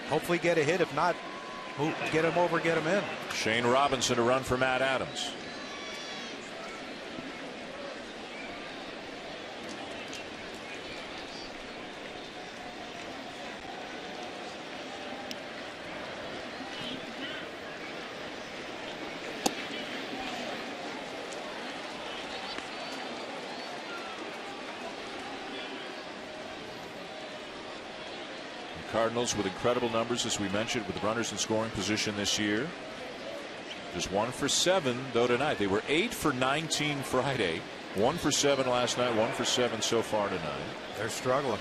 hopefully get a hit. If not, get him over, get him in. Shane Robinson to run for Matt Adams. Cardinals with incredible numbers, as we mentioned, with runners in scoring position this year. Just 1 for 7 though tonight. They were 8 for 19 Friday, 1 for 7 last night, 1 for 7 so far tonight. They're struggling.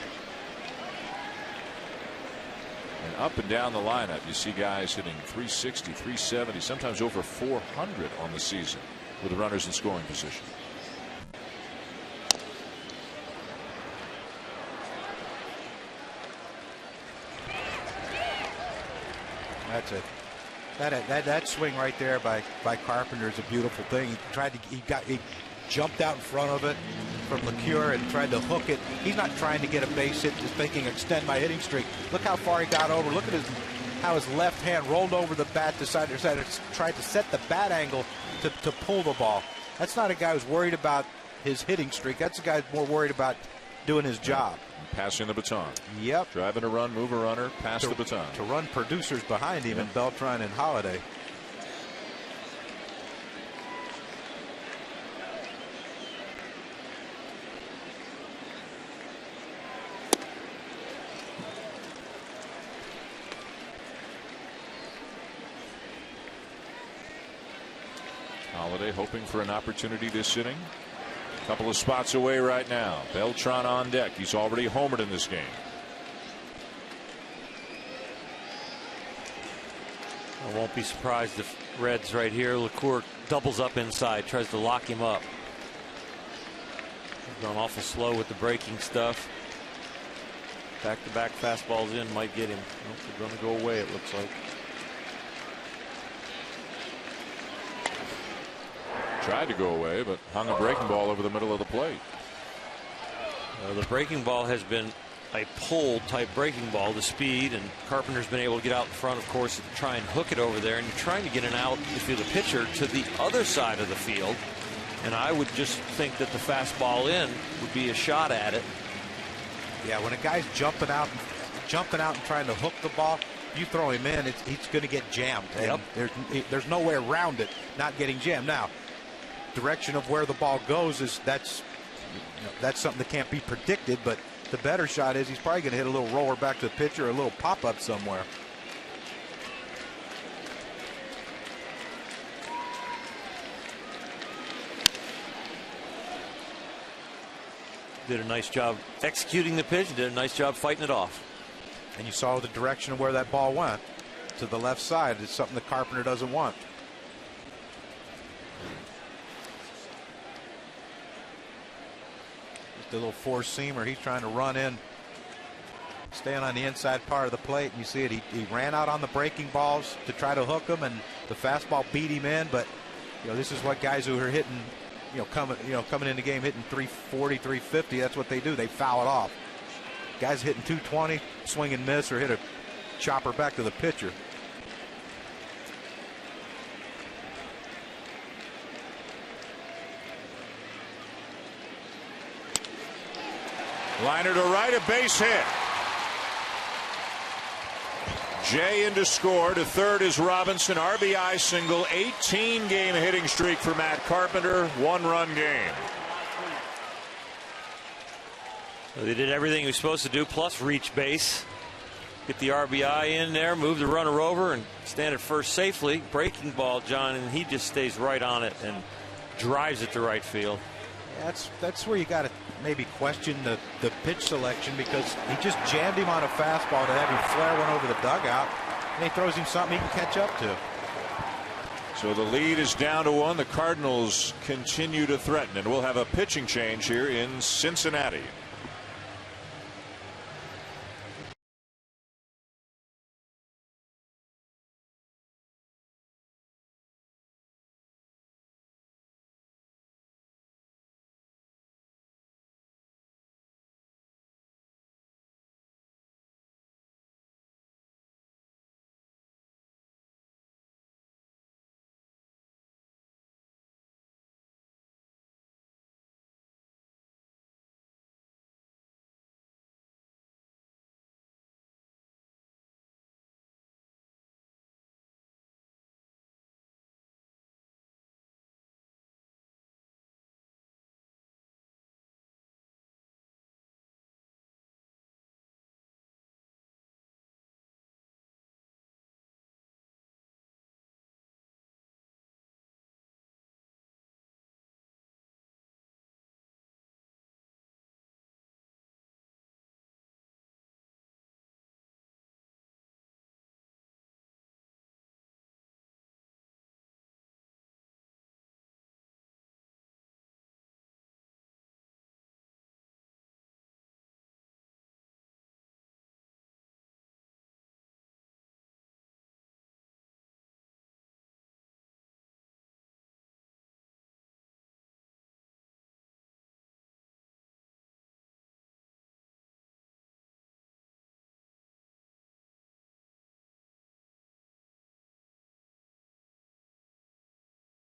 And up and down the lineup, you see guys hitting 360, 370, sometimes over 400 on the season with the runners in scoring position. That's it. That swing right there by Carpenter is a beautiful thing. He jumped out in front of it from LeCure and tried to hook it. He's not trying to get a base hit, just thinking extend my hitting streak. Look how far he got over. Look at how his left hand rolled over the bat, tried to set the bat angle to pull the ball. That's not a guy who's worried about his hitting streak. That's a guy who's more worried about doing his job. Passing the baton. Yep. Driving a run, move a runner, pass the baton. To run producers behind him in Beltran and Holiday. Holiday hoping for an opportunity this inning. Couple of spots away right now. Beltran on deck. He's already homered in this game. I won't be surprised if Reds right here, LeCure doubles up inside, tries to lock him up. Gone awful slow with the breaking stuff. Back-to-back fastballs in might get him. Nope, they're going to go away, it looks like. Tried to go away, but hung a breaking ball over the middle of the plate. The breaking ball has been a pull type breaking ball to speed, and Carpenter's been able to get out in front, of course, to try and hook it over there. And you're trying to get an out if you're the pitcher to the other side of the field. And I would just think that the fastball in would be a shot at it. Yeah, when a guy's jumping out and trying to hook the ball, you throw him in, he's going to get jammed. Yep. There's no way around it not getting jammed. Now, direction of where the ball goes that's something that can't be predicted, but the better shot is he's probably going to hit a little roller back to the pitcher or a little pop-up somewhere. Did a nice job executing the pitch, did a nice job fighting it off. And you saw the direction of where that ball went to the left side. It's something that Carpenter doesn't want. The little four-seamer, he's trying to run in, staying on the inside part of the plate, and you see it. He ran out on the breaking balls to try to hook him, and the fastball beat him in. But this is what guys who are hitting, coming in the game hitting 340, 350. That's what they do. They foul it off. Guys hitting 220, swing and miss, or hit a chopper back to the pitcher. Liner to right, a base hit. Jay in to score. To third is Robinson. RBI single. 18-game hitting streak for Matt Carpenter. One-run game. So they did everything he was supposed to do, plus reach base. Get the RBI in there, move the runner over, and stand at first safely. Breaking ball, John, and he just stays right on it and drives it to right field. That's where you got to maybe question the pitch selection, because he just jammed him on a fastball to have him flare one over the dugout, and he throws him something he can catch up to. So the lead is down to 1. The Cardinals continue to threaten, and we'll have a pitching change here in Cincinnati.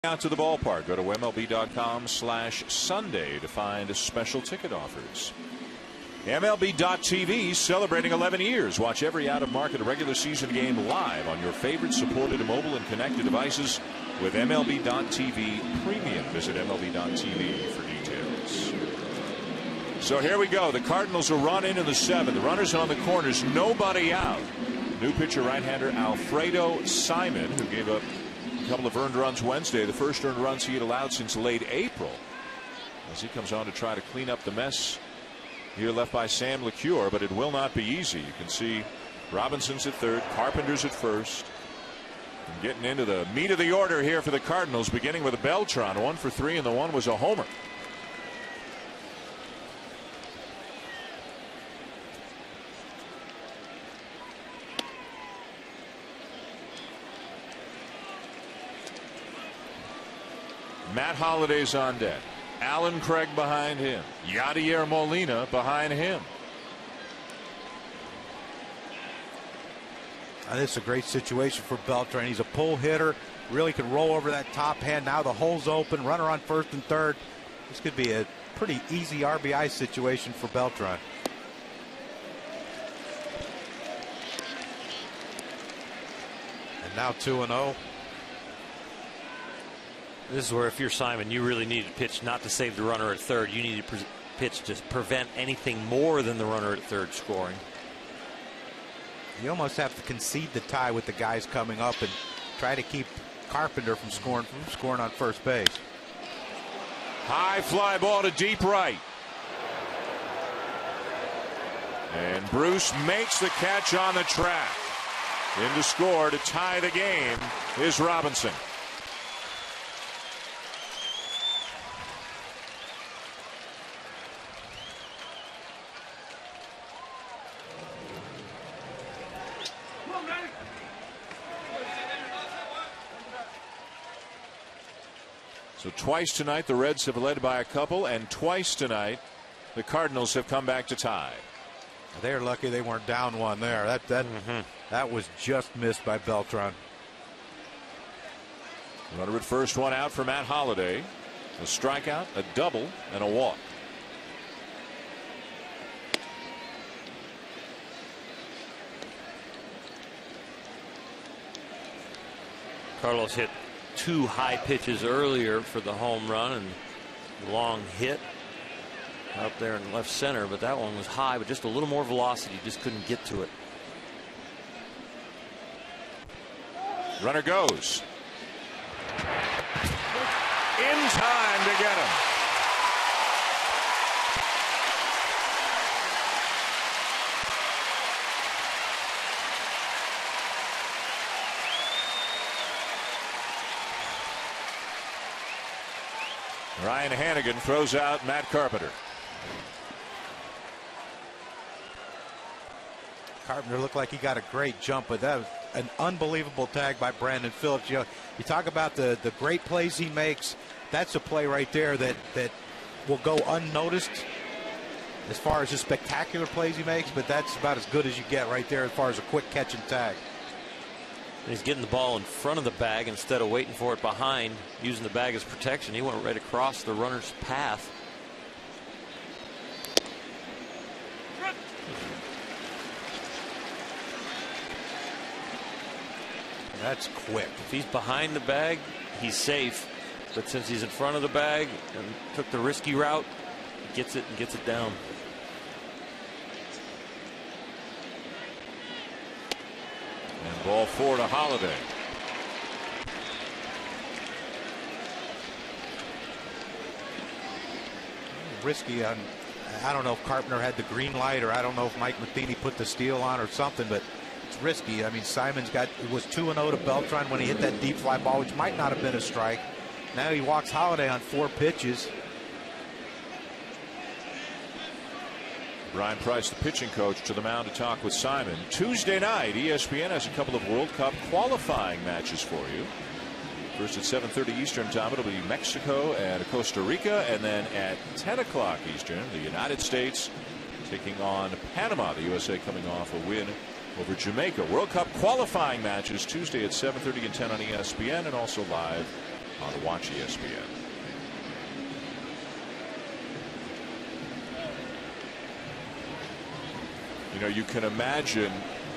Out to the ballpark. Go to MLB.com/Sunday to find special ticket offers. MLB.TV celebrating 11 years. Watch every out-of-market regular season game live on your favorite supported mobile and connected devices with MLB.TV Premium. Visit MLB.TV for details. So here we go. The Cardinals will run into the 7th. The runners on the corners. Nobody out. New pitcher right-hander Alfredo Simon, who gave up a couple of earned runs Wednesday, the first earned runs he had allowed since late April, as he comes on to try to clean up the mess here left by Sam LeCure, but it will not be easy. You can see Robinson's at third, Carpenter's at first, and getting into the meat of the order here for the Cardinals, beginning with a Beltran, 1 for 3, and the one was a homer. Matt Holliday's on deck. Alan Craig behind him. Yadier Molina behind him. This is a great situation for Beltran. He's a pull hitter. Really can roll over that top hand. Now the hole's open. Runner on first and third. This could be a pretty easy RBI situation for Beltran. And now 2-0. This is where, if you're Simon, you really need to pitch not to save the runner at third. You need to pitch to prevent anything more than the runner at third scoring. You almost have to concede the tie with the guys coming up and try to keep Carpenter from scoring on first base. High fly ball to deep right. And Bruce makes the catch on the track. In to score to tie the game is Robinson. So twice tonight the Reds have led by a couple, and twice tonight the Cardinals have come back to tie. They're lucky they weren't down one there. That was just missed by Beltran. Runner at first, one out for Matt Holliday. A strikeout, a double, and a walk. Carlos hit 2 high pitches earlier for the home run and long hit out there in left center, but that one was high, but just a little more velocity, just couldn't get to it. Runner goes in time to get him. Ryan Hannigan throws out Matt Carpenter. Carpenter looked like he got a great jump, but that was an unbelievable tag by Brandon Phillips. You talk about the great plays he makes. That's a play right there that will go unnoticed as far as the spectacular plays he makes, but that's about as good as you get right there as far as a quick catch and tag. He's getting the ball in front of the bag instead of waiting for it behind, using the bag as protection. He went right across the runner's path. That's quick. If he's behind the bag, he's safe. But since he's in front of the bag and took the risky route, he gets it and gets it down. And ball 4 to Holliday. Risky on. I don't know if Carpenter had the green light, or I don't know if Mike Matheny put the steal on or something, but it's risky. I mean, Simon's got, it was 2-0 to Beltran when he hit that deep fly ball, which might not have been a strike. Now he walks Holliday on 4 pitches. Brian Price, the pitching coach, to the mound to talk with Simon. Tuesday night, ESPN has a couple of World Cup qualifying matches for you. First at 7:30 Eastern time, it'll be Mexico and Costa Rica, and then at 10 o'clock Eastern, the United States taking on Panama. The USA coming off a win over Jamaica. World Cup qualifying matches Tuesday at 7:30 and 10 on ESPN, and also live on Watch ESPN. You know, you can imagine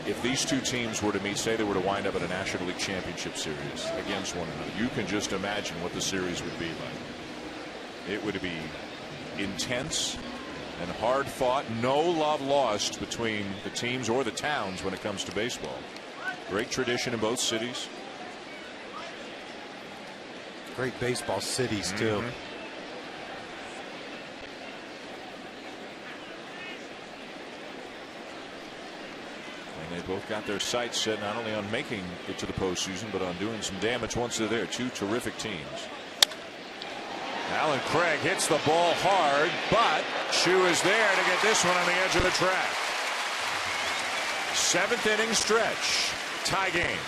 if these two teams were to meet, say they were to wind up in a National League Championship Series against one another, you can just imagine what the series would be like. It would be intense and hard fought. No love lost between the teams or the towns when it comes to baseball. Great tradition in both cities. Great baseball cities, too. And they both got their sights set not only on making it to the postseason, but on doing some damage once they're there. Two terrific teams. Alan Craig hits the ball hard, but Chu is there to get this one on the edge of the track. 7th inning stretch. Tie game.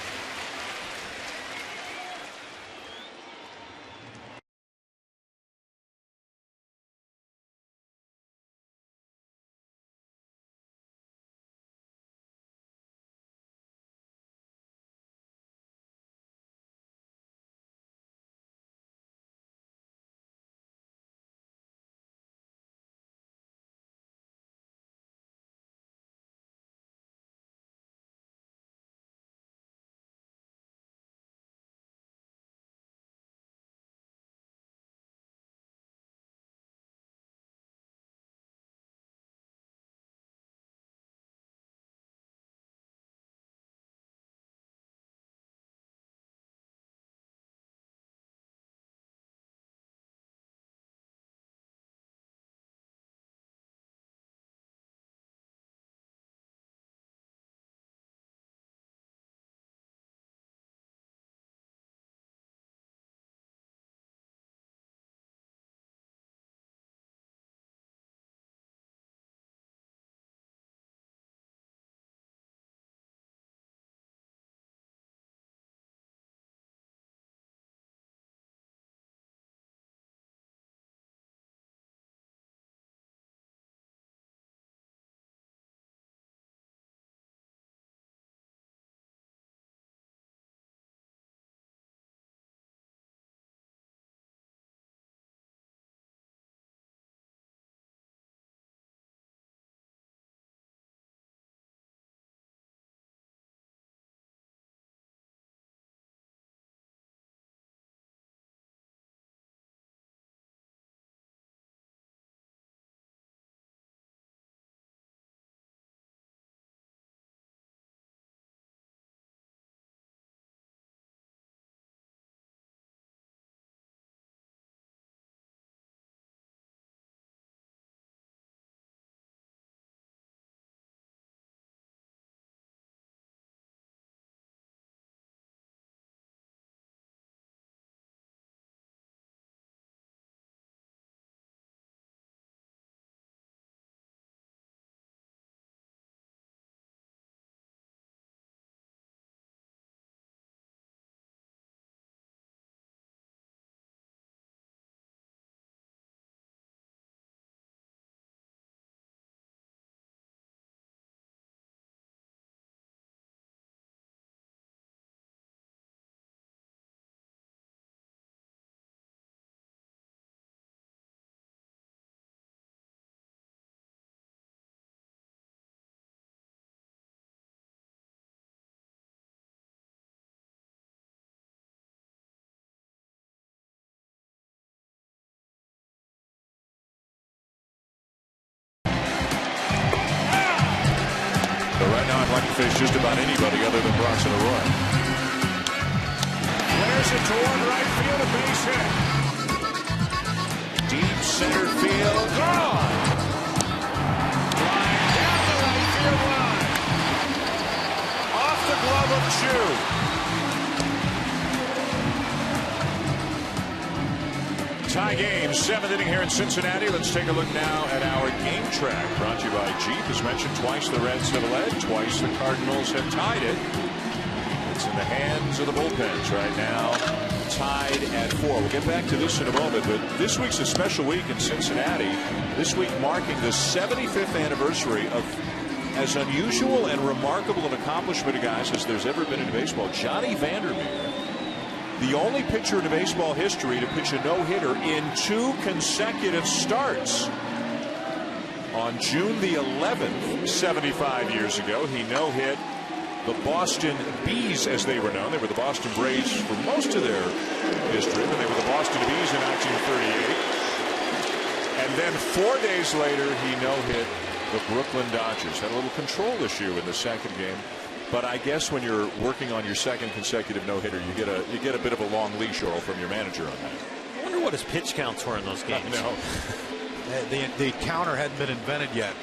face just about anybody other than Bronson Arroyo. Flares it toward right field, a base hit. Deep center field, gone. Flying down the right field line. Off the glove of Chu. Tie game, 7th inning here in Cincinnati. Let's take a look now at our game track. Brought to you by Jeep. As mentioned, twice the Reds have led, twice the Cardinals have tied it. It's in the hands of the bullpens right now, tied at 4. We'll get back to this in a moment, but this week's a special week in Cincinnati. This week marking the 75th anniversary of as unusual and remarkable an accomplishment, guys, as there's ever been in baseball. Johnny Vandermeer, the only pitcher in baseball history to pitch a no-hitter in 2 consecutive starts. On June the 11th, 75 years ago, he no-hit the Boston Bees, as they were known. They were the Boston Braves for most of their history, but they were the Boston Bees in 1938. And then 4 days later, he no-hit the Brooklyn Dodgers. Had a little control issue in the second game. But I guess when you're working on your second consecutive no-hitter, you get a bit of a long leash, Earl, from your manager on that. I wonder what his pitch counts were in those games. No. The counter hadn't been invented yet.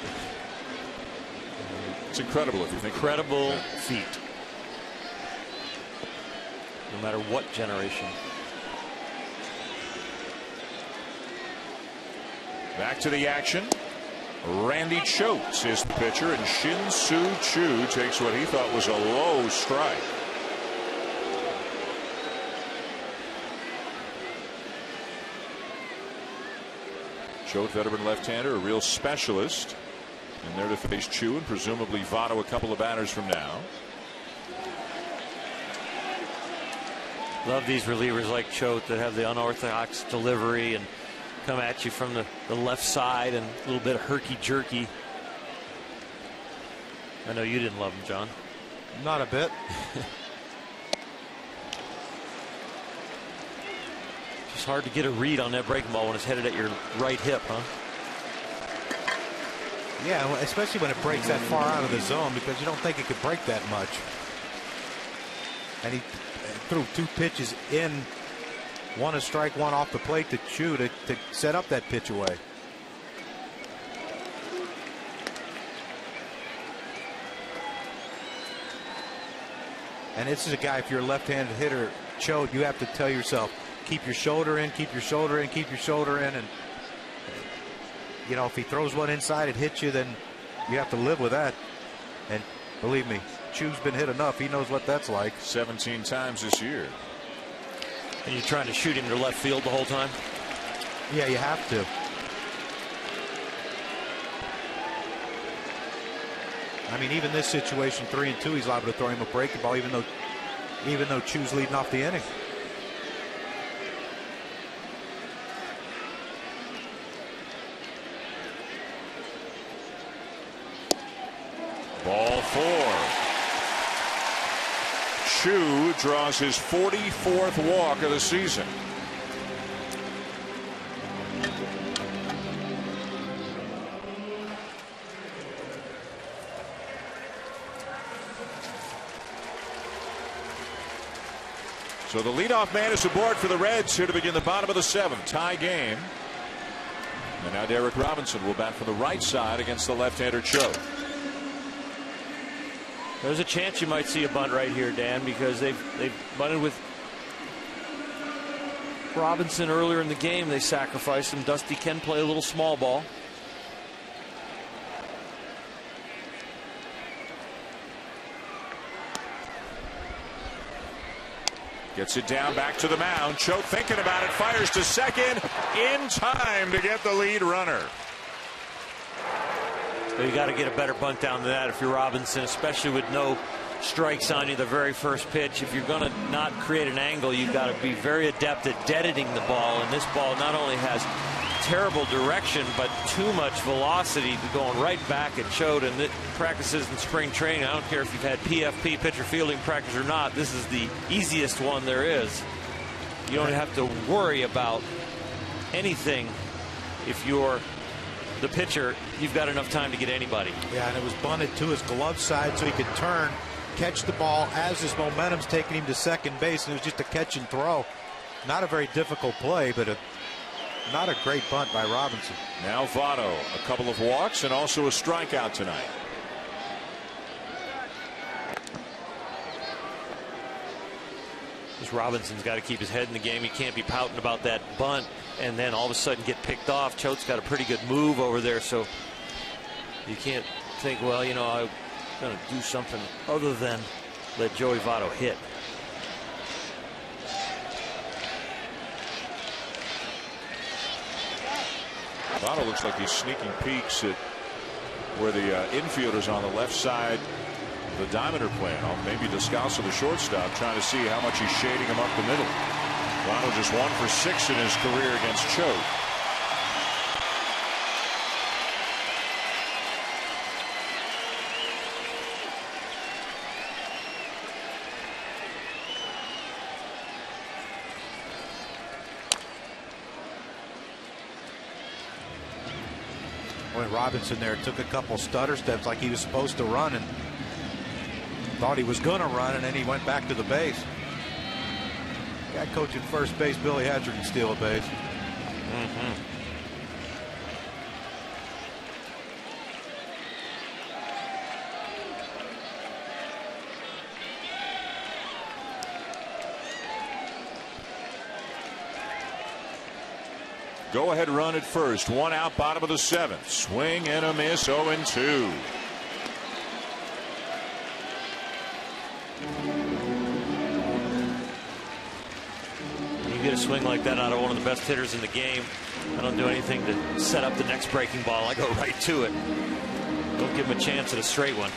It's incredible if you think. Incredible feat. No matter what generation. Back to the action. Randy Choate is the pitcher, and Shin-Soo Choo takes what he thought was a low strike. Choate, veteran left-hander, a real specialist. And there to face Choo and presumably Votto a couple of batters from now. Love these relievers like Choate that have the unorthodox delivery and come at you from the left side and a little bit of herky-jerky. I know you didn't love him, John. Not a bit. Just hard to get a read on that breaking ball when it's headed at your right hip, huh? Yeah, especially when it breaks that far out of the zone, because you don't think it could break that much. And he threw 2 pitches in, one a strike, one off the plate to Chu to set up that pitch away. And this is a guy, if you're a left-handed hitter, Choate, you have to tell yourself, keep your shoulder in, keep your shoulder in, keep your shoulder in. And, you know, if he throws one inside, it hits you, then you have to live with that. And believe me, Chu's been hit enough. He knows what that's like. 17 times this year. And you're trying to shoot him to left field the whole time? Yeah, you have to. I mean, even this situation, 3-2, he's liable to throw him a breaking ball, even though Chu's leading off the inning. Ball 4. Chu draws his 44th walk of the season. So the leadoff man is aboard for the Reds here to begin the bottom of the 7th. Tie game. And now Derek Robinson will bat from the right side against the left-hander Choate. There's a chance you might see a bunt right here, Dan, because they've bunted with Robinson earlier in the game. They sacrificed him. Dusty can play a little small ball. Gets it down back to the mound. Choate thinking about it, fires to second in time to get the lead runner. So you got to get a better bunt down than that if you're Robinson, especially with no strikes on you the very first pitch. If you're going to not create an angle, you've got to be very adept at deadening the ball. And this ball not only has terrible direction, but too much velocity going right back at Choate. And it practices in spring training. I don't care if you've had PFP, pitcher fielding practice or not. This is the easiest one there is. You don't have to worry about anything if you're the pitcher, you've got enough time to get anybody. Yeah, and it was bunted to his glove side so he could turn, catch the ball as his momentum's taking him to second base, and it was just a catch and throw. Not a very difficult play, but not a great bunt by Robinson. Now Votto, a couple of walks and also a strikeout tonight. This Robinson's got to keep his head in the game. He can't be pouting about that bunt and then all of a sudden get picked off. Choate's got a pretty good move over there, so you can't think, well, you know, I'm going to do something other than let Joey Votto hit. Votto looks like he's sneaking peeks at where the infielders on the left side of the diamond are playing. Maybe Descalso, the shortstop, trying to see how much he's shading him up the middle. Votto just 1 for 6 in his career against Choate. When Robinson there took a couple stutter steps like he was supposed to run and thought he was going to run, and then he went back to the base. Guy coaching first base, Billy Hatcher, can steal a base. Go ahead run at first. 1 out, bottom of the 7th. Swing and a miss, 0-2. You get a swing like that out of one of the best hitters in the game. I don't do anything to set up the next breaking ball. I go right to it. Don't give him a chance at a straight one.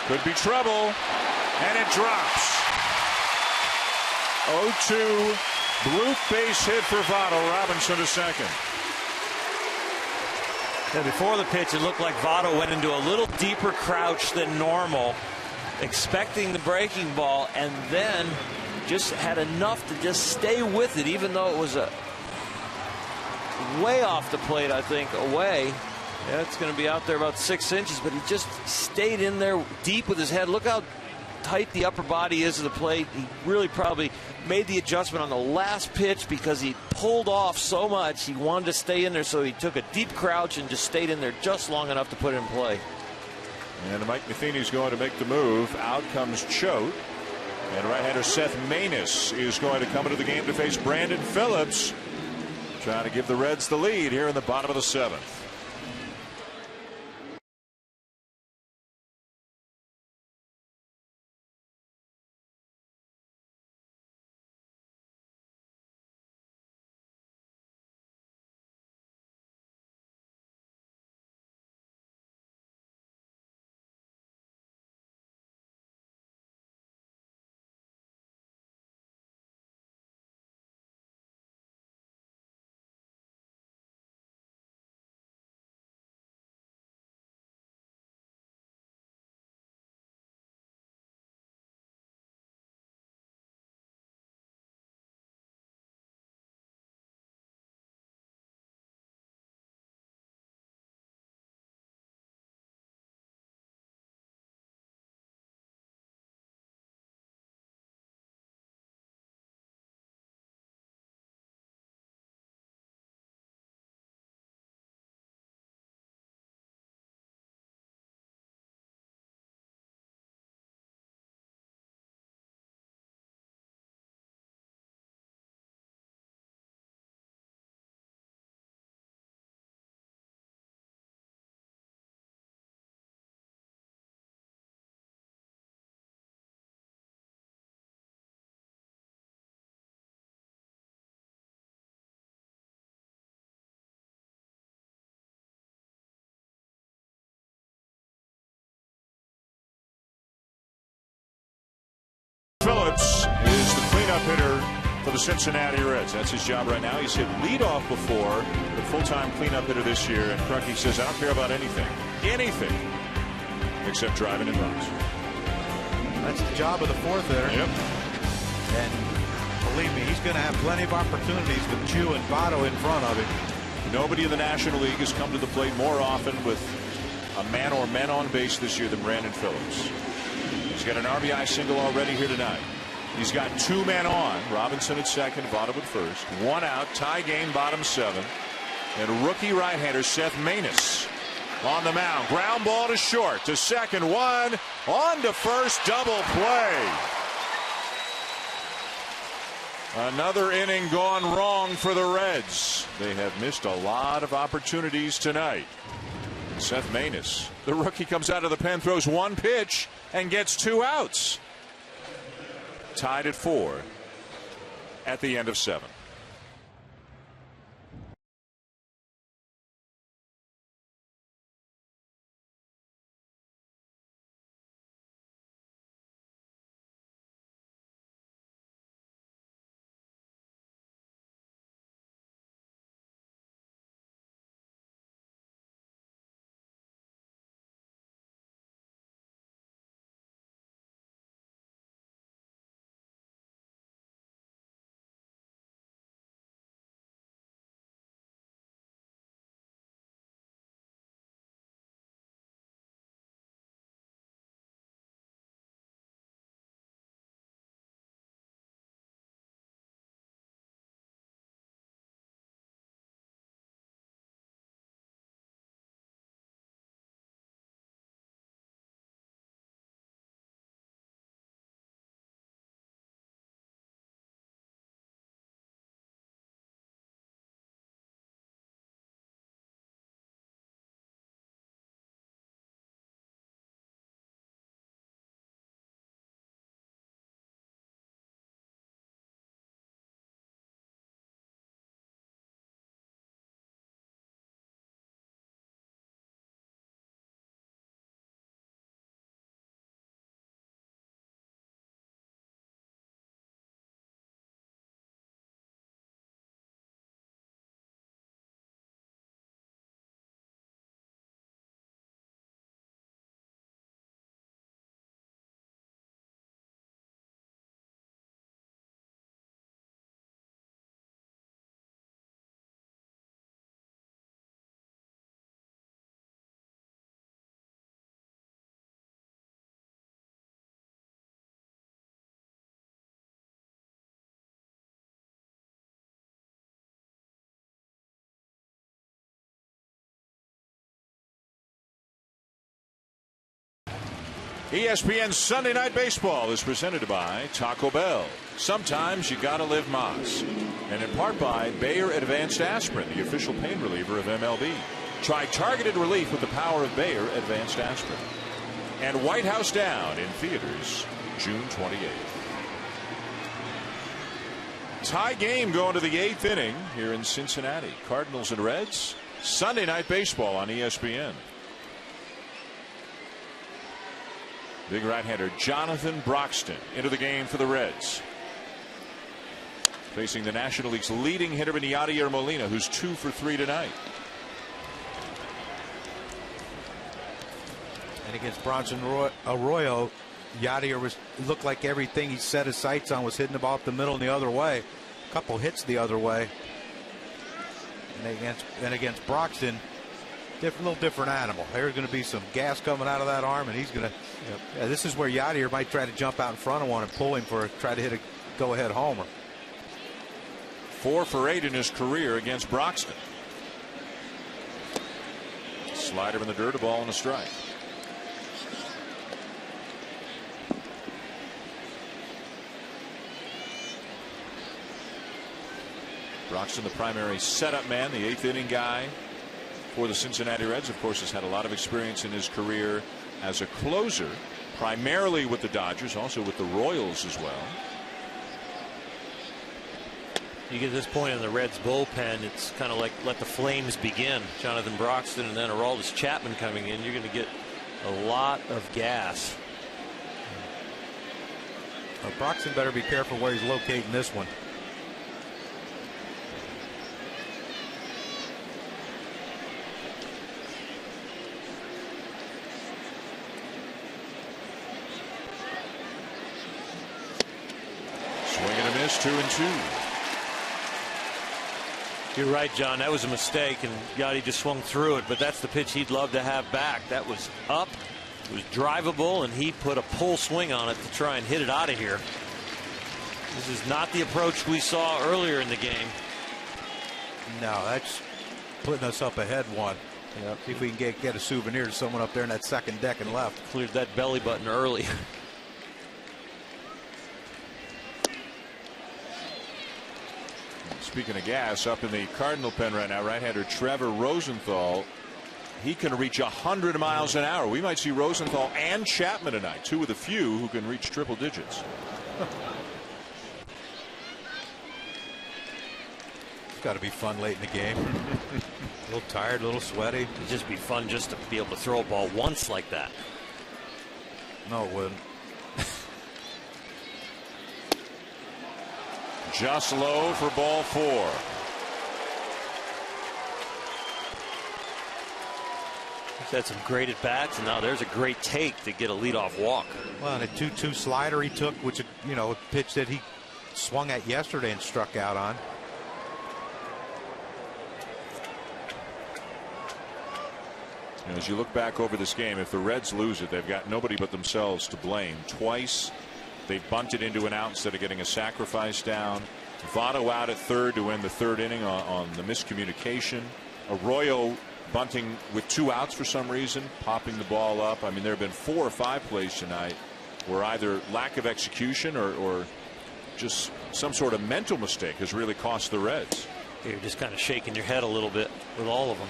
Could be trouble, and it drops. 0-2, blue base hit for Votto. Robinson to second. Yeah, before the pitch, it looked like Votto went into a little deeper crouch than normal, expecting the breaking ball, and then just had enough to just stay with it, even though it was a way off the plate, I think, away. Yeah, it's going to be out there about 6 inches, but he just stayed in there deep with his head. Look how tight the upper body is of the plate. He really probably made the adjustment on the last pitch because he pulled off so much. He wanted to stay in there, so he took a deep crouch and just stayed in there just long enough to put it in play. And Mike Matheny's going to make the move. Out comes Choate. And right-hander Seth Maness is going to come into the game to face Brandon Phillips, trying to give the Reds the lead here in the bottom of the 7th. hitter for the Cincinnati Reds. That's his job right now. He's hit leadoff before, the full-time cleanup hitter this year. And Krukey says, I don't care about anything, except driving in runs. That's the job of the fourth hitter. Yep. And believe me, he's going to have plenty of opportunities with Chu and Votto in front of him. Nobody in the National League has come to the plate more often with a man or men on base this year than Brandon Phillips. He's got an RBI single already here tonight. He's got 2 men on. Robinson at second, Votto at first. 1 out, tie game, bottom 7. And rookie right-hander Seth Maness on the mound. Ground ball to short, to second, 1 on to first, double play. Another inning gone wrong for the Reds. They have missed a lot of opportunities tonight. Seth Maness, the rookie, comes out of the pen, throws 1 pitch and gets 2 outs. Tied at 4 at the end of 7. ESPN Sunday Night Baseball is presented by Taco Bell. Sometimes you gotta live Mas. And in part by Bayer Advanced Aspirin, the official pain reliever of MLB. Try targeted relief with the power of Bayer Advanced Aspirin. And White House Down in theaters June 28th. Tie game going to the 8th inning here in Cincinnati. Cardinals and Reds. Sunday Night Baseball on ESPN. Big right-hander Jonathan Broxton into the game for the Reds. Facing the National League's leading hitter in Yadier Molina, who's 2 for 3 tonight. And against Bronson Arroyo, Yadier looked like everything he set his sights on was hitting the ball up the middle and the other way. A couple hits the other way. And against Broxton, little different animal. There's going to be some gas coming out of that arm, and he's going to. Yeah, this is where Yadier might try to jump out in front of one and pull him try to hit a go-ahead homer. 4 for 8 in his career against Broxton. Slider in the dirt, a ball and a strike. Broxton, the primary setup man, the 8th inning guy for the Cincinnati Reds. Of course, has had a lot of experience in his career as a closer, primarily with the Dodgers, also with the Royals as well. You get to this point in the Reds bullpen, it's kind of like let the flames begin. Jonathan Broxton and then Aroldis Chapman coming in. You're going to get a lot of gas. Broxton better be careful where he's locating this one. Swing and a miss, 2-2. You're right, John. That was a mistake, and Yachty just swung through it. But that's the pitch he'd love to have back. That was up, it was drivable, and he put a pull swing on it to try and hit it out of here. This is not the approach we saw earlier in the game. No, that's putting us up ahead one. Yep. See if we can get a souvenir to someone up there in that second deck and left. Cleared that belly button early. Speaking of gas, up in the Cardinal pen right now, right-hander Trevor Rosenthal. He can reach 100 miles an hour. We might see Rosenthal and Chapman tonight, two of the few who can reach triple digits. It's got to be fun late in the game. A little tired, a little sweaty. It'd just be fun just to be able to throw a ball once like that. No, it wouldn't. Just low for ball 4. He's had some great at bats, and now there's a great take to get a leadoff walk. Well, and a 2-2 slider he took, which, you know, a pitch that he swung at yesterday and struck out on. As you look back over this game, if the Reds lose it, they've got nobody but themselves to blame. Twice they bunted into an out instead of getting a sacrifice down. Votto out at third to end the third inning on the miscommunication. Arroyo bunting with 2 outs for some reason, popping the ball up. I mean, there have been 4 or 5 plays tonight where either lack of execution or just some sort of mental mistake has really cost the Reds. You're just kind of shaking your head a little bit with all of them.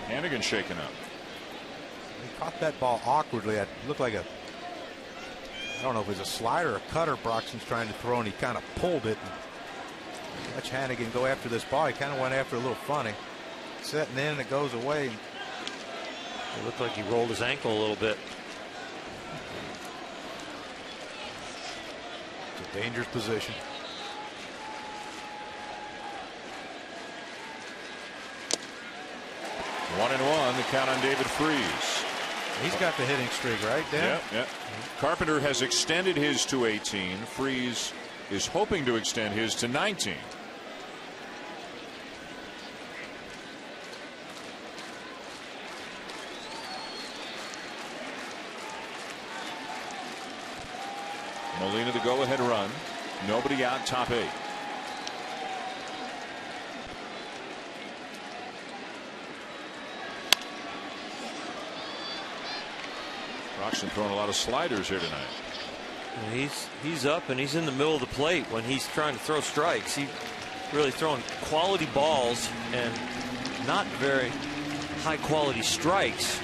Hannigan shaken up. He caught that ball awkwardly. It looked like I don't know if it was a slider or a cutter Broxton's trying to throw, and he kind of pulled it. Watch Hannigan go after this ball. He kind of went after it a little funny. Setting in, it goes away. It looked like he rolled his ankle a little bit. It's a dangerous position. One and one, the count on David Freese. He's got the hitting streak, right, Dan? Yeah. Carpenter has extended his to 18. Freese is hoping to extend his to 19. Molina the go-ahead run. Nobody out, top 8. Broxton throwing a lot of sliders here tonight. He's up and he's in the middle of the plate when he's trying to throw strikes. He's really throwing quality balls and not very high quality strikes.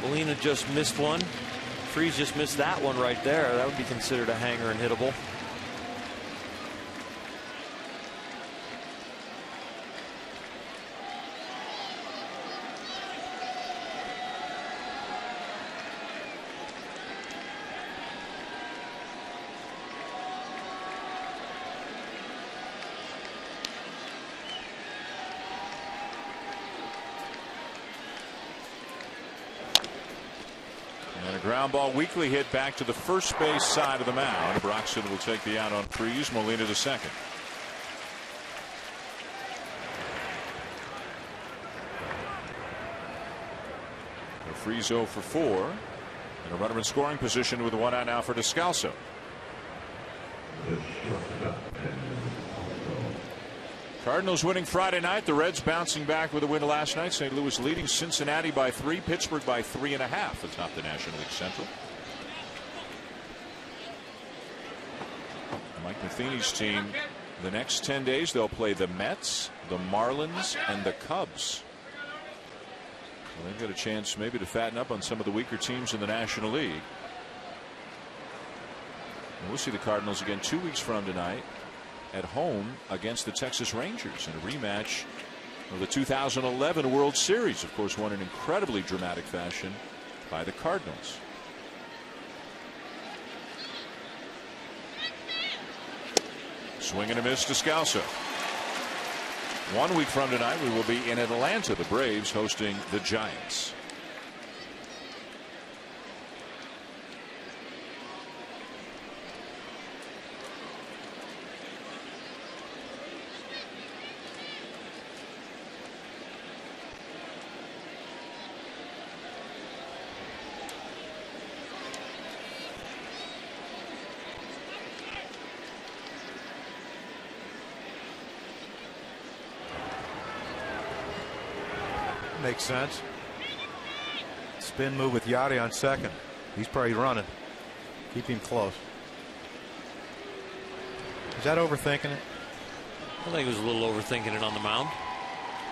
Molina just missed one. Freese just missed that one right there. That would be considered a hanger and hittable. Ground ball weakly hit back to the first base side of the mound. Broxton will take the out on Freese. Molina to second. Freese 0 for 4. And a runner in scoring position with 1 out now for Descalso. Cardinals winning Friday night. The Reds bouncing back with a win last night. St. Louis leading Cincinnati by 3. Pittsburgh by 3.5 atop the National League Central. Mike Matheny's team, the next 10 days they'll play the Mets, the Marlins, and the Cubs. So they've got a chance maybe to fatten up on some of the weaker teams in the National League. And we'll see the Cardinals again 2 weeks from tonight at home against the Texas Rangers in a rematch of the 2011 World Series, of course, won in incredibly dramatic fashion by the Cardinals. Swing and a miss to Scalzo. 1 week from tonight, we will be in Atlanta, the Braves hosting the Giants. Makes sense. Spin move with Yachty on second. He's probably running. Keep him close. Is that overthinking it? I think he was a little overthinking it on the mound.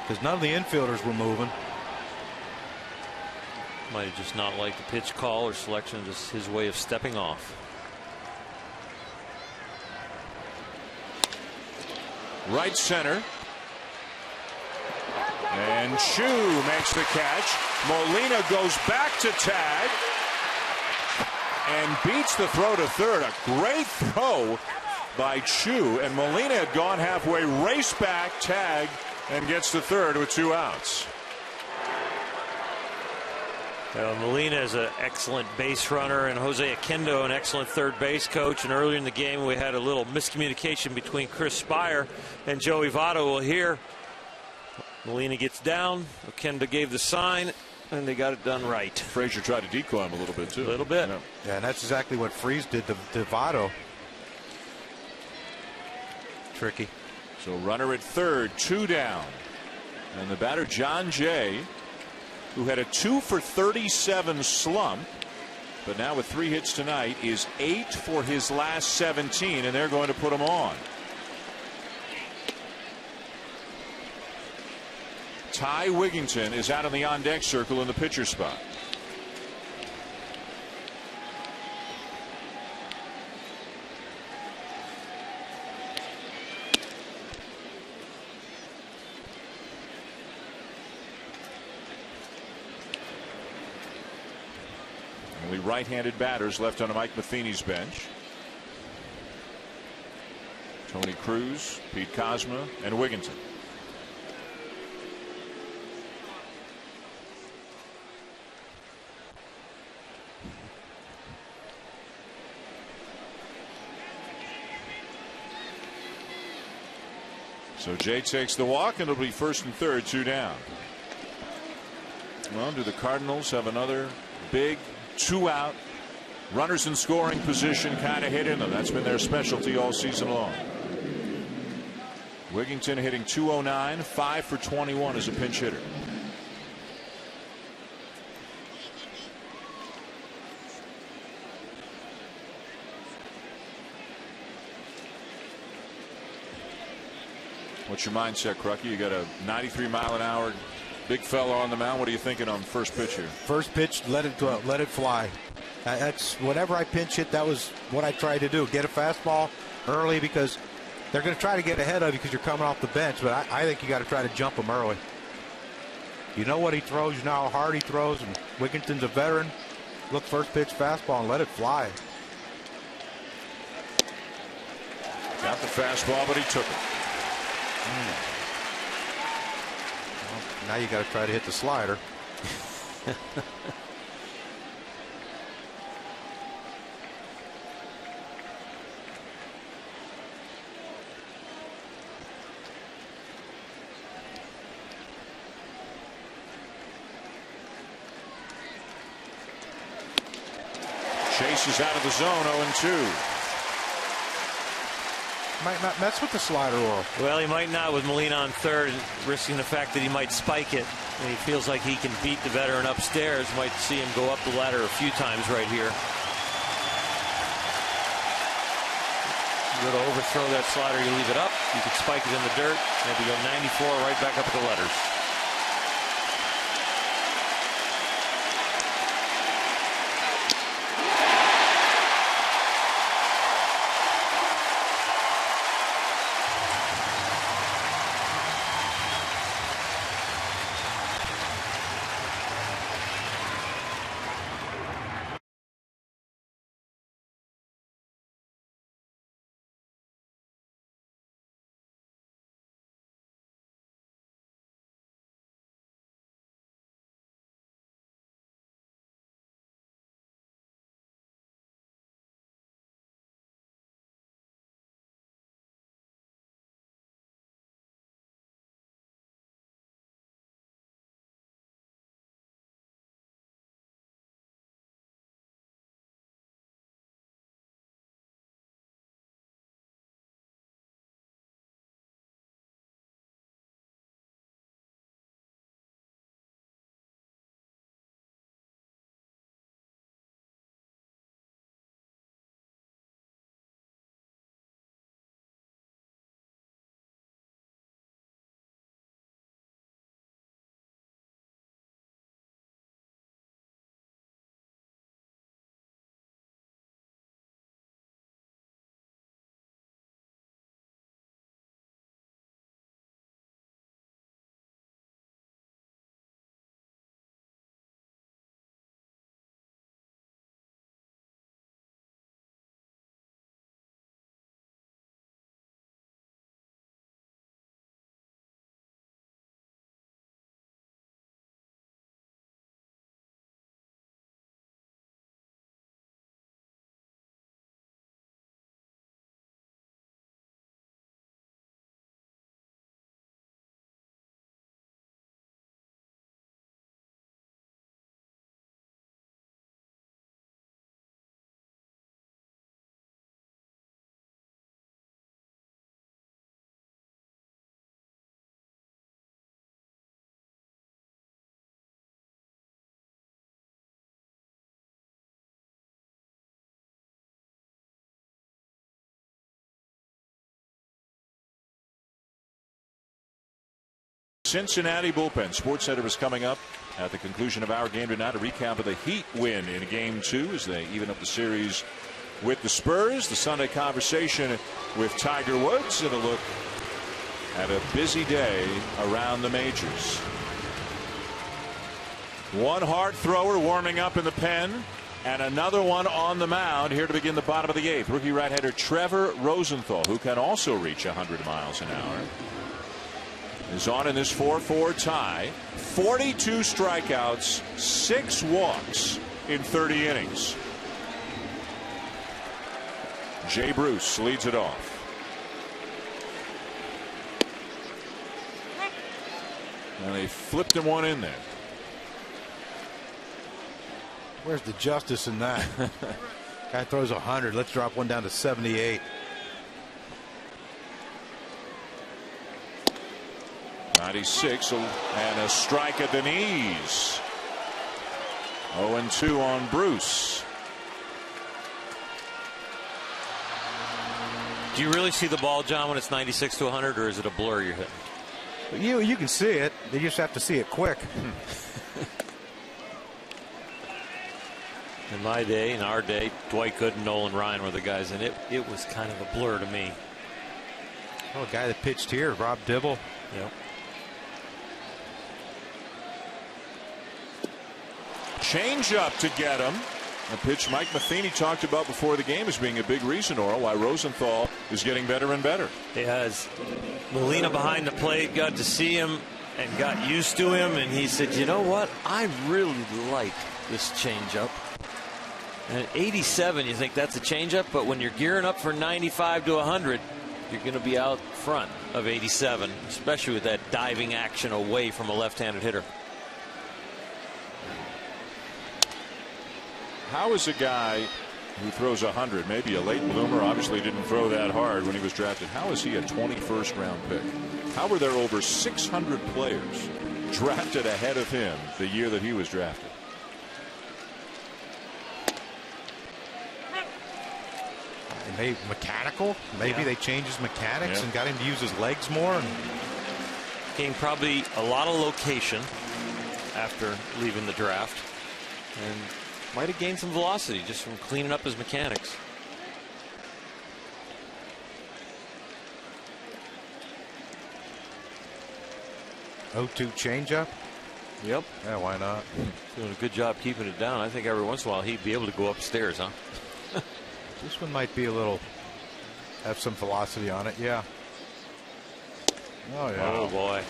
Because none of the infielders were moving. Might have just not liked the pitch call or selection, just his way of stepping off. Right center. And Chu makes the catch. Molina goes back to tag and beats the throw to third. A great throw by Chu, and Molina had gone halfway, race back, tag, and gets to third with 2 outs. Molina is an excellent base runner, and Jose Akendo, an excellent third base coach. And earlier in the game, we had a little miscommunication between Chris Spire and Joey Votto. Well, here Molina gets down. Akendo gave the sign, and they got it done right. Frazier tried to decoy him a little bit, too. A little bit. Yeah, and that's exactly what Freese did to Votto. Tricky. So runner at third, 2 down. And the batter, John Jay, who had a 2 for 37 slump, but now with 3 hits tonight, is 8 for his last 17, and they're going to put him on. Ty Wigginton is out on the on-deck circle in the pitcher spot. Only right-handed batters left on Mike Matheny's bench. Tony Cruz, Pete Kozma, and Wigginton. So Jay takes the walk, and it'll be first and third, 2 down. Well, do the Cardinals have another big 2-out runners in scoring position kind of hit in them? That's been their specialty all season long. Wigginton hitting .209, 5 for 21 as a pinch hitter. What's your mindset, Crucky? You got a 93-mile-an-hour big fella on the mound. What are you thinking on first pitch here? First pitch, let it go, let it fly. That's whenever I pinch hit, that was what I tried to do. Get a fastball early, because they're going to try to get ahead of you because you're coming off the bench. But I think you got to try to jump him early. You know what he throws. You know how hard he throws. And Wigginton's a veteran. Look, first pitch fastball and let it fly. Got the fastball, but he took it. Well, now you got to try to hit the slider. Chase is out of the zone, 0-2. Might not mess with the slider, or well, he might not with Molina on third, risking the fact that he might spike it, and he feels like he can beat the veteran upstairs. Might see him go up the ladder a few times right here. You go to overthrow that slider, you leave it up, you could spike it in the dirt, maybe go 94 right back up at the letters. Cincinnati bullpen. SportsCenter is coming up at the conclusion of our game tonight. A recap of the Heat win in Game 2 as they even up the series with the Spurs. The Sunday conversation with Tiger Woods and a look at a busy day around the majors. One hard thrower warming up in the pen, and another one on the mound here to begin the bottom of the 8th. Rookie right-hander Trevor Rosenthal, who can also reach 100 miles an hour, is on in this 4-4 tie. 42 strikeouts, 6 walks in 30 innings. Jay Bruce leads it off. And they flipped him one in there. Where's the justice in that? Guy throws 100. Let's drop one down to 78. '96 and a strike at the knees. 0-2 on Bruce. Do you really see the ball, John, when it's 96 to 100, or is it a blur you're hitting? You can see it. You just have to see it quick. In my day, in our day, Dwight Gooden, Nolan Ryan were the guys, and it was kind of a blur to me. Oh, a guy that pitched here, Rob Dibble. Yep. Change up to get him. A pitch Mike Matheny talked about before the game as being a big reason, Oral, why Rosenthal is getting better and better. He has. Molina behind the plate got to see him and got used to him, and he said, you know what? I really like this changeup. And at 87, you think that's a changeup, but when you're gearing up for 95 to 100, you're going to be out front of 87, especially with that diving action away from a left-handed hitter. How is a guy who throws 100, maybe a late bloomer, obviously didn't throw that hard when he was drafted, how is he a 21st round pick? How were there over 600 players drafted ahead of him the year that he was drafted? Maybe mechanical. Maybe they changed his mechanics and got him to use his legs more. And gained probably a lot of location after leaving the draft, and might have gained some velocity just from cleaning up his mechanics. O2 changeup. Yep. Yeah, why not? Doing a good job keeping it down. I think every once in a while he'd be able to go upstairs, huh? This one might be a little, have some velocity on it. Yeah. Oh, yeah. Oh, boy.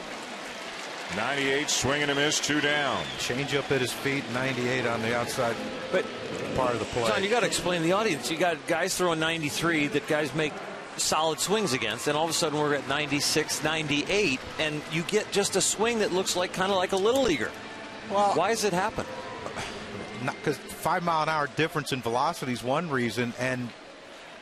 98, swing and a miss, 2 down. Change up at his feet, 98 on the outside, but part of the play. John, you got to explain to the audience. You got guys throwing 93 that guys make solid swings against, and all of a sudden we're at 96, 98, and you get just a swing that looks like kind of like a little leaguer. Well, why does it happen? Because 5 mile an hour difference in velocity is one reason, and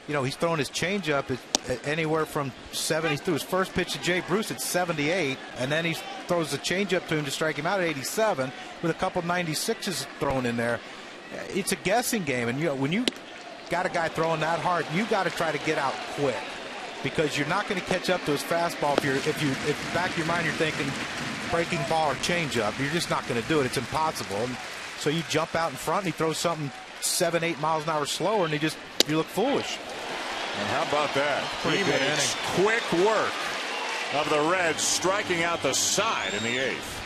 you know he's throwing his changeup anywhere from 70. He threw his first pitch to Jay Bruce at 78, and then he throws the changeup to him to strike him out at 87 with a couple 96s thrown in there. It's a guessing game, and you know when you got a guy throwing that hard, you got to try to get out quick because you're not going to catch up to his fastball if back of your mind you're thinking breaking ball or changeup. You're just not going to do it. It's impossible. And so you jump out in front and he throws something 7-8 miles an hour slower, and you look foolish. And how about that? He makes quick work of the Reds, striking out the side in the 8th.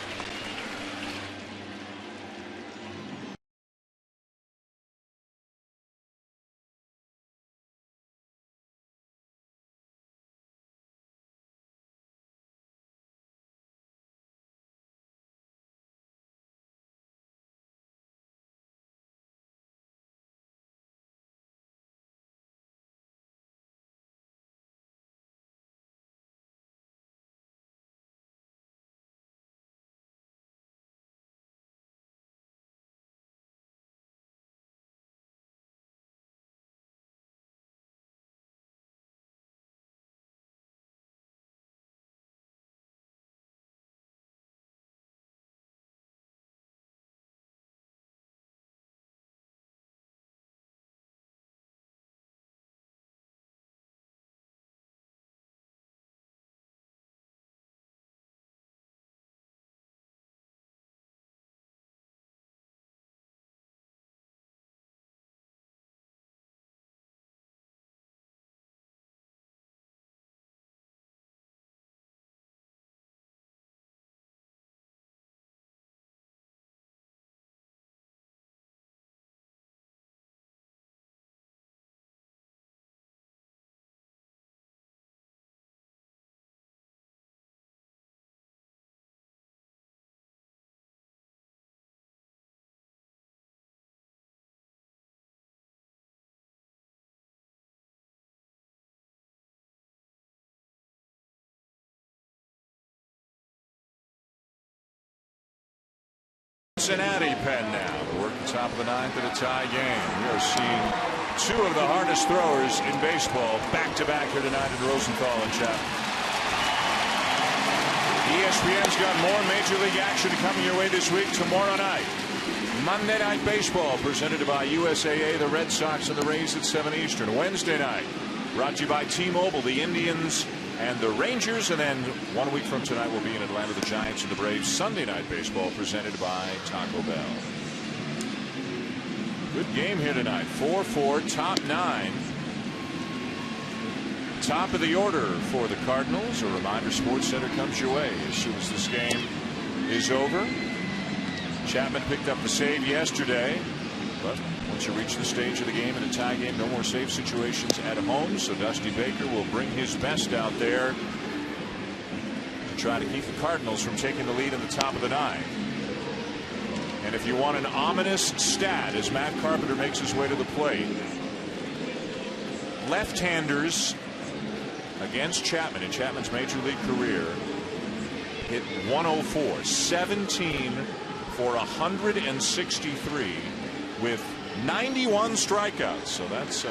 Cincinnati pen now. We're at the top of the ninth in a tie game. We are seeing two of the hardest throwers in baseball back-to-back here tonight in Rosenthal and Chapman. ESPN's got more Major League action coming your way this week. Tomorrow night, Monday Night Baseball presented by USAA, the Red Sox and the Rays at 7 Eastern. Wednesday night, brought to you by T-Mobile, the Indians and the Rangers. And then 1 week from tonight, we'll be in Atlanta, the Giants and the Braves. Sunday Night Baseball presented by Taco Bell. Good game here tonight. 4-4, top 9. Top of the order for the Cardinals. A reminder, Sports Center comes your way as soon as this game is over. Chapman picked up the save yesterday, but once you reach the stage of the game in a tie game, no more save situations at home. So Dusty Baker will bring his best out there to try to keep the Cardinals from taking the lead in the top of the 9. And if you want an ominous stat as Matt Carpenter makes his way to the plate, left-handers against Chapman in Chapman's Major League career hit 104, 17 for 163 with 91 strikeouts. So that's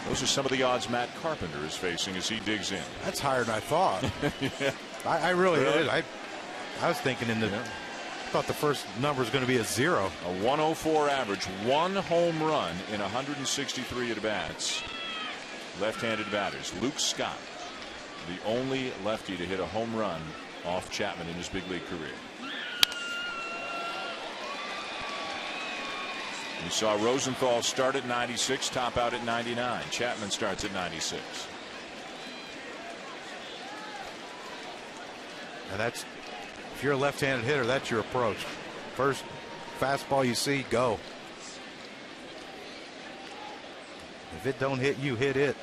those are some of the odds Matt Carpenter is facing as he digs in. That's higher than I thought. Yeah. I really did. I was thinking I thought the first number was going to be a 0. A 104 average, 1 home run in 163 at bats. Left-handed batters. Luke Scott, the only lefty to hit a home run off Chapman in his big league career. We saw Rosenthal start at 96, top out at 99. Chapman starts at 96. And that's, if you're a left-handed hitter, that's your approach. First fastball you see, go. If it don't hit you, hit it.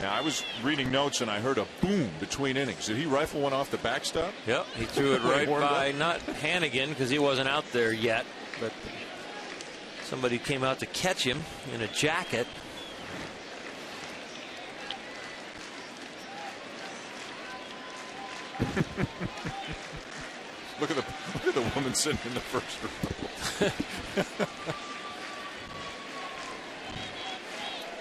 Now, I was reading notes and I heard a boom between innings. Did he rifle one off the backstop? Yep, he threw it right by, not Hannigan because he wasn't out there yet, but somebody came out to catch him in a jacket. Look at the woman sitting in the first row.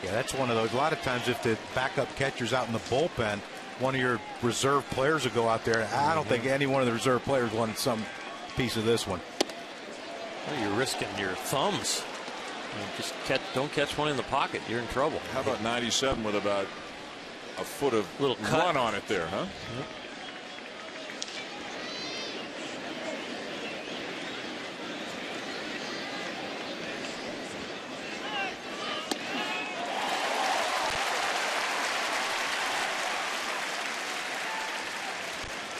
Yeah, that's one of those. A lot of times, if the backup catcher's out in the bullpen, one of your reserve players will go out there. I don't think any one of the reserve players wanted some piece of this one. Well, you're risking your thumbs. Just don't catch one in the pocket. You're in trouble. How about 97 with about a foot of little run on it there, huh? Yep.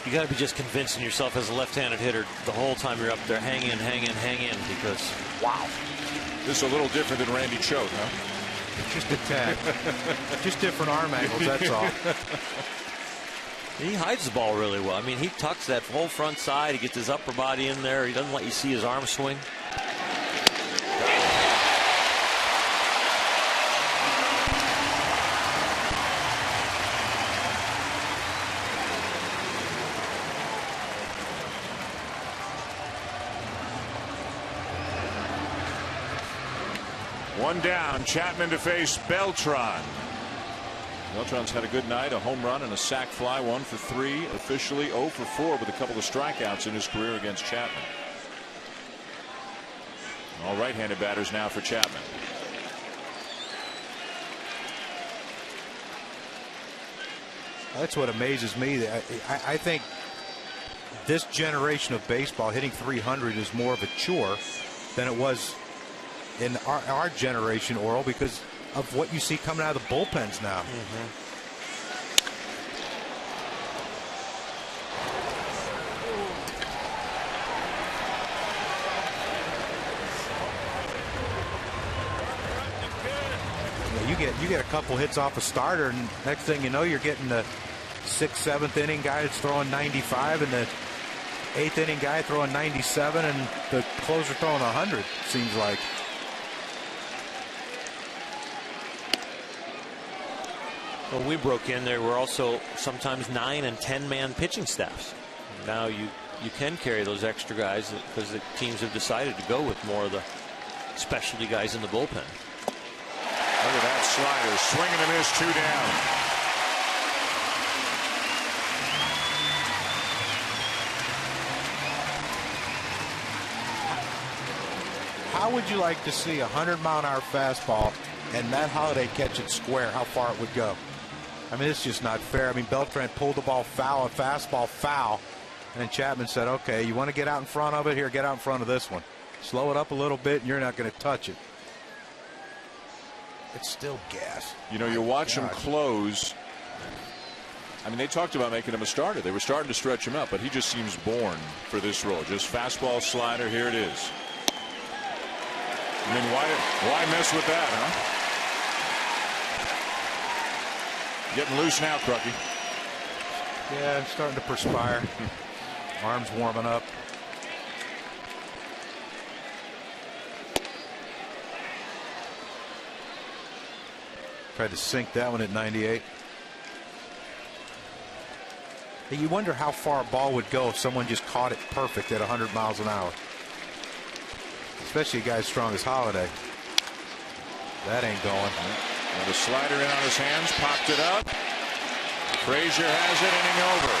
You got to be just convincing yourself as a left-handed hitter the whole time you're up there. Hang in, because wow. This is a little different than Randy Choate, huh? Just a tad. Just different arm angles, that's all. He hides the ball really well. I mean, he tucks that whole front side. He gets his upper body in there. He doesn't let you see his arm swing. One down, Chapman to face Beltran. Beltran's had a good night, a home run and a sac fly, 1 for 3, officially 0 for 4 with a couple of strikeouts in his career against Chapman. All right-handed batters now for Chapman. That's what amazes me. I think this generation of baseball, hitting 300 is more of a chore than it was in our generation, Oral, because of what you see coming out of the bullpens now. You get a couple hits off a starter, and next thing you know, you're getting the 6th, 7th inning guy that's throwing 95, and the 8th inning guy throwing 97, and the closer throwing 100. Seems like. When we broke in, there were also sometimes 9- and 10-man pitching staffs. Now you can carry those extra guys because the teams have decided to go with more of the specialty guys in the bullpen. Look at that slider, swing and a miss, 2 down. How would you like to see a 100-mile-an-hour fastball and Matt Holliday catch it square? How far it would go? I mean, it's just not fair. I mean, Beltran pulled the ball foul, a fastball foul, and then Chapman said, okay, you want to get out in front of it? Here, get out in front of this one. Slow it up a little bit, and you're not going to touch it. It's still gas. You know, you watch him close. I mean, they talked about making him a starter. They were starting to stretch him up, but he just seems born for this role. Just fastball, slider, here it is. I mean, why mess with that, huh? Getting loose now, Crucky. Yeah, I'm starting to perspire. Arms warming up. Tried to sink that one at 98. Hey, you wonder how far a ball would go if someone just caught it perfect at 100 miles an hour. Especially a guy as strong as Holliday. That ain't going. Well, the slider in on his hands, popped it up. Frazier has it, inning over.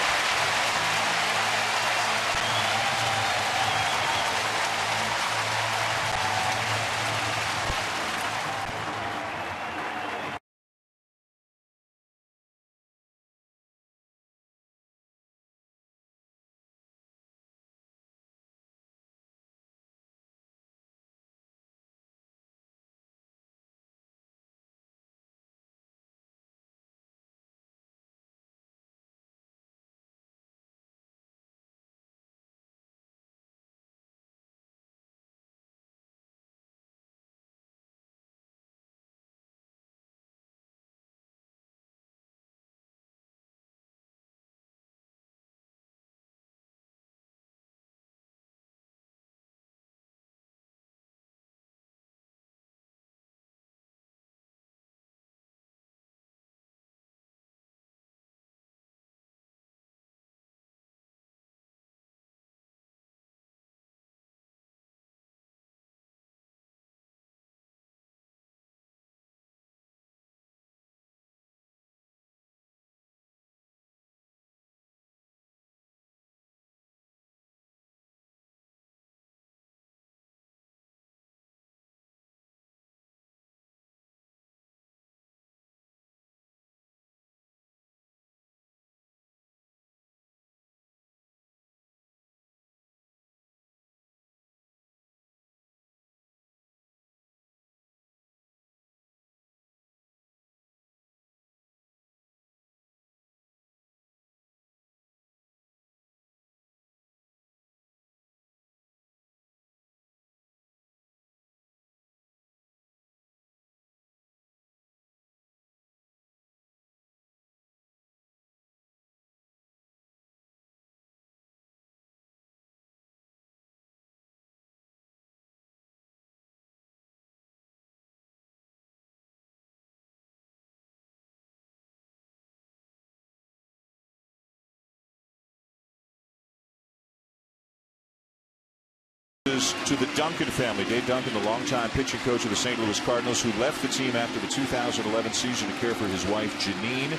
To the Duncan family. Dave Duncan, the longtime pitching coach of the St. Louis Cardinals, who left the team after the 2011 season to care for his wife Janine,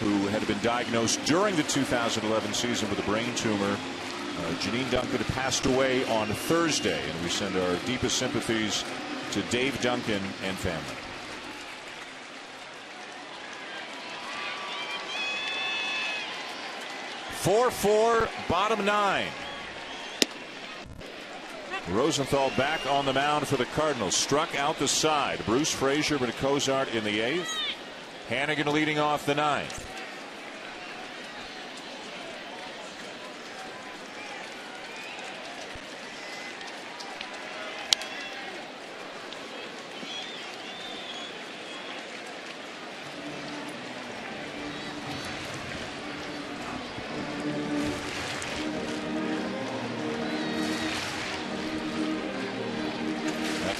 who had been diagnosed during the 2011 season with a brain tumor. Janine Duncan passed away on Thursday, and we send our deepest sympathies to Dave Duncan and family. Four, bottom 9. Rosenthal back on the mound for the Cardinals. Struck out the side. Bruce Frazier to Cozart in the 8th. Hannigan leading off the 9th.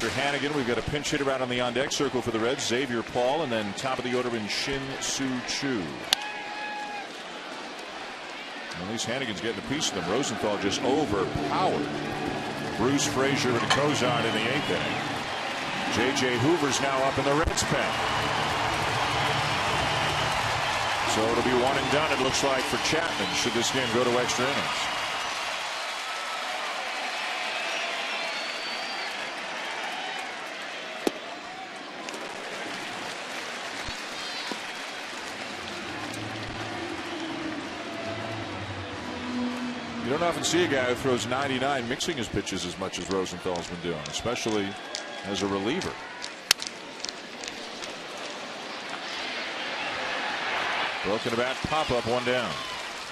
After Hannigan, we've got a pinch hitter out on the on-deck circle for the Reds, Xavier Paul, and then top of the order in Shin Soo Choo. At least Hannigan's getting a piece of them. Rosenthal just overpowered Bruce Frazier and Cozart in the 8th inning. J.J. Hoover's now up in the Reds pen. So it'll be one and done, it looks like, for Chapman should this game go to extra innings. You don't often see a guy who throws 99 mixing his pitches as much as Rosenthal's been doing, especially as a reliever. Broken bat, pop up, one down.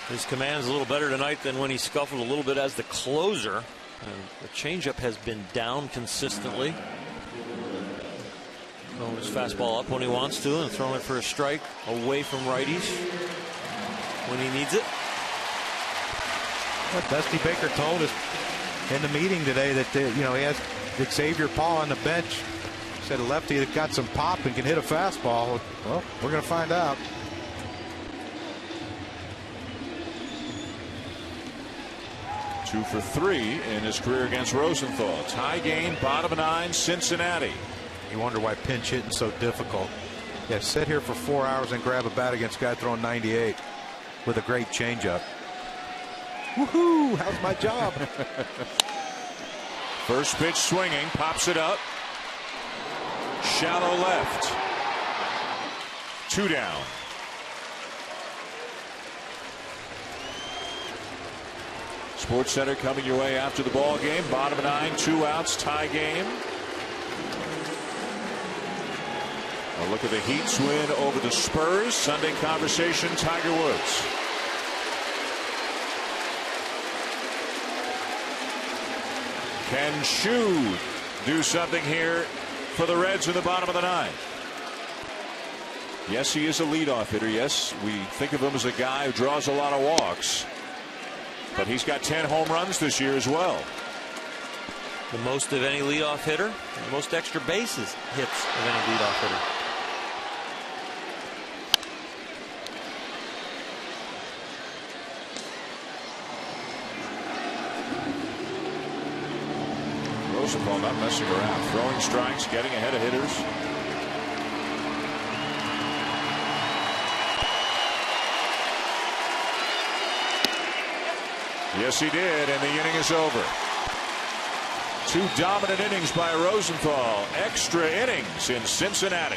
His command's a little better tonight than when he scuffled a little bit as the closer. And the changeup has been down consistently. Throwing his fastball up when he wants to and throwing it for a strike away from righties when he needs it. What Dusty Baker told us in the meeting today that he has Xavier Paul on the bench. Said a lefty that got some pop and can hit a fastball. Well, we're going to find out. Two for 3 in his career against Rosenthal. Tie game, bottom of 9, Cincinnati. You wonder why pinch hitting so difficult. Yeah, sit here for 4 hours and grab a bat against a guy throwing 98 with a great changeup. Woohoo! How's my job? First pitch swinging, pops it up. Shallow left. 2 down. Sports Center coming your way after the ball game. Bottom of 9, 2 outs, tie game. A look at the Heat's win over the Spurs. Sunday conversation, Tiger Woods. Can Shu do something here for the Reds in the bottom of the 9th? Yes, he is a leadoff hitter. Yes, we think of him as a guy who draws a lot of walks. But he's got 10 home runs this year as well. The most of any leadoff hitter, and the most extra bases hits of any leadoff hitter. Rosenthal not messing around, throwing strikes, getting ahead of hitters. Yes, he did, and the inning is over. 2 dominant innings by Rosenthal. Extra innings in Cincinnati.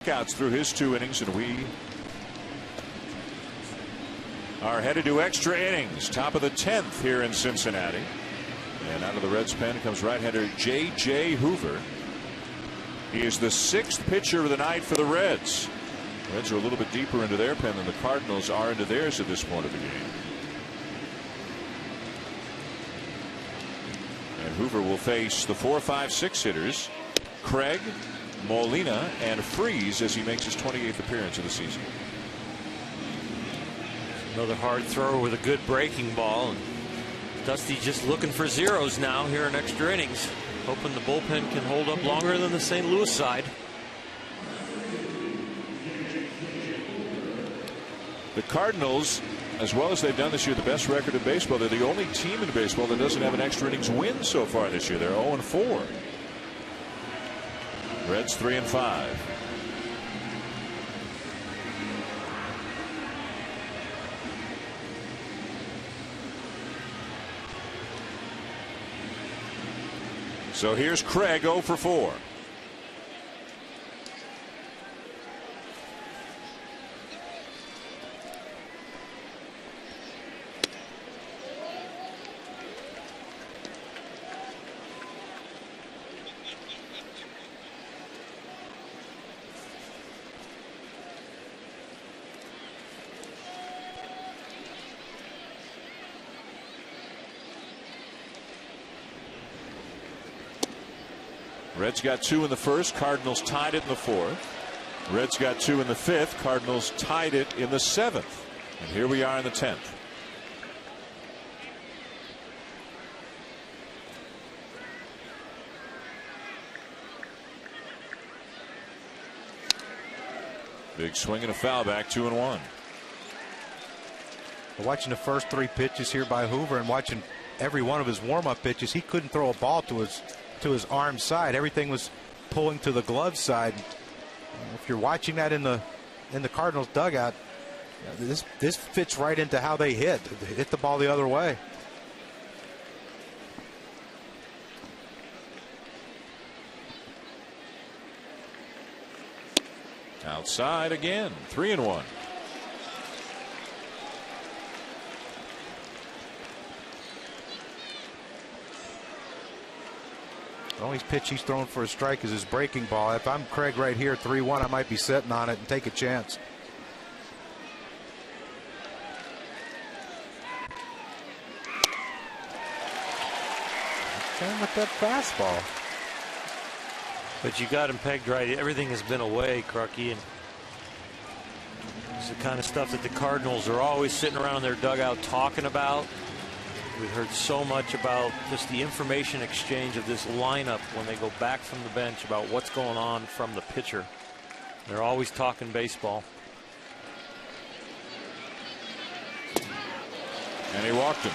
Outs through his 2 innings, and we are headed to extra innings. Top of the 10th here in Cincinnati. And out of the Reds pen comes right-hander J.J. Hoover. He is the 6th pitcher of the night for the Reds. Reds are a little bit deeper into their pen than the Cardinals are into theirs at this point of the game. And Hoover will face the 4, 5, 6 hitters, Craig, Molina, and Freeze, as he makes his 28th appearance of the season. Another hard thrower with a good breaking ball. And Dusty just looking for zeros now here in extra innings, hoping the bullpen can hold up longer than the St. Louis side. The Cardinals, as well as they've done this year, the best record in baseball. They're the only team in baseball that doesn't have an extra innings win so far this year. They're 0-4. Reds 3-5. So here's Craig 0 for 4. Reds got 2 in the first. Cardinals tied it in the 4th. Reds got 2 in the 5th. Cardinals tied it in the 7th. And here we are in the 10th. Big swing and a foul back, 2-1. Watching the first 3 pitches here by Hoover and watching every one of his warm-up pitches, he couldn't throw a ball to his arm side. Everything was pulling to the glove side. If you're watching that in the Cardinals dugout, this fits right into how they hit the ball the other way. Outside again, 3-1. The only pitch he's thrown for a strike is his breaking ball. If I'm Craig right here, 3-1, I might be sitting on it and take a chance. Same with that fastball. But you got him pegged right. Everything has been away, Crucky, and it's the kind of stuff that the Cardinals are always sitting around their dugout talking about. We've heard so much about just the information exchange of this lineup when they go back from the bench about what's going on from the pitcher. They're always talking baseball. And he walked him.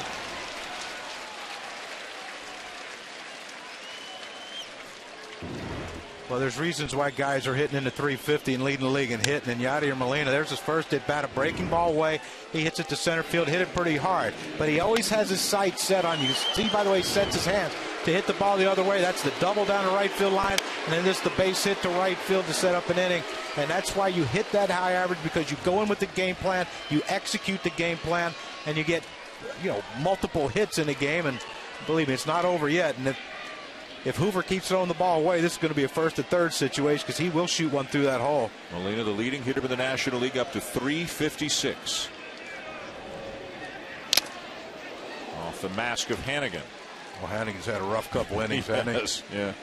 Well, there's reasons why guys are hitting into 350 and leading the league and hitting. And Yadier Molina, there's his first at bat, a breaking ball away. He hits it to center field, hit it pretty hard. But he always has his sights set on you. See, by the way, he sets his hands to hit the ball the other way. That's the double down the right field line. And then this the base hit to right field to set up an inning. And that's why you hit that high average, because you go in with the game plan, you execute the game plan, and you get, multiple hits in a game. And believe me, it's not over yet. And if Hoover keeps throwing the ball away, this is going to be a first to third situation, because he will shoot one through that hole. Molina, the leading hitter in the National League, up to 356. Off the mask of Hannigan. Well, Hannigan's had a rough couple innings, hasn't he? Yeah.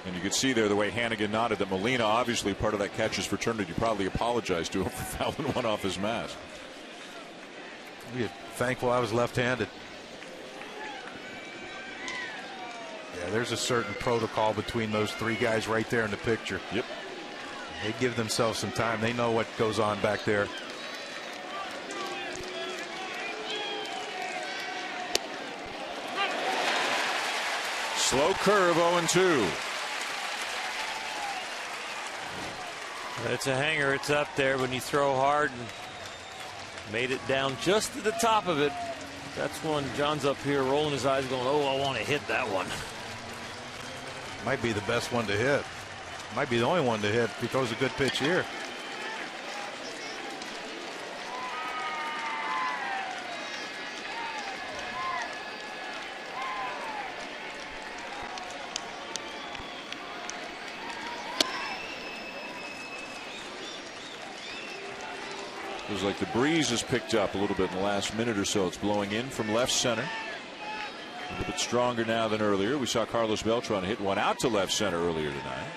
And you could see there the way Hannigan nodded that Molina, obviously part of that catcher's fraternity, probably apologized to him for fouling one off his mask. You're thankful I was left-handed. Yeah, there's a certain protocol between those 3 guys right there in the picture. Yep. They give themselves some time. They know what goes on back there. Slow curve, 0-2. It's a hanger. It's up there when you throw hard, and made it down just to the top of it. That's when John's up here rolling his eyes going, oh, I want to hit that one. Might be the best one to hit. Might be the only one to hit if he throws a good pitch here. Feels like the breeze has picked up a little bit in the last minute or so. It's blowing in from left center. A little bit stronger now than earlier. We saw Carlos Beltran hit one out to left center earlier tonight.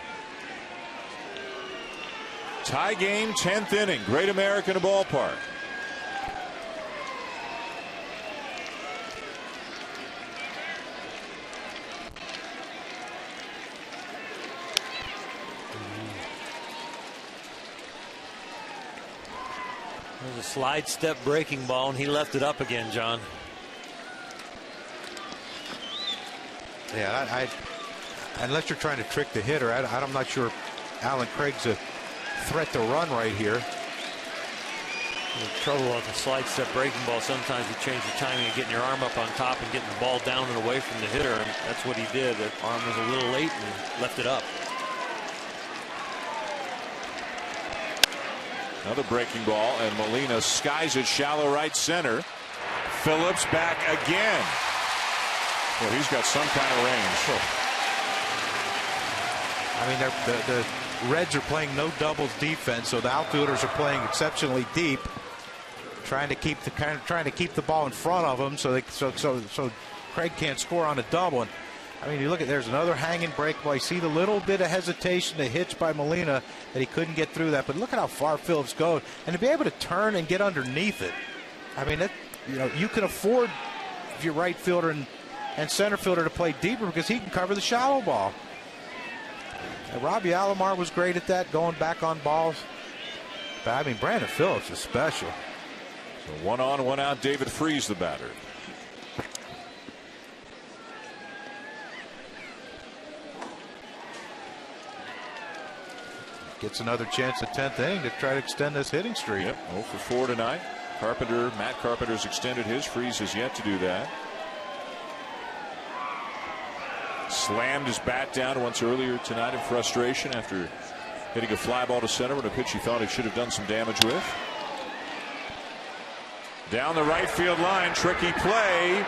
Tie game, 10th inning. Great American Ballpark. There's a slide step breaking ball, and he left it up again, John. Yeah, unless you're trying to trick the hitter, I'm not sure Alan Craig's a threat to run right here. The trouble with the slide step breaking ball, sometimes you change the timing of getting your arm up on top and getting the ball down and away from the hitter, and that's what he did. The arm was a little late and left it up. Another breaking ball, and Molina skies it shallow right center. Phillips back again. Well, he's got some kind of range. I mean, the Reds are playing no doubles defense, so the outfielders are playing exceptionally deep, trying to keep the ball in front of them, so Craig can't score on a double. And I mean, you look at, there's another hanging break ball. You see the little bit of hesitation, the hitch by Molina that he couldn't get through that. But look at how far Phillips goes, and to be able to turn and get underneath it. I mean, you can afford if you're right fielder and center fielder to play deeper because he can cover the shallow ball. And Robbie Alomar was great at that, going back on balls. But I mean, Brandon Phillips is special. So 1 on, 1 out. David Freese, the batter. Gets another chance at 10th inning to try to extend this hitting streak. Yep, 0 for 4 tonight. Matt Carpenter's extended his. Freese has yet to do that. Slammed his bat down once earlier tonight in frustration after hitting a fly ball to center on a pitch he thought he should have done some damage with. Down the right field line, tricky play.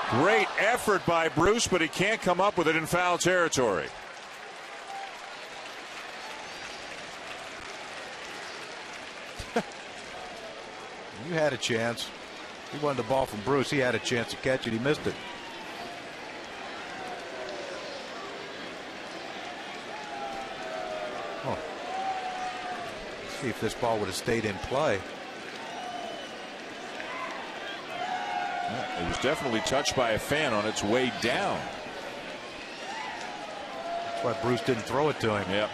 Great effort by Bruce, but he can't come up with it in foul territory. You had a chance. He wanted the ball from Bruce. He had a chance to catch it. He missed it. Oh. Let's see if this ball would have stayed in play. Yeah, it was definitely touched by a fan on its way down. That's why Bruce didn't throw it to him. Yep,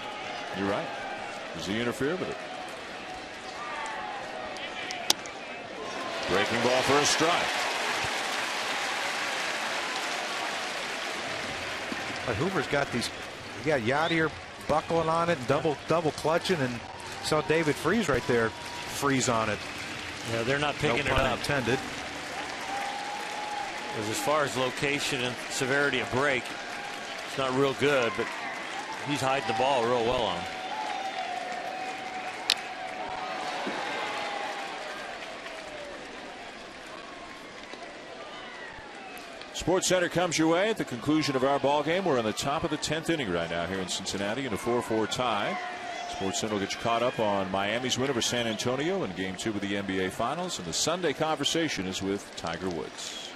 you're right. Does he interfere with it? Breaking ball for a strike. But Hoover's got these. You got Yadier buckling on it, and double clutching, and saw David Freese right there freeze on it. Yeah, they're not picking no it up. Intended. As far as location and severity of break, it's not real good, but he's hiding the ball real well on him. Sports Center comes your way at the conclusion of our ball game. We're on the top of the 10th inning right now here in Cincinnati in a 4-4 tie. Sports Center will get you caught up on Miami's win over San Antonio in Game 2 of the NBA Finals. And the Sunday conversation is with Tiger Woods.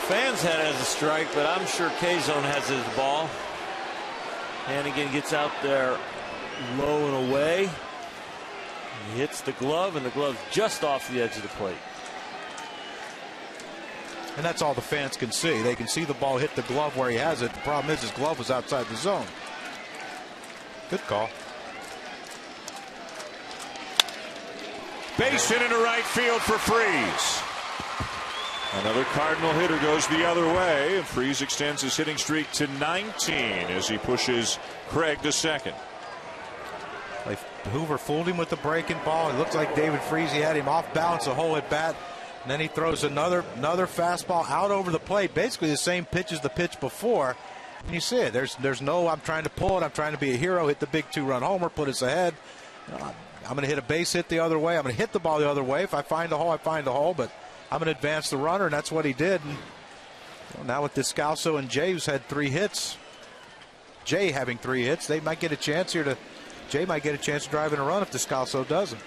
Fans had it as a strike, but I'm sure K-Zone has his ball. Hannigan gets out there low and away. He hits the glove, and the glove's just off the edge of the plate. And that's all the fans can see. They can see the ball hit the glove where he has it. The problem is his glove was outside the zone. Good call. Base hit into right field for Freese. Another Cardinal hitter goes the other way, and Freese extends his hitting streak to 19 as he pushes Craig to second. Like Hoover fooled him with the breaking ball. It looked like David Freese. He had him off balance the whole at bat, and then he throws another fastball out over the plate, basically the same pitch as the pitch before. And you see it. There's no I'm trying to pull it. I'm trying to be a hero, hit the big 2-run homer, put us ahead. I'm going to hit a base hit the other way. I'm going to hit the ball the other way. If I find a hole, I find a hole. But I'm going to advance the runner, and that's what he did. And now with Descalso and Jay, who's had 3 hits, Jay having 3 hits, they might get a chance here to. Jay might get a chance to drive in a run if Descalso doesn't.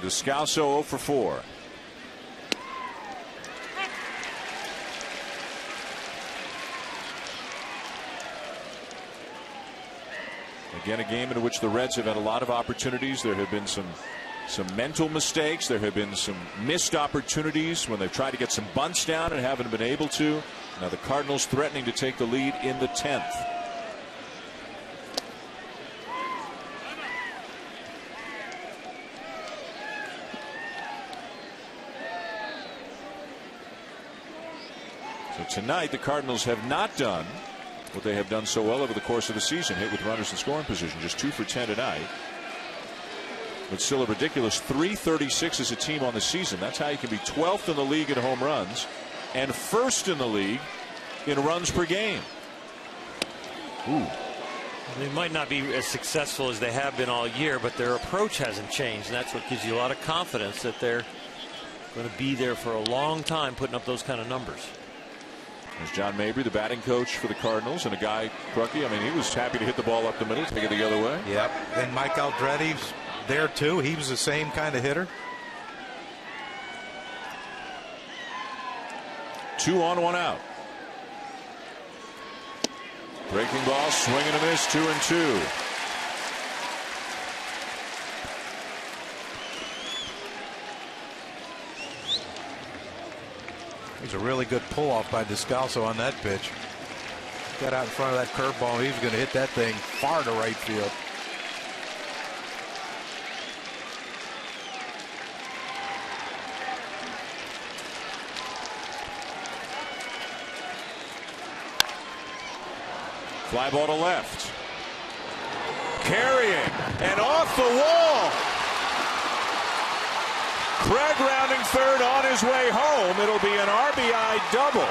Descalso 0 for 4. Again, a game in which the Reds have had a lot of opportunities. There have been some mental mistakes. There have been some missed opportunities when they've tried to get some bunts down and haven't been able to. Now the Cardinals threatening to take the lead in the 10th. So tonight the Cardinals have not done what they have done so well over the course of the season, hit with runners in scoring position, just 2 for 10 tonight. But still a ridiculous 336 as a team on the season. That's how you can be 12th in the league in home runs and 1st in the league in runs per game. Ooh. They might not be as successful as they have been all year, but their approach hasn't changed, and that's what gives you a lot of confidence that they're going to be there for a long time putting up those kind of numbers. There's John Mabry, the batting coach for the Cardinals, and a guy, Crucky, I mean, he was happy to hit the ball up the middle, take it the other way. Yep. And Mike Aldretti's there too. He was the same kind of hitter. 2 on, 1 out. Breaking ball, swing and a miss, 2-2. He's a really good pull-off by Descalso on that pitch. Got out in front of that curveball. He was going to hit that thing far to right field. Fly ball to left. Carrying and off the wall. Craig rounding third on his way home. It'll be an RBI double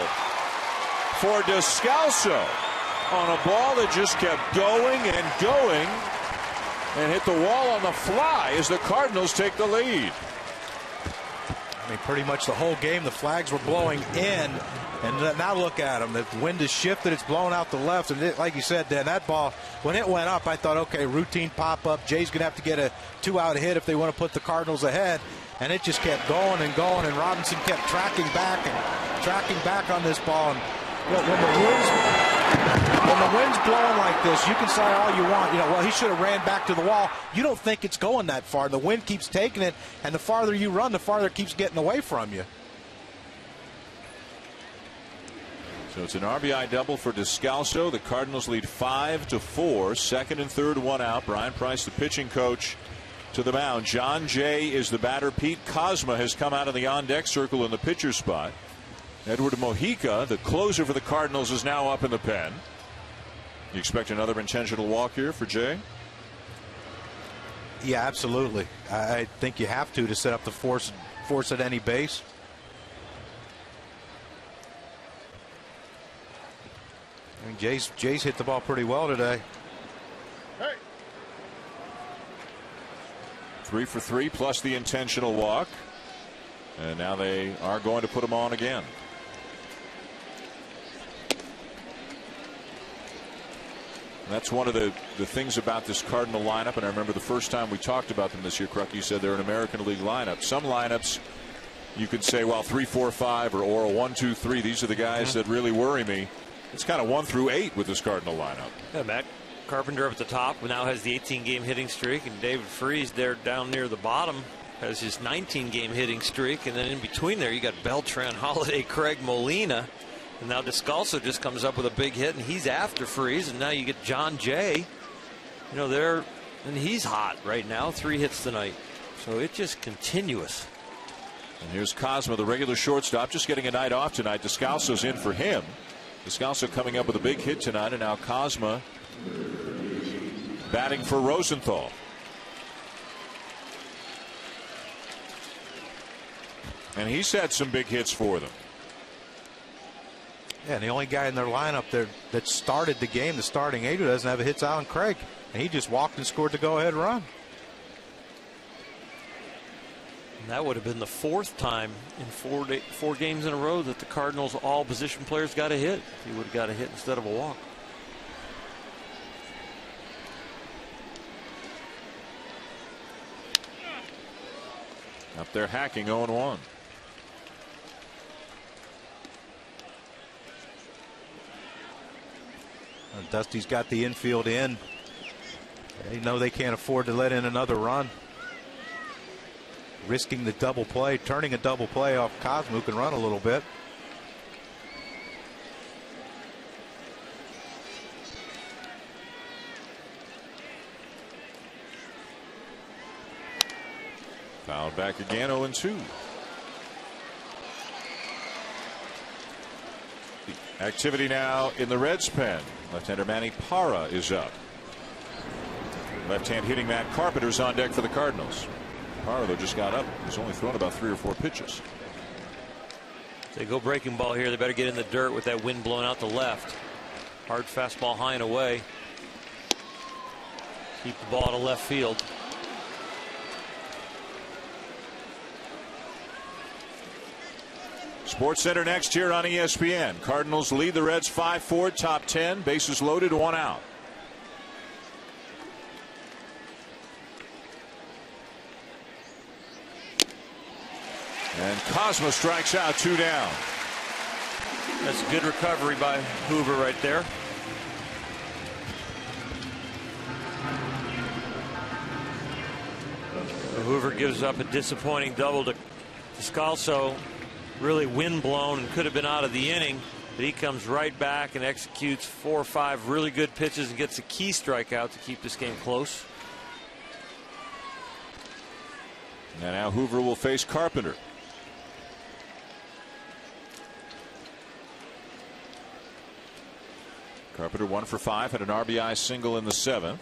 for Descalso on a ball that just kept going and going and hit the wall on the fly as the Cardinals take the lead. I mean, pretty much the whole game, the flags were blowing in. And now look at them. The wind has shifted. It's blown out the left. And like you said, Dan, that ball, when it went up, I thought, okay, routine pop-up. Jay's going to have to get a 2-out hit if they want to put the Cardinals ahead. And it just kept going and going. And Robinson kept tracking back on this ball. And look, when the wind's blowing like this, you can say all you want. You know, well, he should have ran back to the wall. You don't think it's going that far. The wind keeps taking it. And the farther you run, the farther it keeps getting away from you. So it's an RBI double for Descalso. The Cardinals lead 5-4. Second and third, 1 out. Brian Price, the pitching coach, to the mound. John Jay is the batter. Pete Kozma has come out of the on-deck circle in the pitcher spot. Edward Mojica, the closer for the Cardinals, is now up in the pen. You expect another intentional walk here for Jay? Yeah, absolutely. I think you have to set up the force at any base. I mean, Jay's hit the ball pretty well today. Hey. 3 for 3 plus the intentional walk. And now they are going to put him on again. And that's one of the things about this Cardinal lineup. And I remember the first time we talked about them this year, Cruck, you said they're an American League lineup. Some lineups you could say, well, 3, 4, 5 or a 1, 2, 3. These are the guys that really worry me. It's kind of 1 through 8 with this Cardinal lineup. Yeah, Matt Carpenter up at the top now has the 18-game hitting streak, and David Freese there down near the bottom has his 19-game hitting streak, and then in between there you got Beltran, Holiday, Craig, Molina, and now Descalso just comes up with a big hit, and he's after Freese, and now you get John Jay. You know, and he's hot right now, 3 hits tonight, so it's just continuous. And here's Kozma, the regular shortstop, just getting a night off tonight. Descalso's in for him. Descalso coming up with a big hit tonight, and now Kozma batting for Rosenthal. And he's had some big hits for them. Yeah, and the only guy in their lineup there that started the game, the starting eight, who doesn't have a hit's Alan Craig. And he just walked and scored the go-ahead run. And that would have been the fourth time in four games in a row that the Cardinals all position players got a hit. He would have got a hit instead of a walk. Up there hacking 0-1. Dusty's got the infield in. They know they can't afford to let in another run. Risking the double play, turning a double play off Cosmo, who can run a little bit. Fouled back again, 0-2. Activity now in the Reds' pen. Left-hander Manny Parra is up. Left-hand hitting Matt Carpenter's on deck for the Cardinals. Parra, though, just got up. He's only thrown about 3 or 4 pitches. They go breaking ball here. They better get in the dirt with that wind blowing out the left. Hard fastball high and away. Keep the ball to left field. Sports Center next here on ESPN. Cardinals lead the Reds 5-4, top 10, bases loaded, 1 out. And Cosmo strikes out, 2 down. That's a good recovery by Hoover right there. Hoover gives up a disappointing double to Descalso. Really wind blown and could have been out of the inning, but he comes right back and executes 4 or 5 really good pitches and gets a key strikeout to keep this game close. And now Hoover will face Carpenter. Carpenter 1 for 5, had an RBI single in the 7th.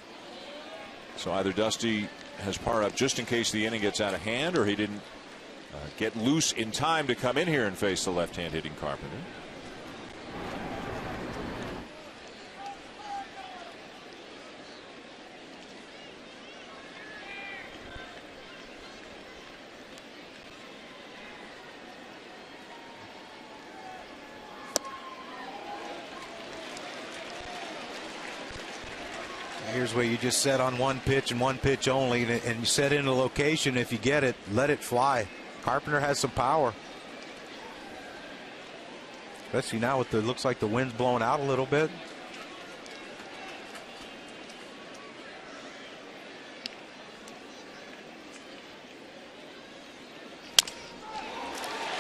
So either Dusty has Parra up just in case the inning gets out of hand, or he didn't get loose in time to come in here and face the left-hand hitting Carpenter. Here's where you just set on one pitch and one pitch only, and you set in a location. If you get it, let it fly. Carpenter has some power, especially now with the looks like the wind's blowing out a little bit.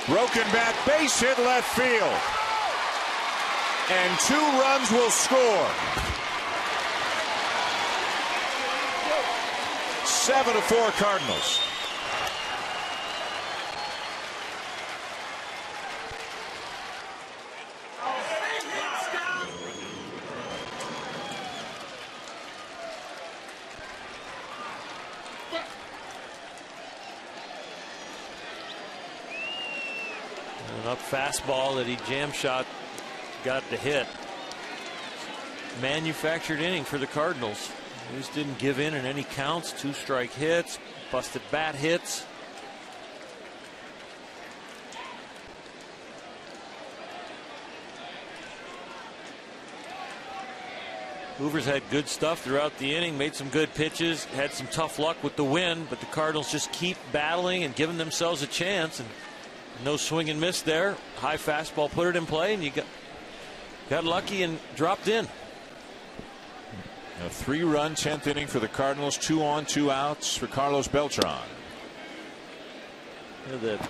Broken bat, base hit left field, and 2 runs will score. 7-4 Cardinals. An up fastball that he jam shot, got the hit. Manufactured inning for the Cardinals. He just didn't give in any counts. 2 strike hits, busted bat hits. Hoover's had good stuff throughout the inning, made some good pitches, had some tough luck with the wind, but the Cardinals just keep battling and giving themselves a chance. And no swing and miss there. High fastball put it in play, and you got lucky and dropped in. A 3-run 10th inning for the Cardinals. 2 on, 2 outs for Carlos Beltran. You know, the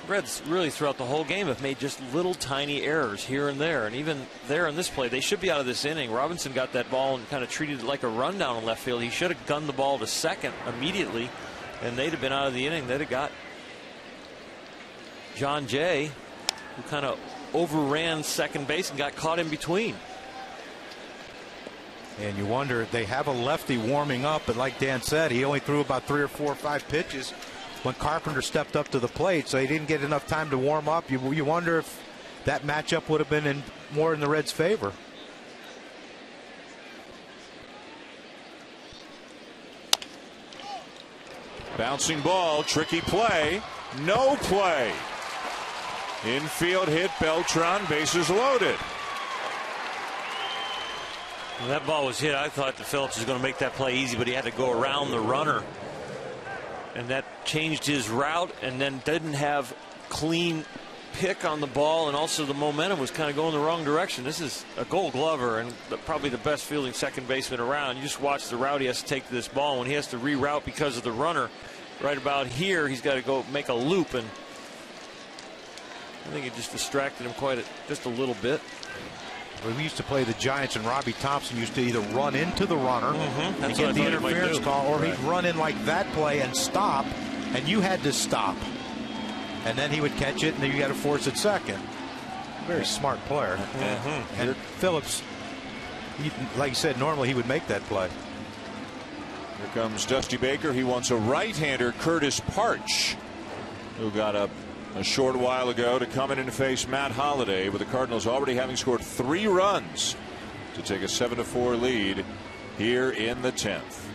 Reds really throughout the whole game have made just little tiny errors here and there, and even there in this play they should be out of this inning. Robinson got that ball and kind of treated it like a rundown in left field. He should have gunned the ball to second immediately, and they'd have been out of the inning. They'd have got John Jay, who kind of overran second base and got caught in between. And you wonder, they have a lefty warming up, but like Dan said, he only threw about 3 or 4 or 5 pitches when Carpenter stepped up to the plate, so he didn't get enough time to warm up. You wonder if that matchup would have been more in the Reds' favor. Bouncing ball, tricky play, no play. Infield hit, Beltran, bases loaded. When that ball was hit, I thought that Phillips was going to make that play easy, but he had to go around the runner. And that changed his route, and then didn't have clean pick on the ball, and also the momentum was kind of going the wrong direction. This is a Gold Glover and probably the best fielding second baseman around. You just watch the route he has to take to this ball. When he has to reroute because of the runner, right about here, he's got to go make a loop, and I think it just distracted him just a little bit. We used to play the Giants, and Robbie Thompson used to either run into the runner and get the interference call, or he'd run in like that play and stop, and you had to stop. And then he would catch it, and then you got to force it second. Very smart player. And Phillips, like you said, normally he would make that play. Here comes Dusty Baker. He wants a right-hander, Curtis Parch, who got up a short while ago to come in and face Matt Holliday, with the Cardinals already having scored 3 runs to take a 7-4 lead here in the 10th.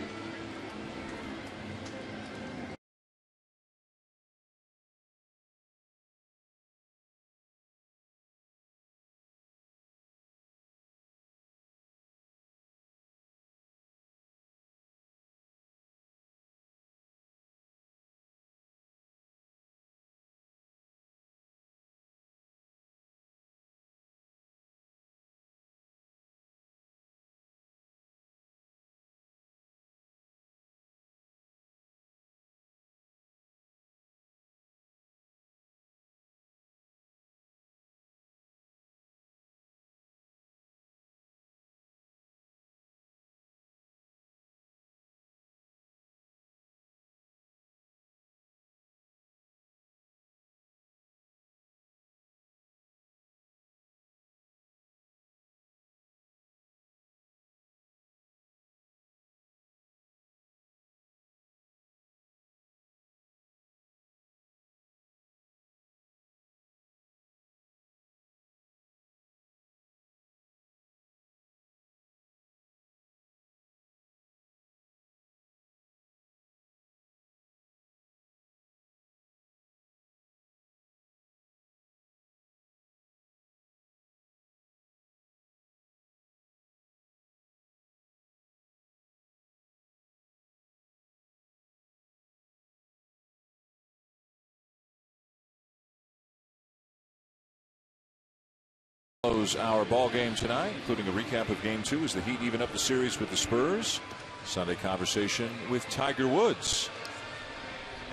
Close our ball game tonight, including a recap of Game 2 as the Heat even up the series with the Spurs. Sunday conversation with Tiger Woods.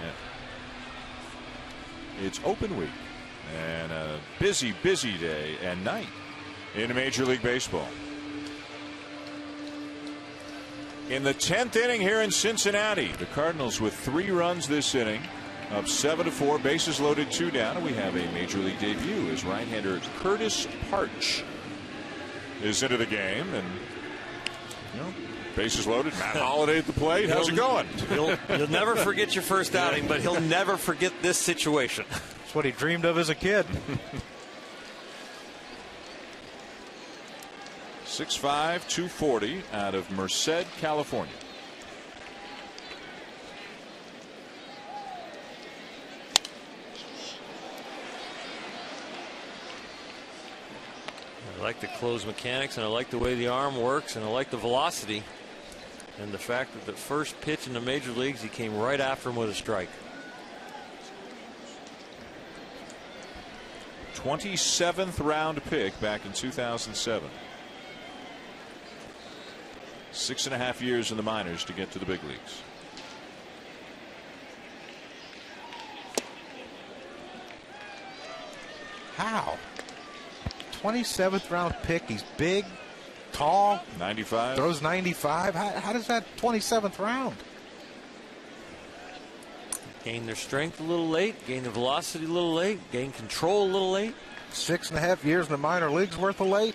And it's open week and a busy day and night in Major League Baseball. In the 10th inning here in Cincinnati, the Cardinals with 3 runs this inning, up 7-4, bases loaded, 2 down, and we have a Major League debut as right-hander Curtis Parch is into the game, and bases loaded. Matt Holliday at the plate. How's it going? You'll never forget your first outing, but he'll never forget this situation. That's what he dreamed of as a kid. 6'5", 240 out of Merced, California. I like the closed mechanics, and I like the way the arm works, and I like the velocity, and the fact that the first pitch in the major leagues, he came right after him with a strike. 27th round pick back in 2007. 6.5 years in the minors to get to the big leagues. How? 27th round pick. He's big, tall, 95, throws 95. How does that 27th round? Gain their strength a little late, gain the velocity a little late, gain control a little late. 6.5 years in the minor leagues worth of late.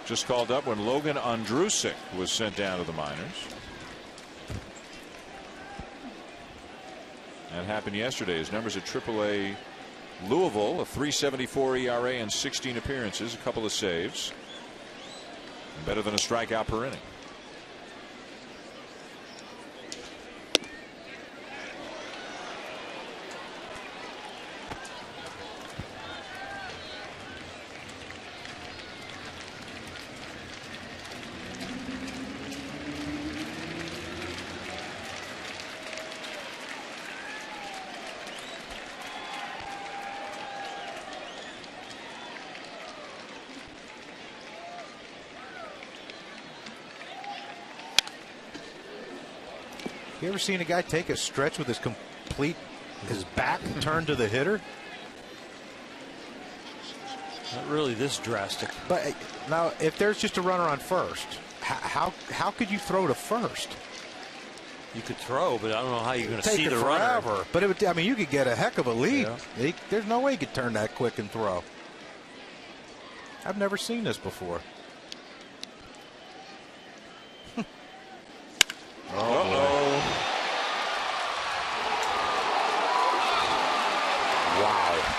Just called up when Logan Andrusik was sent down to the minors. That happened yesterday. His numbers at AAA Louisville, a 3.74 ERA and 16 appearances, a couple of saves. Better than a strikeout per inning. You ever seen a guy take a stretch with his back turned to the hitter? Not really this drastic. But now, if there's just a runner on first, how could you throw to first? You could throw, but I don't know how you're going to see the forever. runner. But it would, I mean, you could get a heck of a lead. Yeah. There's no way you could turn that quick and throw. I've never seen this before. Uh-oh. Wow.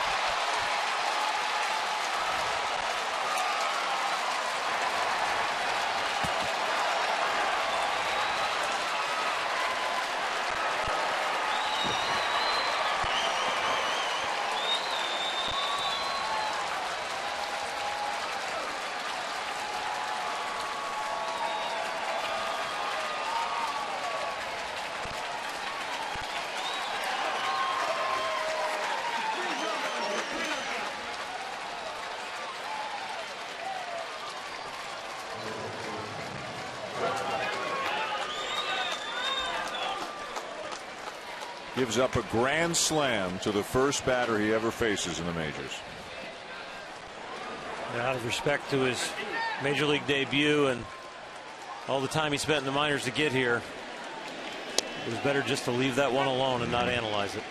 Gives up a grand slam to the first batter he ever faces in the majors. And out of respect to his major league debut and all the time he spent in the minors to get here, it was better just to leave that one alone and not analyze it.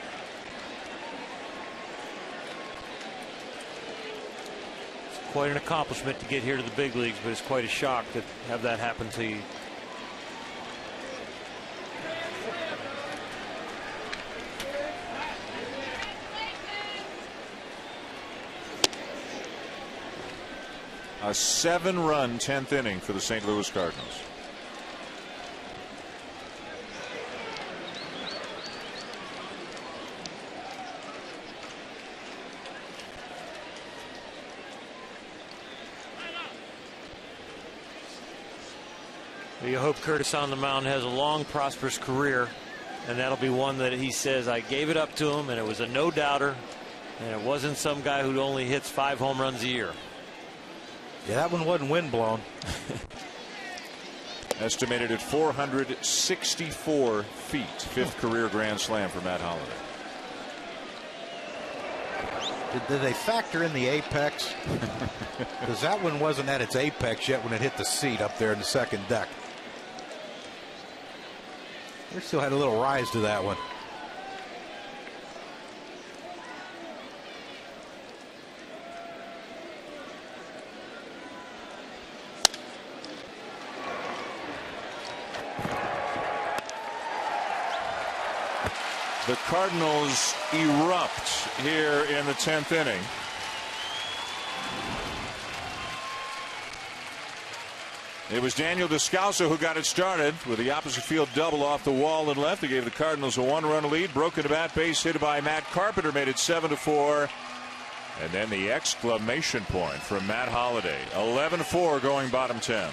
It's quite an accomplishment to get here to the big leagues, but it's quite a shock to have that happen to you. A 7-run 10th inning for the St. Louis Cardinals. You hope Curtis on the mound has a long, prosperous career, and that'll be one that he says, I gave it up to him, and it was a no-doubter, and it wasn't some guy who only hits 5 home runs a year. Yeah, that one wasn't windblown. Estimated at 464 feet. 5th career grand slam for Matt Holliday. Did they factor in the apex? Because that one wasn't at its apex yet when it hit the seat up there in the second deck. They still had a little rise to that one. The Cardinals erupt here in the 10th inning. It was Daniel Descalso who got it started with the opposite field double off the wall and left. They gave the Cardinals a 1-run lead. Broken to bat, base hit by Matt Carpenter made it 7-4. And then the exclamation point from Matt Holliday. 11-4 going bottom 10.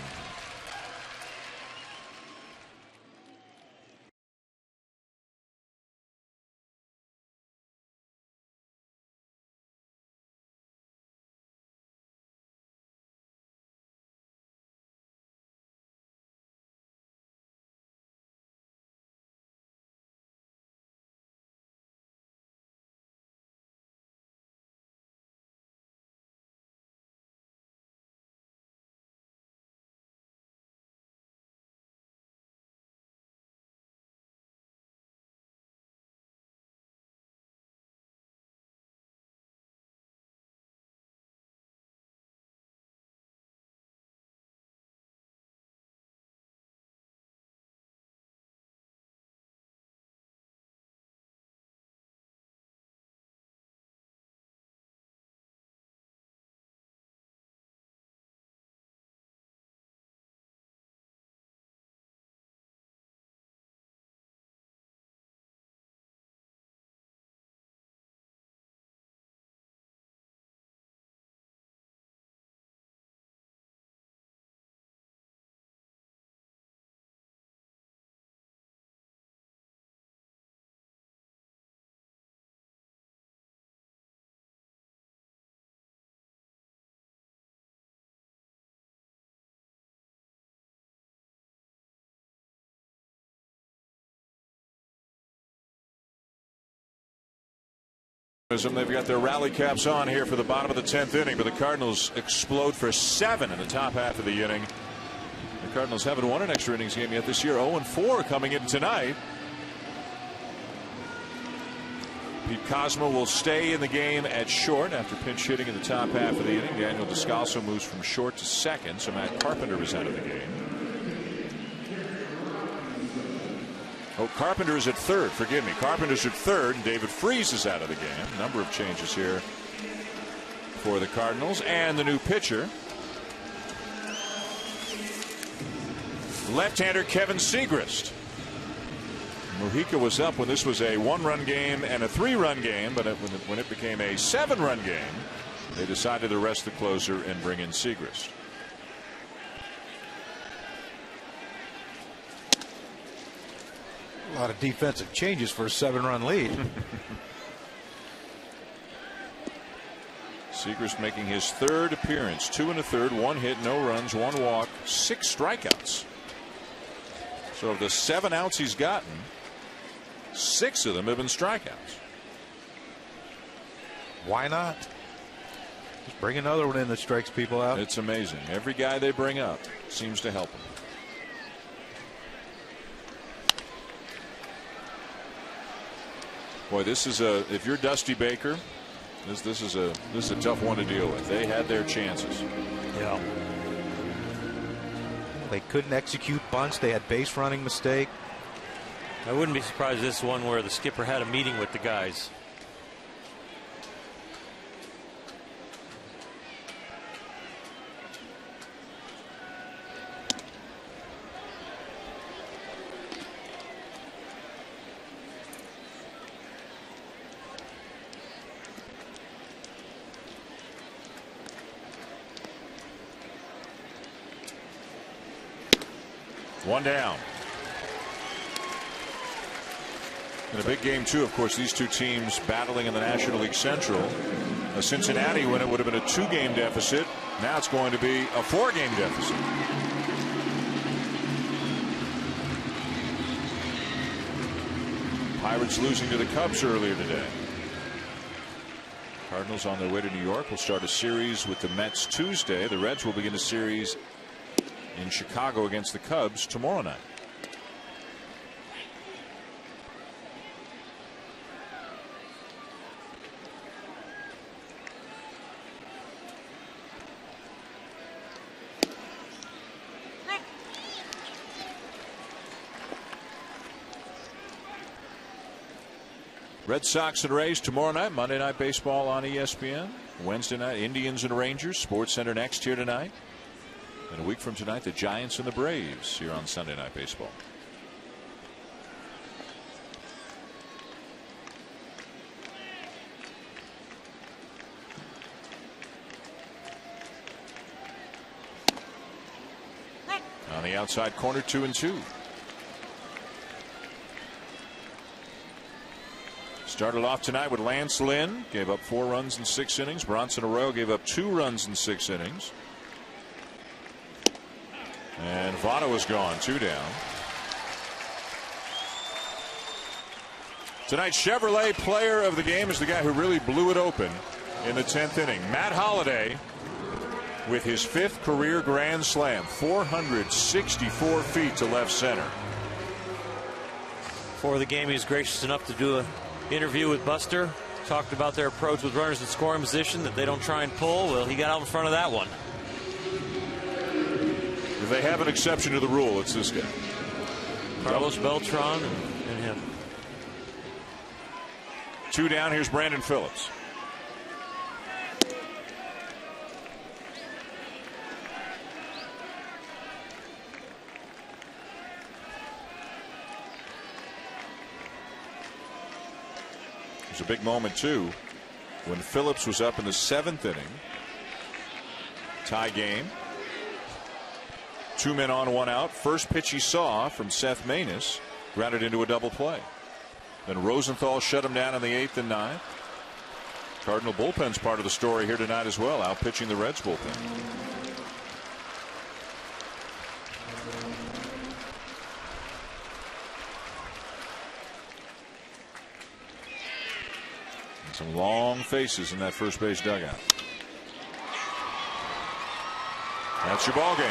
They've got their rally caps on here for the bottom of the 10th inning, but the Cardinals explode for 7 in the top half of the inning. The Cardinals haven't won an extra innings game yet this year. 0-4 coming in tonight. Pete Cosmo will stay in the game at short after pinch hitting in the top half of the inning. Daniel Descalso moves from short to second, so Matt Carpenter is out of the game. Oh, Carpenter is at third. Forgive me. Carpenter's at third, and David Freese is out of the game. A number of changes here for the Cardinals. And the new pitcher, left-hander Kevin Segrist. Mujica was up when this was a 1-run game and a 3-run game, but when it became a 7-run game, they decided to rest the closer and bring in Segrist. A lot of defensive changes for a 7-run lead. Segrist making his third appearance. 2 1/3, 1 hit, no runs, 1 walk, 6 strikeouts. So of the 7 outs he's gotten, 6 of them have been strikeouts. Why not? Just bring another one in that strikes people out. It's amazing. Every guy they bring up seems to help him. Boy, this is if you're Dusty Baker, this is a tough one to deal with. They had their chances. Yeah. They couldn't execute bunts. They had base running mistake. I wouldn't be surprised this one where the skipper had a meeting with the guys. One down. In a big game, too, of course, these two teams battling in the National League Central. Cincinnati, when it would have been a 2-game deficit, now it's going to be a 4-game deficit. Pirates losing to the Cubs earlier today. Cardinals on their way to New York will start a series with the Mets Tuesday. The Reds will begin a series in Chicago against the Cubs tomorrow night. Red Sox and Rays tomorrow night. Monday Night Baseball on ESPN. Wednesday night, Indians and Rangers. Sports Center next here tonight. And a week from tonight, the Giants and the Braves here on Sunday Night Baseball. On the outside corner, 2-2. Started off tonight with Lance Lynn, gave up 4 runs in 6 innings. Bronson Arroyo gave up 2 runs in 6 innings. And Votto is gone, 2 down. Tonight's Chevrolet player of the game is the guy who really blew it open in the 10th inning. Matt Holliday with his 5th career grand slam, 464 feet to left center. Before the game, he was gracious enough to do an interview with Buster. Talked about their approach with runners in scoring position, that they don't try and pull. Well, he got out in front of that one. If they have an exception to the rule, it's this guy. Carlos Beltran and him. 2 down. Here's Brandon Phillips. It was a big moment, too, when Phillips was up in the 7th inning. Tie game. 2 men on, 1 out. First pitch he saw from Seth Maness grounded into a double play. Then Rosenthal shut him down in the 8th and 9th. Cardinal bullpen's part of the story here tonight as well, out pitching the Reds bullpen. Some long faces in that first base dugout. That's your ball game.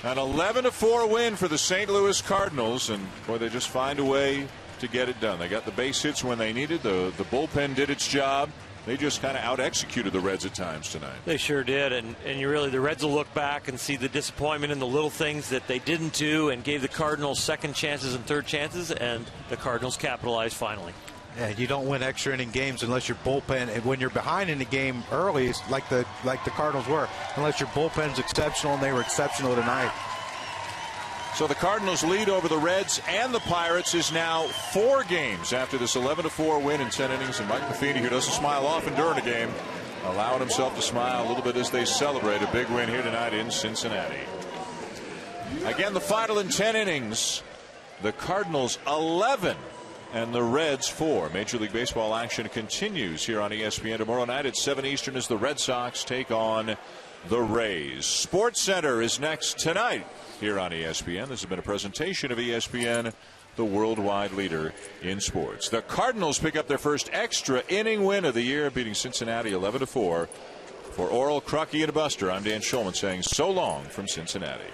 An 11-4 win for the St. Louis Cardinals, and boy, they just find a way to get it done. They got the base hits when they needed. The bullpen did its job. They just kind of out-executed the Reds at times tonight. They sure did, and you really, the Reds will look back and see the disappointment in the little things that they didn't do and gave the Cardinals second chances and third chances, and the Cardinals capitalized finally. Yeah, you don't win extra inning games unless your bullpen, and when you're behind in the game early, it's like the Cardinals were, unless your bullpen's exceptional, and they were exceptional tonight. So the Cardinals' lead over the Reds and the Pirates is now 4 games after this 11-4 win in 10 innings. And Mike Matheny, who doesn't smile often during a game, allowing himself to smile a little bit as they celebrate a big win here tonight in Cincinnati. Again, the final in 10 innings, the Cardinals 11 and the Reds 4. Major League Baseball action continues here on ESPN tomorrow night at 7 Eastern as the Red Sox take on the Rays. Sports Center is next tonight here on ESPN. This has been a presentation of ESPN, the worldwide leader in sports. The Cardinals pick up their first extra inning win of the year, beating Cincinnati 11-4. For Oral, Crucky, and Buster, I'm Dan Shulman saying so long from Cincinnati.